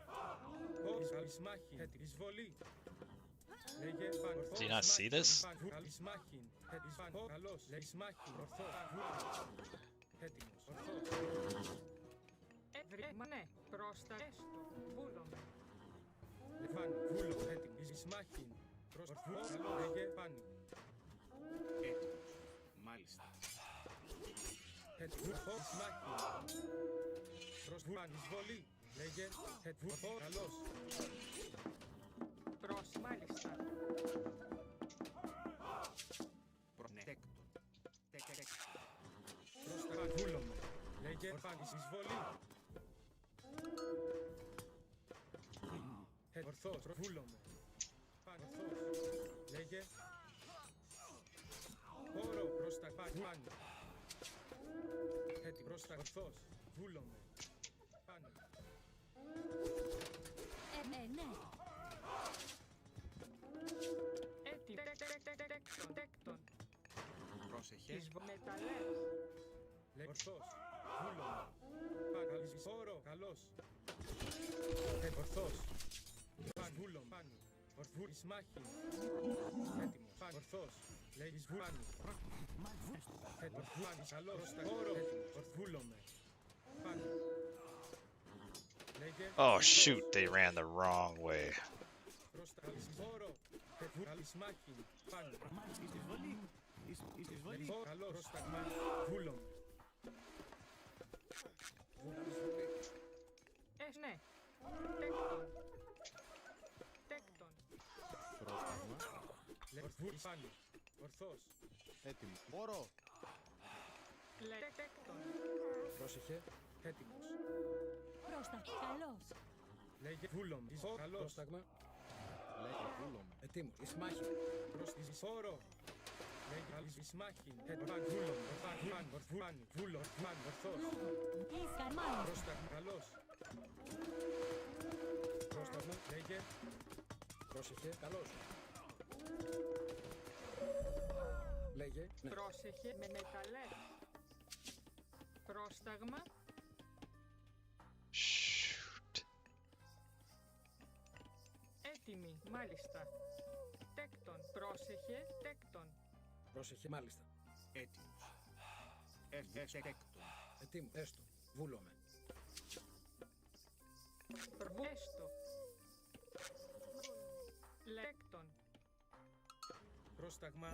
Ισμάχη. Εισβολή. Λέγε πάνι. Do you not see this? Ισμάχη. Καλός. Ισμάχη. Ορθός. Έτοιμος. Ορθός. Έβρε. Ναι. Πρόστα. Έστω. Βούλομαι. Πάνι. Βούλομαι. Έτοιμος. Ισμάχη. Ορθός. Λέγε πάνι. Έτοιμος. Μάλιστα. Hetwurfo Smaki. Προσβάν εισβολή. Λέγε Hetwurfo καλός. Προς μάλιστα. Προτέκτον. Πρόσταγμα βούλομαι. Λέγε ορφάνης εισβολή. Ορθός βούλομαι. Ορθός. Λέγε Όρο πρόσταγμα φάνη. Έτσι πρόσταγμα ορθός. Βούλομαι. Φάνη. Ναι. Έτι. Τέκτον. Πρόσεχε. Μεταλλές. Λέγε ορθός. Βούλομαι. Φάνη. Όρο καλός. Ορθός. Φάνη. Βούλομαι. Φάνη. Ορθού εις μάχη. Έτοιμος. Φάνη. Ορθός. Λέγει εις βάνη. Έτοιμος. Φάνη. Καλό. Όρο. Έτοιμος. Ορθούλομαι. Φάνη. Λέγε. Oh shoot, they ran the wrong way. Προσταλής όρο. Έτοιμος. Μάχη. Φάνη. Λέγει καλό. Πρόσταγμα. Βούλομαι. Ναι. Τέκτον. Τέκτον. Πρόσταγμα. Ορθού εις φάνη. Ορθός. Έτοιμο. Όρο. Τέκτον. Πρόσεχε. Έτοιμος. Πρόστα. Καλός. Λέγε βούλομαι. Εις καλός. Πρόσταγμα. Λέγε βούλομαι. Ετοίμος. Εις μάχη. Προς εις όρο. Λέγε καλής εις μάχη. Έτοιμος. Βούλομαι. Ορφάν. Ορφάνη. Βούλο. Ορφάν. Ορθός. Μάλιστα. Πρόσταγμα. Καλός. Πρόσταγμα. Λέγε. Πρόσεχε. Καλός. Λέγε. Ναι. Πρόσεχε με μεταλλές. Πρόσταγμα. Shoot. Έτοιμη. Μάλιστα. Τέκτον. Πρόσεχε. Τέκτον. Πρόσεχε. Μάλιστα. Έτοιμος. Τέκτον. Ετοίμος. Έστω. Βούλομαι. Έστω. Λέκτον. Πρόσταγμα.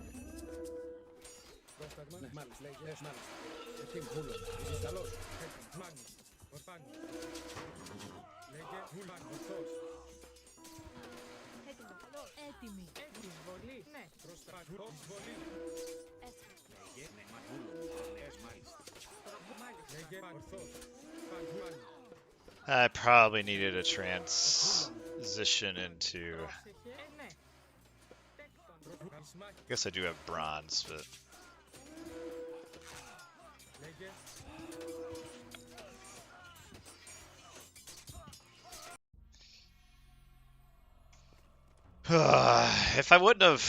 Πρόσταγμα. Ναι. Μάλιστα. Λέγε. Έστω. Μάλιστα. Ετοίμος. Βούλομαι. Είσαι καλός. Έτοιμος. Μάνι. Ορφάνη. Λέγε. Βούλαν. Ορθός. Έτοιμο. Έτοιμη. Εισβολή. Ναι. Πρόσταγμα. Εισβολή. Έστω. Λέγε. Ναι. Βούλομαι. Μάλιστα. Μάλιστα. Λέγε. Ορθός. Φάνη. I probably needed a transition into... Πρόσεχε. Ναι. Τέκτον. Εις μάχη. I guess I do have bronze, but... Λέγε. If I wouldn't have...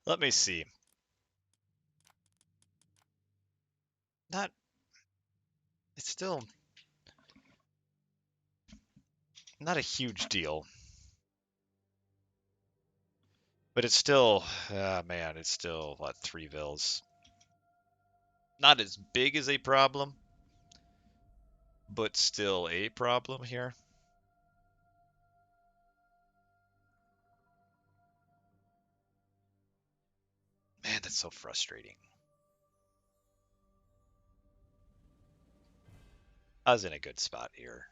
Let me see. It's still not a huge deal. But it's still, man, it's still, what, 3 vills. Not as big as a problem, but still a problem here. Man, that's so frustrating. I was in a good spot here.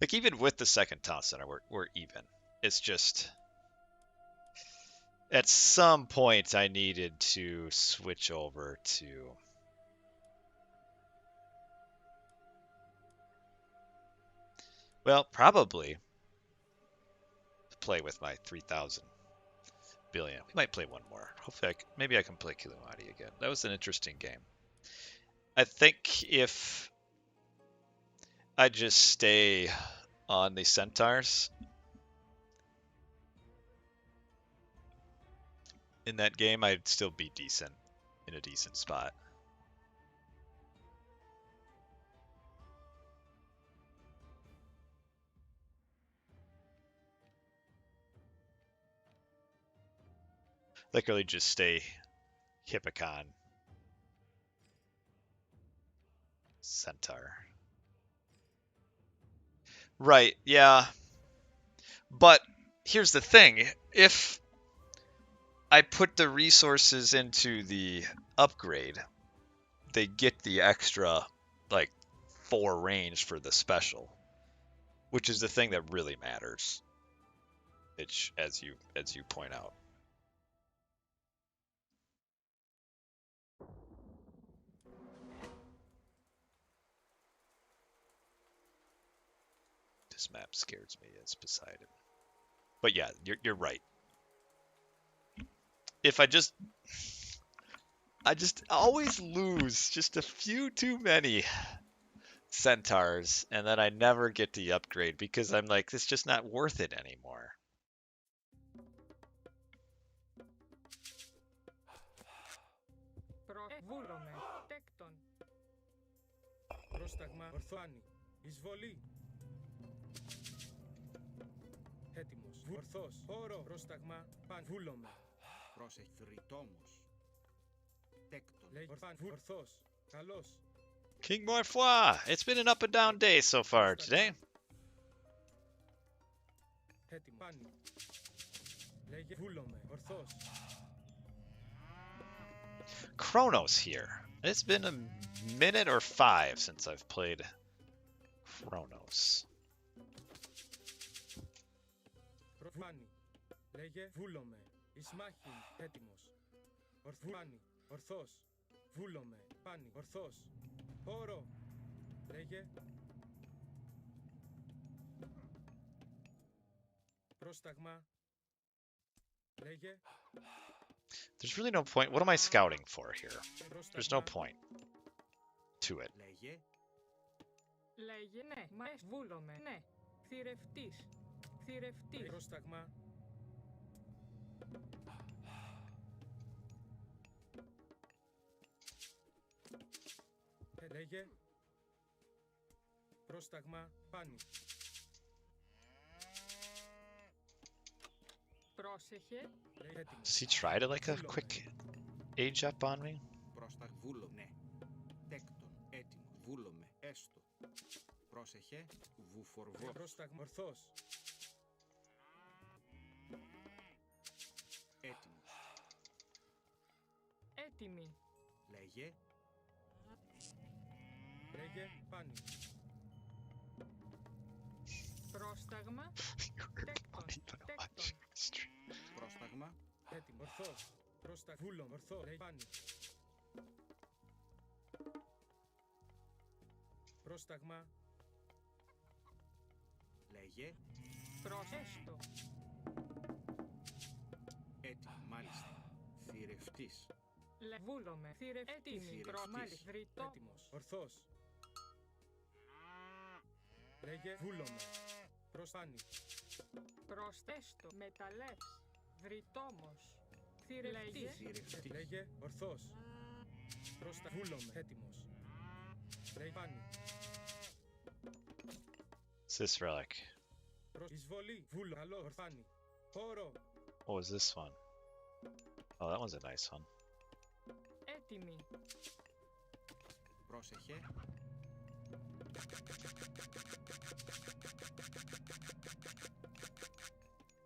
Like, even with the second town center, we're even. It's just... At some point, I needed to switch over to... Well, probably play with my 3,000 billion. We might play one more. Hopefully, maybe I can play Kilumati again. That was an interesting game. I think if I just stay on the centaurs in that game, I'd still be decent, in a decent spot. Literally just stay Hippocon. Centaur. Right, yeah. But here's the thing. If I put the resources into the upgrade, they get the extra, like, 4 range for the special. Which is the thing that really matters. It's, as you point out. This map scares me as Poseidon. But yeah, you're right. If I just always lose just a few too many centaurs, and then I never get the upgrade because I'm like, it's just not worth it anymore. Βούλομαι. Τέκτον. Πρόσταγμα ορθάνη. Εισβολή. Έτοιμος. Ορθός. Όρο. Πρόσταγμα. Παν. Βούλομαι. Πρόσεχε. Θρητόμος. Τέκτον. Λέει ορθάν. Ορθός. Καλός. King Morfoy! It's been an up and down day so far today. Έτοιμο. Πάνι. Λέγε βούλομαι. Ορθός. Kronos here. It's been a minute or 5 since I've played Kronos. Προφάνι. Λέγε βούλομαι. Ισμάχιν. Έτοιμος. Ορθάνι. Ορθός. Βούλομαι. Πάνι. Ορθός. Όρο. Λέγε. Πρόσταγμα. Λέγε. There's really no point. What am I scouting for here? There's no point to it. Λέγε. Λέγε ναι. Μα βούλομαι. Ναι. Θηρευτής. Θηρευτής. Πρόσταγμα. Λέγε. Πρόσταγμα. Πάνι. Πρόσεχε. Λέγε. Έτοιμος. Does he try to like a quick age up on me? Πρόσταγ. Βούλομαι. Ναι. Τέκτον. Έτοιμο. Βούλομαι. Έστω. Πρόσεχε. Βουφορβός. Πρόσταγμα. Ορθός. Έτοιμος. Έτοιμη. Λέγε. Λέγε. Πάνι. Πρόσταγμα. Τέκτον. Τέκτον. Πρόσταγμα. Έτοιμο. Ορθός. Πρόσταγμα. Βούλομαι. Ορθό. Λέγε. Πάνι. Πρόσταγμα. Λέγε. Προσέστο. Έτοιμο. Μάλιστα. Θηρευτής. Βούλομαι. Θηρευτής. Έτοιμη. Μάλιστα. Βρυτό. Έτοιμος. Ορθός. Λέγε. Βούλομαι. Προσπάνι. Προσθέστο. Μεταλλεύς. Βρυτόμος. Θηρευτής. Θηρευτής. Λέγε. Ορθός. Πρόστα. Βούλομαι. Έτοιμος. Λέγε. Πάνι. What's this relic? Εισβολή. Βούλο. Καλό. Ορθάνι. Όρο. What was this one? Oh, that one's a nice one. Έτοιμη. Πρόσεχε.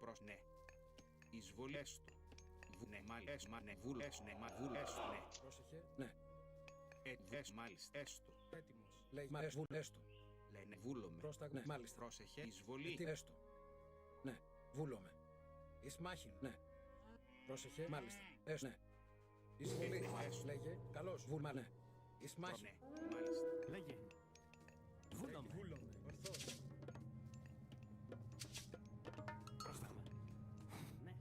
Προς ναι. Εισβολές του. Ναι, μάλιστα. Μα ναι, βούλες, ναι, μα βούλες, ναι. Πρόσεχε. Ναι. Δες, μάλιστα, έστω. Έτοιμος. Λέει μα έστω. Λένε βούλομαι. Πρόσταγμα. Ναι. Μάλιστα. Πρόσεχε. Εισβολή. Τι έστω. Ναι. Βούλομαι. Ισμάχιν. Ναι. Πρόσεχε. Μάλιστα. Έστω. Ναι. Εισβολή. Έστω. Λέγε. Καλώς. Βούλμα. Ναι. Ισμάχιν. Ναι, μάλιστα. Λέγε. Βούλομαι. Βούλομαι. Ορθός. Πρόσταγμα. Ναι.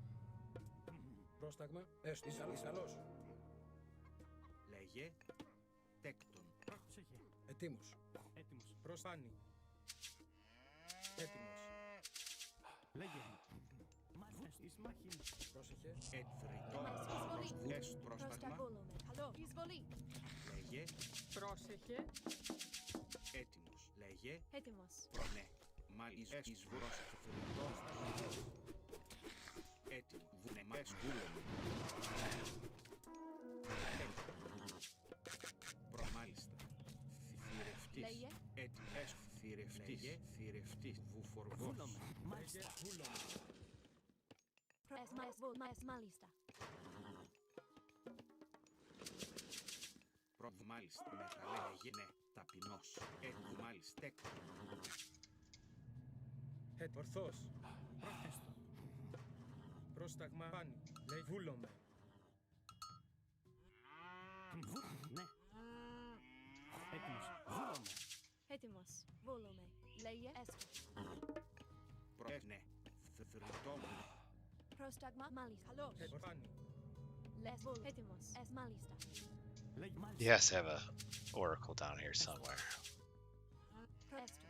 Πρόσταγμα. Έστω. Καλώς. Λέγε. Τέκτον. Πρόσεχε. Ετοίμος. Έτοιμος. Προσπάνι. Έτοιμος. Λέγε. Μάλιστα. Ισμάχιν. Πρόσεχε. Εθρητό. Βουλές. Πρόσταγμα. Βούλομαι. Καλό. Εισβολή. Λέγε. Πρόσεχε. Έτοιμος. Λέγε. Έτοιμος. Ναι. Μάλιστα. Εισβολός. Εθρητό. Έτοιμο. Ναι, Προσέσου. Βούλομαι. Προμάλιστα. Θηρευτής. Λέγε. Έτοιμος. Θηρευτής. Θηρευτής. Βουφορβός. Βούλομαι. Μάλιστα. Μάλιστα. Μάλιστα. Μεταλλέγε. Ναι. Ταπεινός. Μάλιστα. Ορθός. Έστω. Πρόσταγμα πάνι. Λέει βούλομαι. Ναι. Έτοιμος. Βούλομαι. Έτοιμος. Βούλομαι. Λέγε. Έστω. Ναι. Θρητό μου. Πρόσταγμα. Μάλιστα. Καλώς. Πάνι. Λες βούλ. Έτοιμος. Μάλιστα. Λέγει He μάλιστα. has to have a oracle down here somewhere. Έστω.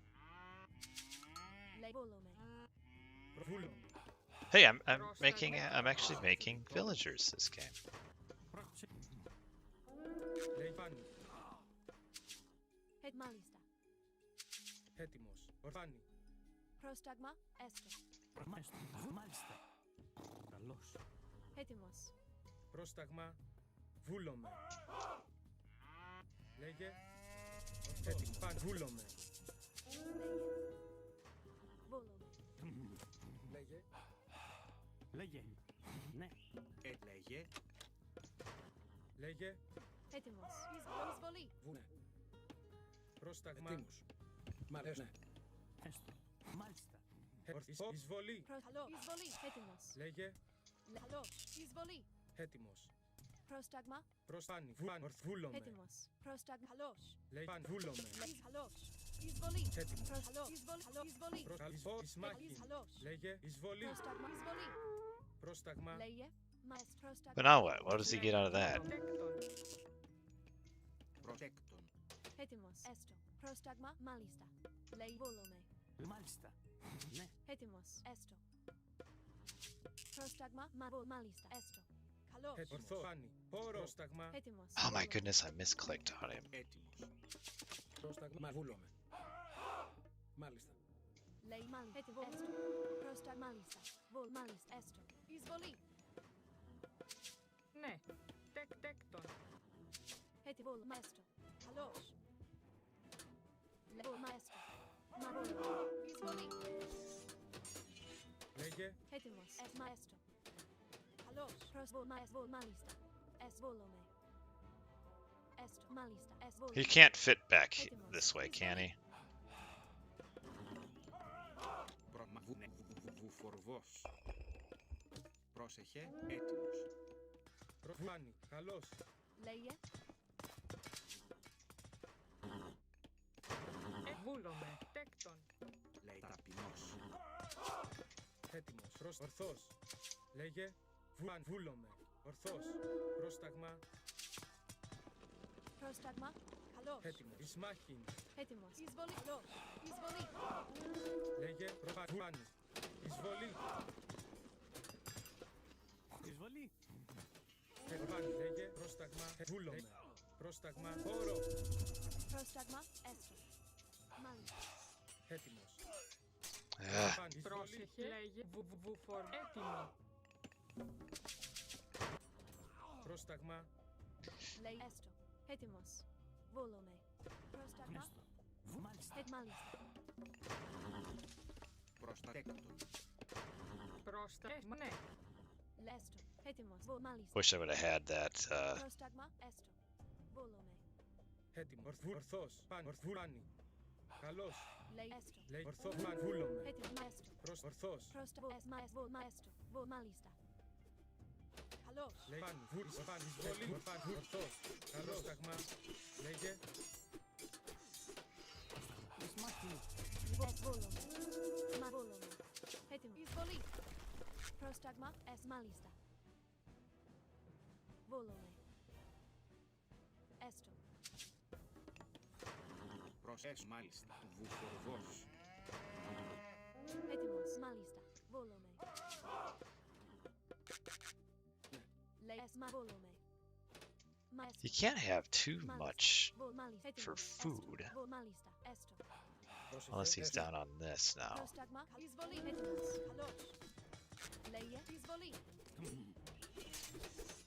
Λέει βούλομαι. Βούλομαι. Hey, I'm actually making villagers this game. Λέει πάνι. Μάλιστα. Έτοιμος. Ορφάνι. Πρόσταγμα. Έστω. Μάλιστα. Καλώς. Έτοιμος. Πρόσταγμα. Βούλομαι. Λέγε. Έτοιμος. Πάνι. Βούλομαι. Βούλομαι. Λέγε. Λέγε. Ναι. Λέγε. Λέγε. Έτοιμος. Εισβολή. Βουνέ. Πρόσταγμα. Έτοιμος. Μάλιστα. Ναι. Έστω. Μάλιστα. Εισβολή. Καλώς. Εισβολή. Έτοιμος. Λέγε. Καλώς. Εισβολή. Έτοιμος. Πρόσταγμα. Πάνι. Βούλομαι. Έτοιμος. Πρόσταγμα. Καλώς. Λέει πάνι. Βούλομαι. Καλώς. Εισβολή. Έτοιμος. Καλώς. Εισβολή. Εισβολή. Εισμάχη. Καλώς. Λέγε. Εισβολή. Πρόσταγμα. Εισβολή. Πρόσταγμα. Λέγε. Πρόσταγμα. But now what? What does he get out of that? Προτέκτον. Έτοιμος. Έστω. Πρόσταγμα. Μάλιστα. Λέει βούλομαι. Μάλιστα. Ναι. Έτοιμος. Έστω. Πρόσταγμα. Μάλιστα. Έστω. Καλώς. Ορθό. Πάνι. Πρόσταγμα. Έτοιμος. Oh my goodness, I misclicked on him. Έτοιμος. Πρόσταγμα. Βούλομαι. Μάλιστα. Λέει μάλιστα. Έτοιμος. Έστω. Πρόσταγμα. Μάλιστα. Μάλιστα. Έστω. Εισβολή. Ναι. Τέκτον. Έτοιμος. Έστω. Καλώς. Λέει έστω. Εισβολή. Λέγε. Έτοιμος. Έστω. Καλώς. Μάλιστα. Βούλομαι. Έστω. Μάλιστα. He can't fit back this way, can he? Βουφορβός. Πρόσεχε. Έτοιμος. Πάνι. Καλώς. Λέγε. Βούλομαι. Τέκτον. Λέει ταπεινός. Έτοιμος. Ορθός. Λέγε. Βούλομαι. Ορθός. Πρόσταγμα. Πρόσταγμα. Καλώς. Έτοιμος. Εισμάχη. Έτοιμος. Εισβολή. Καλώς. Εισβολή. Λέγε. Πάνι. Εισβολή. Εισβολή. Πάνι. Λέγε. Πρόσταγμα. Βούλομαι. Πρόσταγμα. Χώρο. Πρόσταγμα. Έστω. Μάλιστα. Έτοιμος. Ugh. Πάνι. Εισβολή. Πρόσεχε. Λέγε. Βουφόρ. Έτοιμο. Πρόσταγμα. Λέει έστω. Έτοιμος. Βούλομαι. Πρόσταγμα. Έστω. Μάλιστα. Μάλιστα. Προστατέκτον. Ναι. Λέστο. Έτοιμος. Μάλιστα. Wish I would have had that. Πρόσταγμα. Έστω. Βούλομαι. Έτοιμος. Ορθός. Πάνι. Καλώς. Λέει έστω. Λέει. Ορθό. Πάνι. Βούλομαι. Έτοιμος. Έστω. Ορθός. Πρόσταγμα. Έστω. Μάλιστα. Καλώς. Λέει πάνι. Πάνι. Εισβολή. Πάνι. Ορθός. Καλώς. Πρόσταγμα. Λέγε. Εισμάχη. Βούλομαι. Βούλομαι. Έτοιμος. Εισβολή. Πρόσταγμα. Μάλιστα. Βούλομαι. Έστω. Προσέσου. Μάλιστα. Βουφορβός. Έτοιμος. Μάλιστα. Βούλομαι. Λέει βούλομαι. You can't have too much for food. Μάλιστα. Έστω. Unless he's down on this now. Πρόσταγμα. Εισβολή. Έτοιμος. Καλώς. Λέγε εισβολή.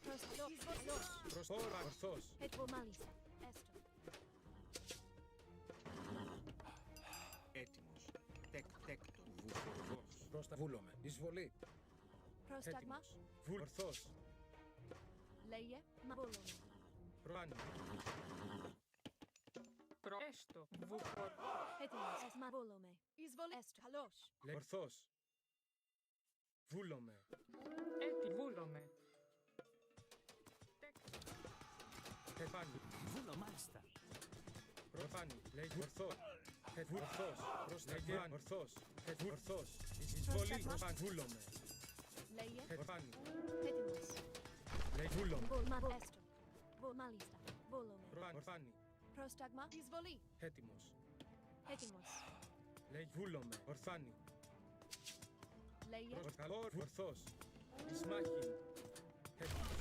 Προσταλό εισβολή. Προς χώρα. Ορθός. Έτοιμο μάλιστα. Έστω. Έτοιμος. Τέκτον. Βουφορδός. Πρόστα βούλομαι. Εισβολή. Πρόσταγμα. Βουλ. Ορθός. Λέγε μαβόλωμε. Προάνι. Έστω. Βουφορ. Έτοιμος. Μαβόλωμε. Εισβολή. Έστω. Καλώς. Ορθός. Βούλομαι. Βούλομαι. Επάνι. Βούλο, μάλιστα. Προφάνι. Λέγει ορθός. Ορθός. Προσταγμα. Ορθός. Ορθός. Εισβολή. Προφάνι. Βούλομαι. Λέγε. Προφάνι. Έτοιμος. Λέγει βούλομαι. Βολ έστω. Βολ μάλιστα. Βόλωμε. Προφάνι. Πρόσταγμα. Εισβολή. Έτοιμος. Έτοιμος. Λέγει βούλομαι. Ορθάνι. Λέγε. Ορθός. Ισμάχιν.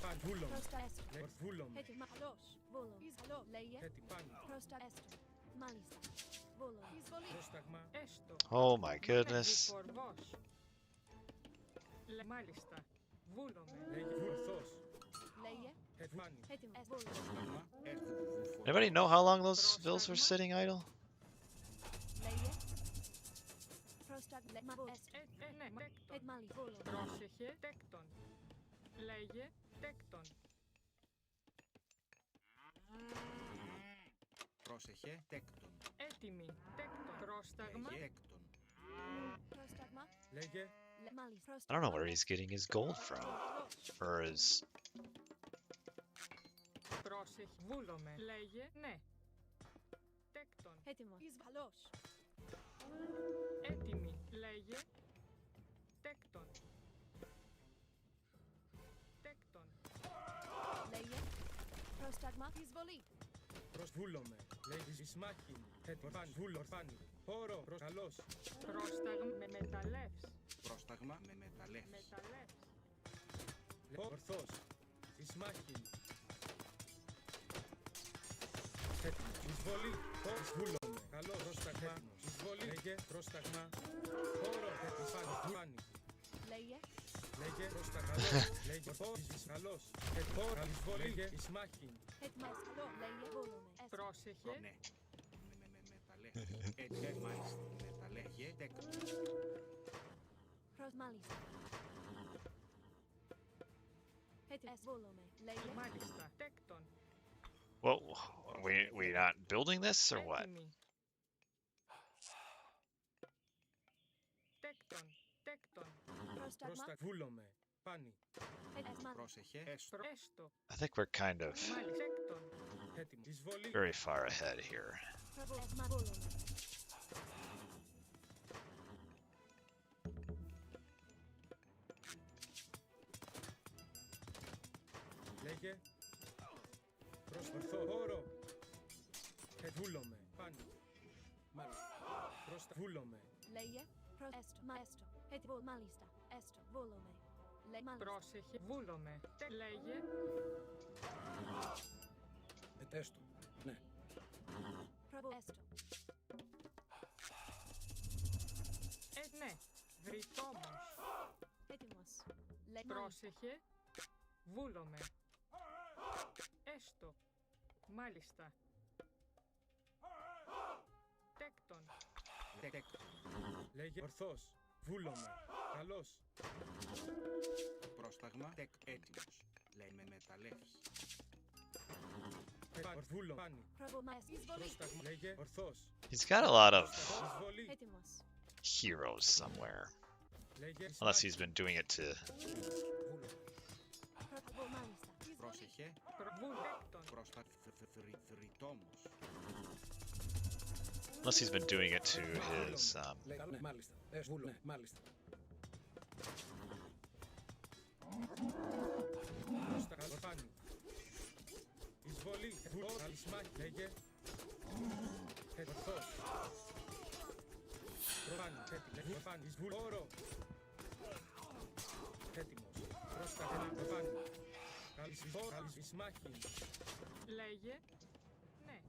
Παν. Βούλομαι. Πρόστα έστω. Βούλομαι. Έτοιμα. Καλώς. Βόλω. Καλό. Λέγε. Πάνι. Πρόστα έστω. Μάλιστα. Βόλω. Εισβολή. Πρόσταγμα. Έστω. Oh my goodness. Βουφορδός. Μάλιστα. Βούλομαι. Λέγει ορθός. Λέγε. Πάνι. Έτοιμο. Βόλω. Πρόσταγμα. Έρχεται βουφορδός. Anybody know how long those vills were sitting idle? Λέγε. Πρόσταγμα. Μαβόλ. Έστω. Ναι, τέκτον. Μάλιστα. Βόλω. Πρόσεχε. Τέκτον. Λέγε. Τέκτον. Πρόσεχε. Τέκτον. Έτοιμη. Τέκτον. Πρόσταγμα. Λέγε. Τέκτον. Πρόσταγμα. Λέγε. Μάλιστα. I don't know where he's getting his gold from. Or his... Πρόσεχε. Βούλομαι. Λέγε. Ναι. Τέκτον. Έτοιμο. Εισβαλός. Έτοιμη. Λέγε. Τέκτον. Τέκτον. Λέγε. Πρόσταγμα. Εισβολή. Προσβούλομαι. Λέγει ισμάχιν. Πάνι. Βούλο. Πάνι. Πόρο. Καλώς. Πρόσταγμα με μεταλλεύς. Πρόσταγμα με μεταλλεύς. Μεταλλεύς. Ορθός. Ισμάχιν. Έτοιμος. Εισβολή. Βούλομαι. Καλό. Πρόσταγμα. Εισβολή. Λέγε. Πρόσταγμα. Πόρο. Πάνι. Πάνι. Λέγε. Λέγε. Πρόσταγμα. Λέγε. Καλώς. Πόρο. Εισβολή. Λέγε. Ισμάχιν. Έτοιμο. Καλό. Λέγε. Βόλωμε. Έστω. Πρόσεχε. Ναι. Με μεταλλεύς. Έτσι. Μάλιστα. Μεταλλεύγε. Τέκτον. Μάλιστα. Έτοιμο. Βόλωμε. Λέγε. Μάλιστα. Τέκτον. Well, we not building this or what? Έτοιμη. Τέκτον. Τέκτον. Πρόσταγμα. Βούλομαι. Πάνι. Έτοιμο. Πρόσεχε. Έστω. Έστω. I think we're kind of Μάλιστα. Τέκτον. Έτοιμο. Εισβολή. very far ahead here. Βόλωμε. Λέγε. Προσφορθώ. Όρο. Βούλομαι. Πάνι. Μάλιστα. Πρόστα. Βούλομαι. Λέγε. Έστω. Μα έστω. Έτοιμο. Μάλιστα. Έστω. Βόλωμε. Λέγε. Μάλιστα. Πρόσεχε. Βούλομαι. Λέγε. Ετέστο. Ναι. Έστω. Ναι. Βρυτόμος. Έτοιμος. Λέγε. Μάλιστα. Πρόσεχε. Βούλομαι. Έστω. Μάλιστα. Τέκτον. Τέκτον. Λέγε. Ορθός. Βούλομαι. Καλώς. Πρόσταγμα. Έτοιμος. Λέει με μεταλλεύς. Βούλο. Πάνι. Εισβολή. Πρόσταγμα. Λέγε. Ορθός. He's got a lot of Εισβολή. Έτοιμος. heroes somewhere. Λέγε. Unless he's been doing it to... Μάλιστα. Πρόσεχε. Τέκτον. Θρητόμος. Unless he's been doing it to his... Λέγα, ναι, μάλιστα. Βούλο. Ναι, μάλιστα. Πρόσταγμα. Πάνι. Εισβολή. Αλισμάχη. Λέγε. Ορθός. Προπάνι. Πάνι. Εισβούλ. Όρο. Έτοιμος. Πρόσταγμα. Προπάνι. Αλισμάχη. Λέγε. Ναι.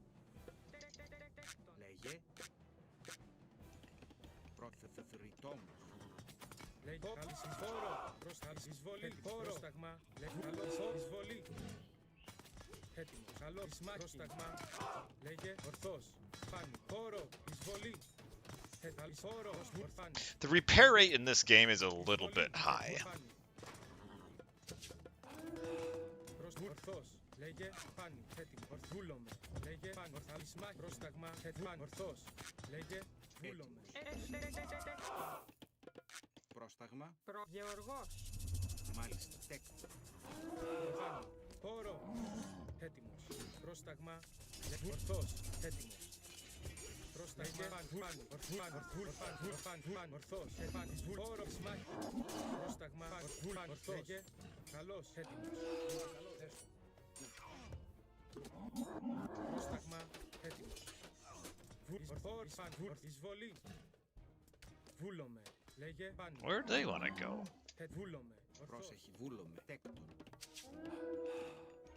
Τέκτον. Λέγε. Θρητόμος. Λέγε καλής φόρο. Εισβολή. Πρόσταγμα. Λέγε καλός. Εισβολή. Έτοιμος. Καλό. Πρόσταγμα. Λέγε ορθός. Φάνη. Φόρο. Εισβολή. Φόρο. Ορφάνη. The repair rate in this game is a little bit high. Ορθός. Λέγε φάνη. Έτοιμο. Ορθούλομαι. Λέγε φάνη. Ορθαλισμά. Πρόσταγμα. Έτοιμο. Ορθός. Λέγε βούλομαι. Πρόσταγμα. Γεωργός. Μάλιστα. Τέκτον. Φάνη. Φόρο. Έτοιμος. Πρόσταγμα. Ορθός. Έτοιμος. Πρόσταγμα. Φάνη. Ορθάνη. Ορθός. Φάνη. Φόρο. Σμάχη. Πρόσταγμα. Ορθός. Λέγε καλός. Έτοιμος. Πρόσταγμα. Έτοιμος. Εισβολή. Βούλομαι. Λέγε πάνη. Where do they want to go? Βούλομαι. Πρόσεχε. Βούλομαι. Τέκτον.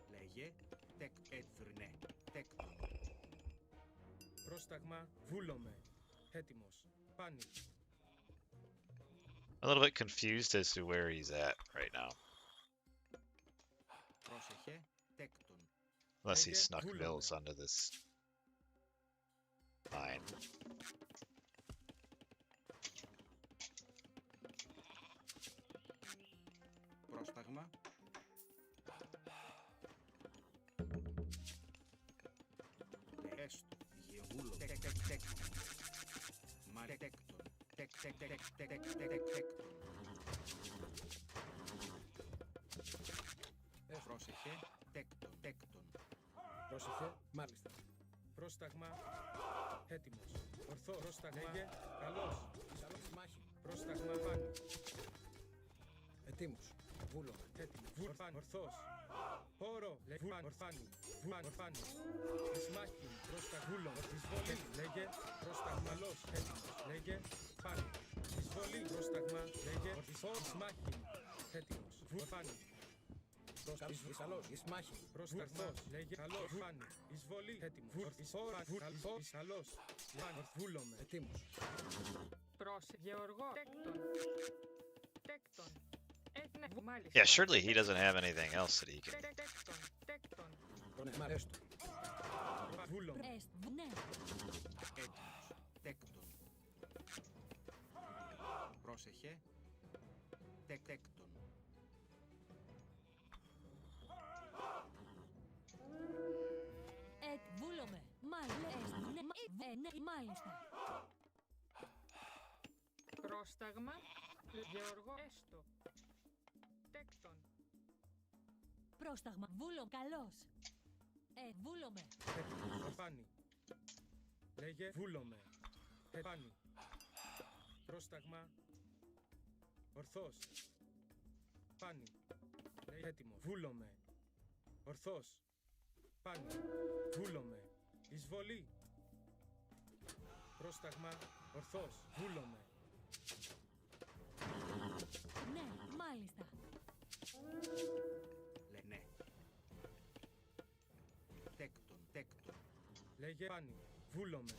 Λέγε. Έτθρινε. Τέκτον. Πρόσταγμα. Βούλομαι. Έτοιμος. Πάνη. A little bit confused as to where he's at right now. Πρόσεχε. Τέκτον. Unless he snuck mills onto this mine. Πρόσταγμα. Έστω. Γεβούλο. Τέκτον. Μα τέκτον. Τέκτον. Πρόσεχε. Τέκτον. Πρόσεχε, μάλιστα. Πρόσταγμα. Έτοιμος. Ορθό. Πρόσταγμα. Λέγε καλός. Καλός μάχη. Πρόσταγμα. Πάνη. Ετοίμος. Βούλομαι. Έτοιμος. Ορφάνη. Ορθός. Πόρο. Λέγε ορφάνη. Ορφάνη. Ισμάχη. Πρόσταγμα. Εισβολή. Λέγε πρόσταγμα. Καλός. Έτοιμος. Λέγε πάνη. Εισβολή. Πρόσταγμα. Λέγε ισμάχη. Έτοιμος. Ορφάνη. Καλός. Ισμάχη. Πρόσταγμος. Λέγε καλός. Φάνη. Εισβολή. Έτοιμος. Καλός. Καλός. Βούλομαι. Ετοίμος. Γεωργό. Τέκτον. Μάλιστα. Yeah, surely he doesn't have anything else that he can. Τέκτον. Τον έστω. Βούλομαι. Ναι. Έτοιμος. Τέκτον. Πρόσεχε. Τέκτον. Βούλομαι. Μάλιστα. Ναι, μάλιστα. Πρόσταγμα. Γεωργό. Έστω. Τέκτον. Πρόσταγμα. Βούλο. Καλός. Βούλομαι. Ορφάνη. Λέγε βούλομαι. Πάνη. Πρόσταγμα. Ορθός. Πάνη. Λέγε έτοιμο. Βούλομαι. Ορθός. Πάνη. Βούλομαι. Εισβολή. Πρόσταγμα. Ορθός. Βούλομαι. Ναι, μάλιστα. Ναι. Τέκτον. Λέγε πάνη. Βούλομαι.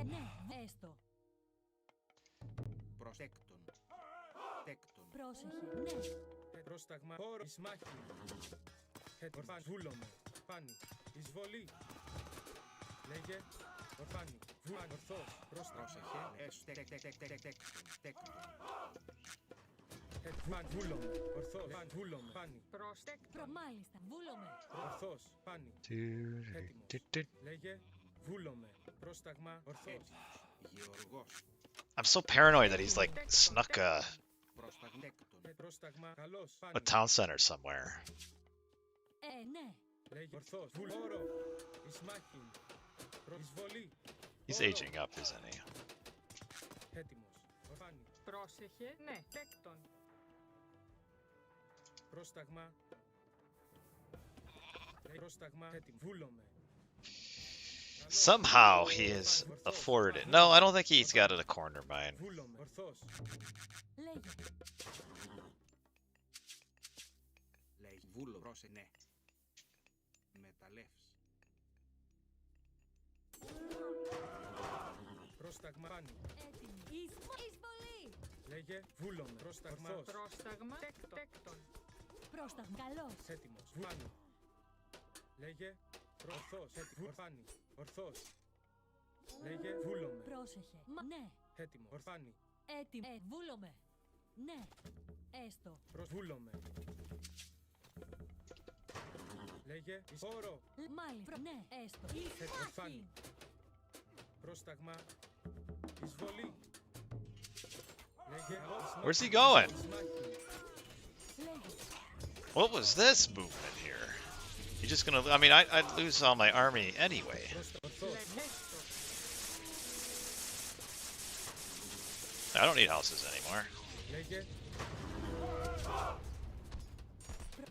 Ναι, έστω. Προσέκτον. Τέκτον. Πρόσεχε. Ναι. Πρόσταγμα. Πόρο. Ισμάχη. Ορφάνη. Βούλομαι. Πάνη. Εισβολή. Λέγε. Ορφάνη. Βούλαμε. Ορθός. Πρόσταγμα. Πρόσεχε. Τέκτον. Πάνη. Βούλομαι. Ορθός. Πάνη. Βούλομαι. Πάνη. Μάλιστα. Βούλομαι. Ορθός. Πάνη. Έτοιμος. Λέγε. Βούλομαι. Πρόσταγμα. Ορθός. Γεωργός. I'm so paranoid that he's like snuck Πρόσταγμα. Πρόσταγμα. Καλός. a Πάνη. town center somewhere. Ναι. Λέγε. Ορθός. Βούλωρο. Ισμάχη. Εισβολή. He's aging up, isn't he? Έτοιμος. Ορφάνη. Πρόσεχε. Ναι. Τέκτον. Πρόσταγμα. Πρόσταγμα. Έτοιμο. Βούλομαι. Somehow he has afforded it. No, I don't think he's got it a corner mine. Βούλομαι. Ορθός. Λέγε. Λέγει. Βούλο. Ναι. Μεταλλεύς. Πρόσταγμα. Πρόσταγμα πάνι. Έτοιμη. Εισβολή. Λέγε βούλομαι. Πρόσταγμα. Ορθός. Πρόσταγμα τέκτον. Πρόσταγμα. Καλός. Έτοιμος. Πάνι. Λέγε ορθός. Έτοιμος. Πάνι. Ορθός. Λέγε βούλομαι. Πρόσεχε. Ναι. Έτοιμο. Ορφάνι. Έτοιμο. Βούλομαι. Ναι. Έστω. Προσβούλομαι. Λέγε εισόρο. Μάλιστα. Ναι. Έστω. Ορφάνι. Εισμάχη. Πρόσταγμα. Εισβολή. Λέγε Where's he going? εισμάχη. Λέγε. What was this movement here? You just gonna? I mean, I'd lose all my army anyway. Ορθός. I don't need houses anymore. Λέγε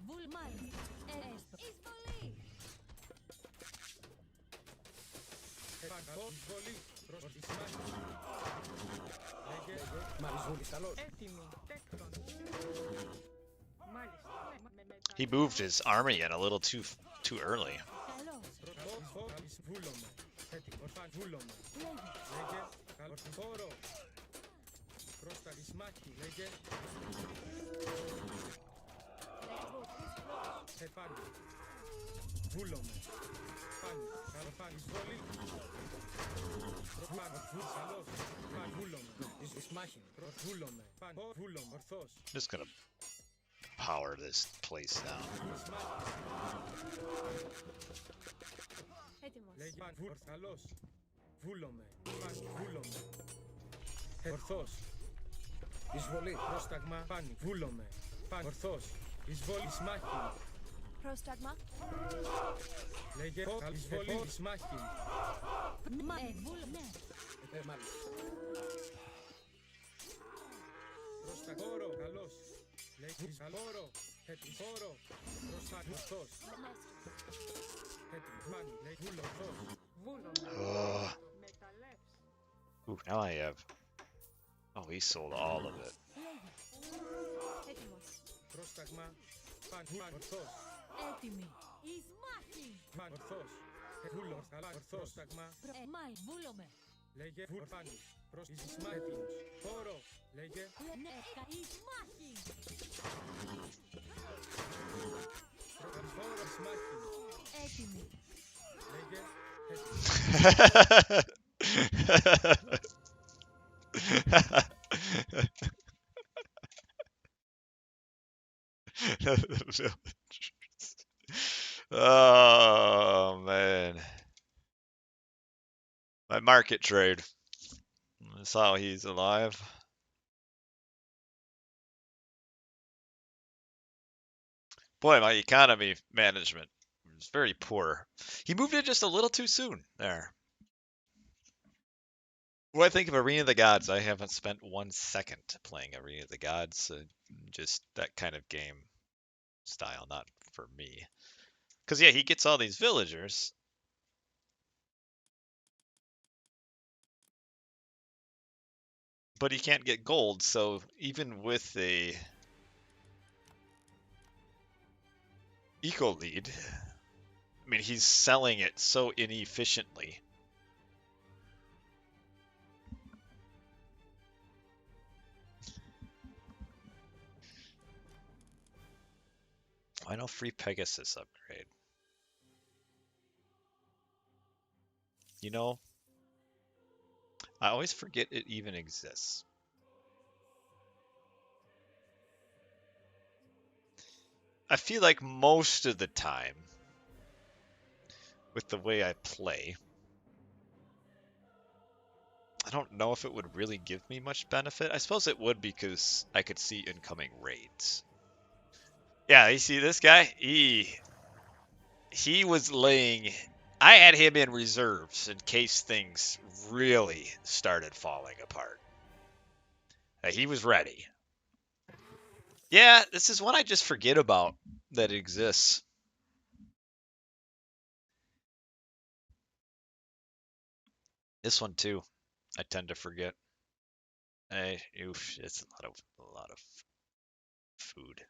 Βούλ. Μάλιστα. Έστω. Εισβολή. εισβολή. Εισμάχη. Λέγε Μαριζούλης καλός. Έτοιμη τέκτον. Μάλιστα. He moved his army in a little too early. Καλός. βούλομαι. Έτοιμο. Ορφάνι. Βούλομαι. Λέγε. Λέγε ορθόρο. Πρόστα εισμάχη. Λέγε επάνει. Βούλομαι. Πάνει. Καλοφάνει. Εισβολή. Προφάνει. Βούλσαλος. Πάνει. Βούλομαι. Εισμάχη. Βούλομαι. Πάνει. Βούλομαι. Ορθός. I'm just gonna power this place down. Έτοιμος. Λέγε πάνει. Ορθαλός. Βούλομαι. Πάνει. Βούλομαι. Ορθός. Εισβολή. Πρόσταγμα. Πάνει. Βούλομαι. Πάνει. Ορθός. Εισβολή. Εισμάχη. Πρόσταγμα. Λέγε εισβολή. Εισμάχη. Μα. Βούλ. Ναι. Μάλιστα. Προσταγόρο. Καλός. Λέγε εισβόρο. Έτοιμο. Προσταγμα. Ορθός. Έτοιμο. Πάνει. Λέγε βούλο. Ορθός. Ugh. Μεταλλεύς. Ooh, now I have. Oh, he sold all of it. Λέγε. Έτοιμος. Πρόσταγμα. Πάνει. Ορθός. Έτοιμη. Εισμάχη. Πάνει. Ορθός. Βούλο. Καλά. Ορθός. Πρόσταγμα. Μάλ. Βούλομαι. Λέγε βουρφάνι. Προς εισμάχη. Έτοιμος. Χώρο. Λέγε Ναι. Εισμάχη. χώρο. Εισμάχη. Έτοιμη. Λέγε Oh man, my market trade. That's how he's alive. Boy, my economy management was very poor. He moved in just a little too soon there. What do I think of Arena of the Gods? I haven't spent 1 second playing Arena of the Gods. Just that kind of game style, not for me. Because, yeah, he gets all these villagers. But he can't get gold, so even with a eco lead, I mean, he's selling it so inefficiently. Why no free Pegasus upgrade? You know, I always forget it even exists. I feel like most of the time, with the way I play, I don't know if it would really give me much benefit. I suppose it would because I could see incoming raids. Yeah, you see this guy? He was laying... I had him in reserves in case things really started falling apart. He was ready. Yeah, this is one I just forget about that exists. This one too, I tend to forget. It's a lot of food.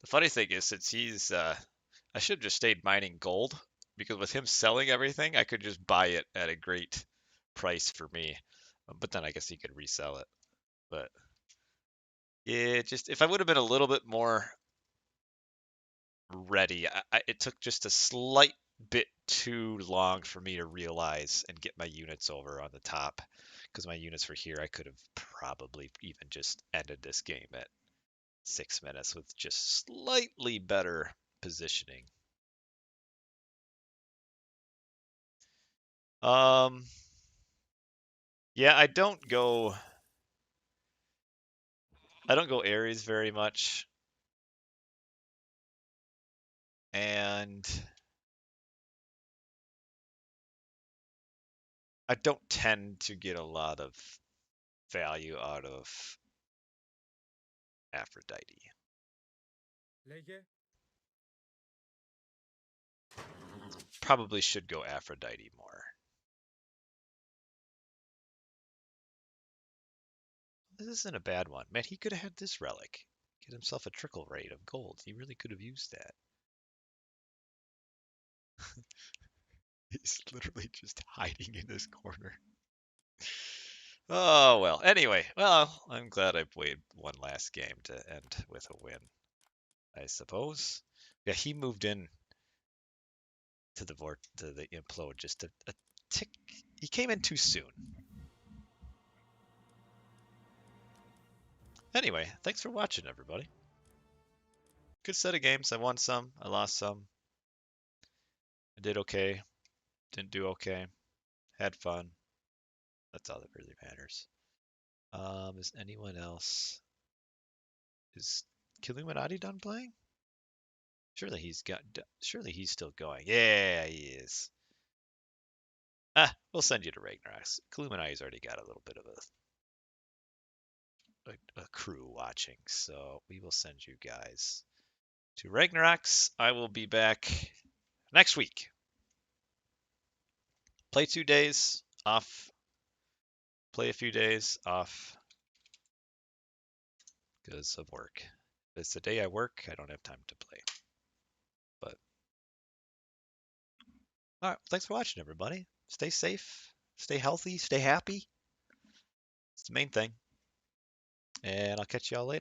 The funny thing is, since he's, I should have just stayed mining gold, because with him selling everything, I could just buy it at a great price for me. But then I guess you could resell it. But yeah, just if I would have been a little bit more ready, it took just a slight bit too long for me to realize and get my units over on the top. Because my units were here, I could have probably even just ended this game at 6 minutes with just slightly better positioning. Yeah, I don't go Ares very much. And I don't tend to get a lot of value out of Aphrodite. Λέγε. Probably should go Aphrodite more. This isn't a bad one. Man, he could have had this relic. Get himself a trickle rate of gold. He really could have used that. He's literally just hiding in this corner. Oh, well. Anyway, well, I'm glad I played one last game to end with a win, I suppose. Yeah, he moved in to the implode just a tick. He came in too soon. Anyway, thanks for watching, everybody. Good set of games. I won some. I lost some. I did okay. Didn't do okay. Had fun. That's all that really matters. Is anyone else? Is Killuminati done playing? Surely Surely he's still going. Yeah, he is. We'll send you to Ragnarok's. Killuminati's already got a little bit of a crew watching, so we will send you guys to Ragnarok's. I will be back next week. Play 2 days off. Play a few days off because of work. If it's the day I work, I don't have time to play. But all right, thanks for watching, everybody. Stay safe, stay healthy, stay happy. It's the main thing. And I'll catch you all later.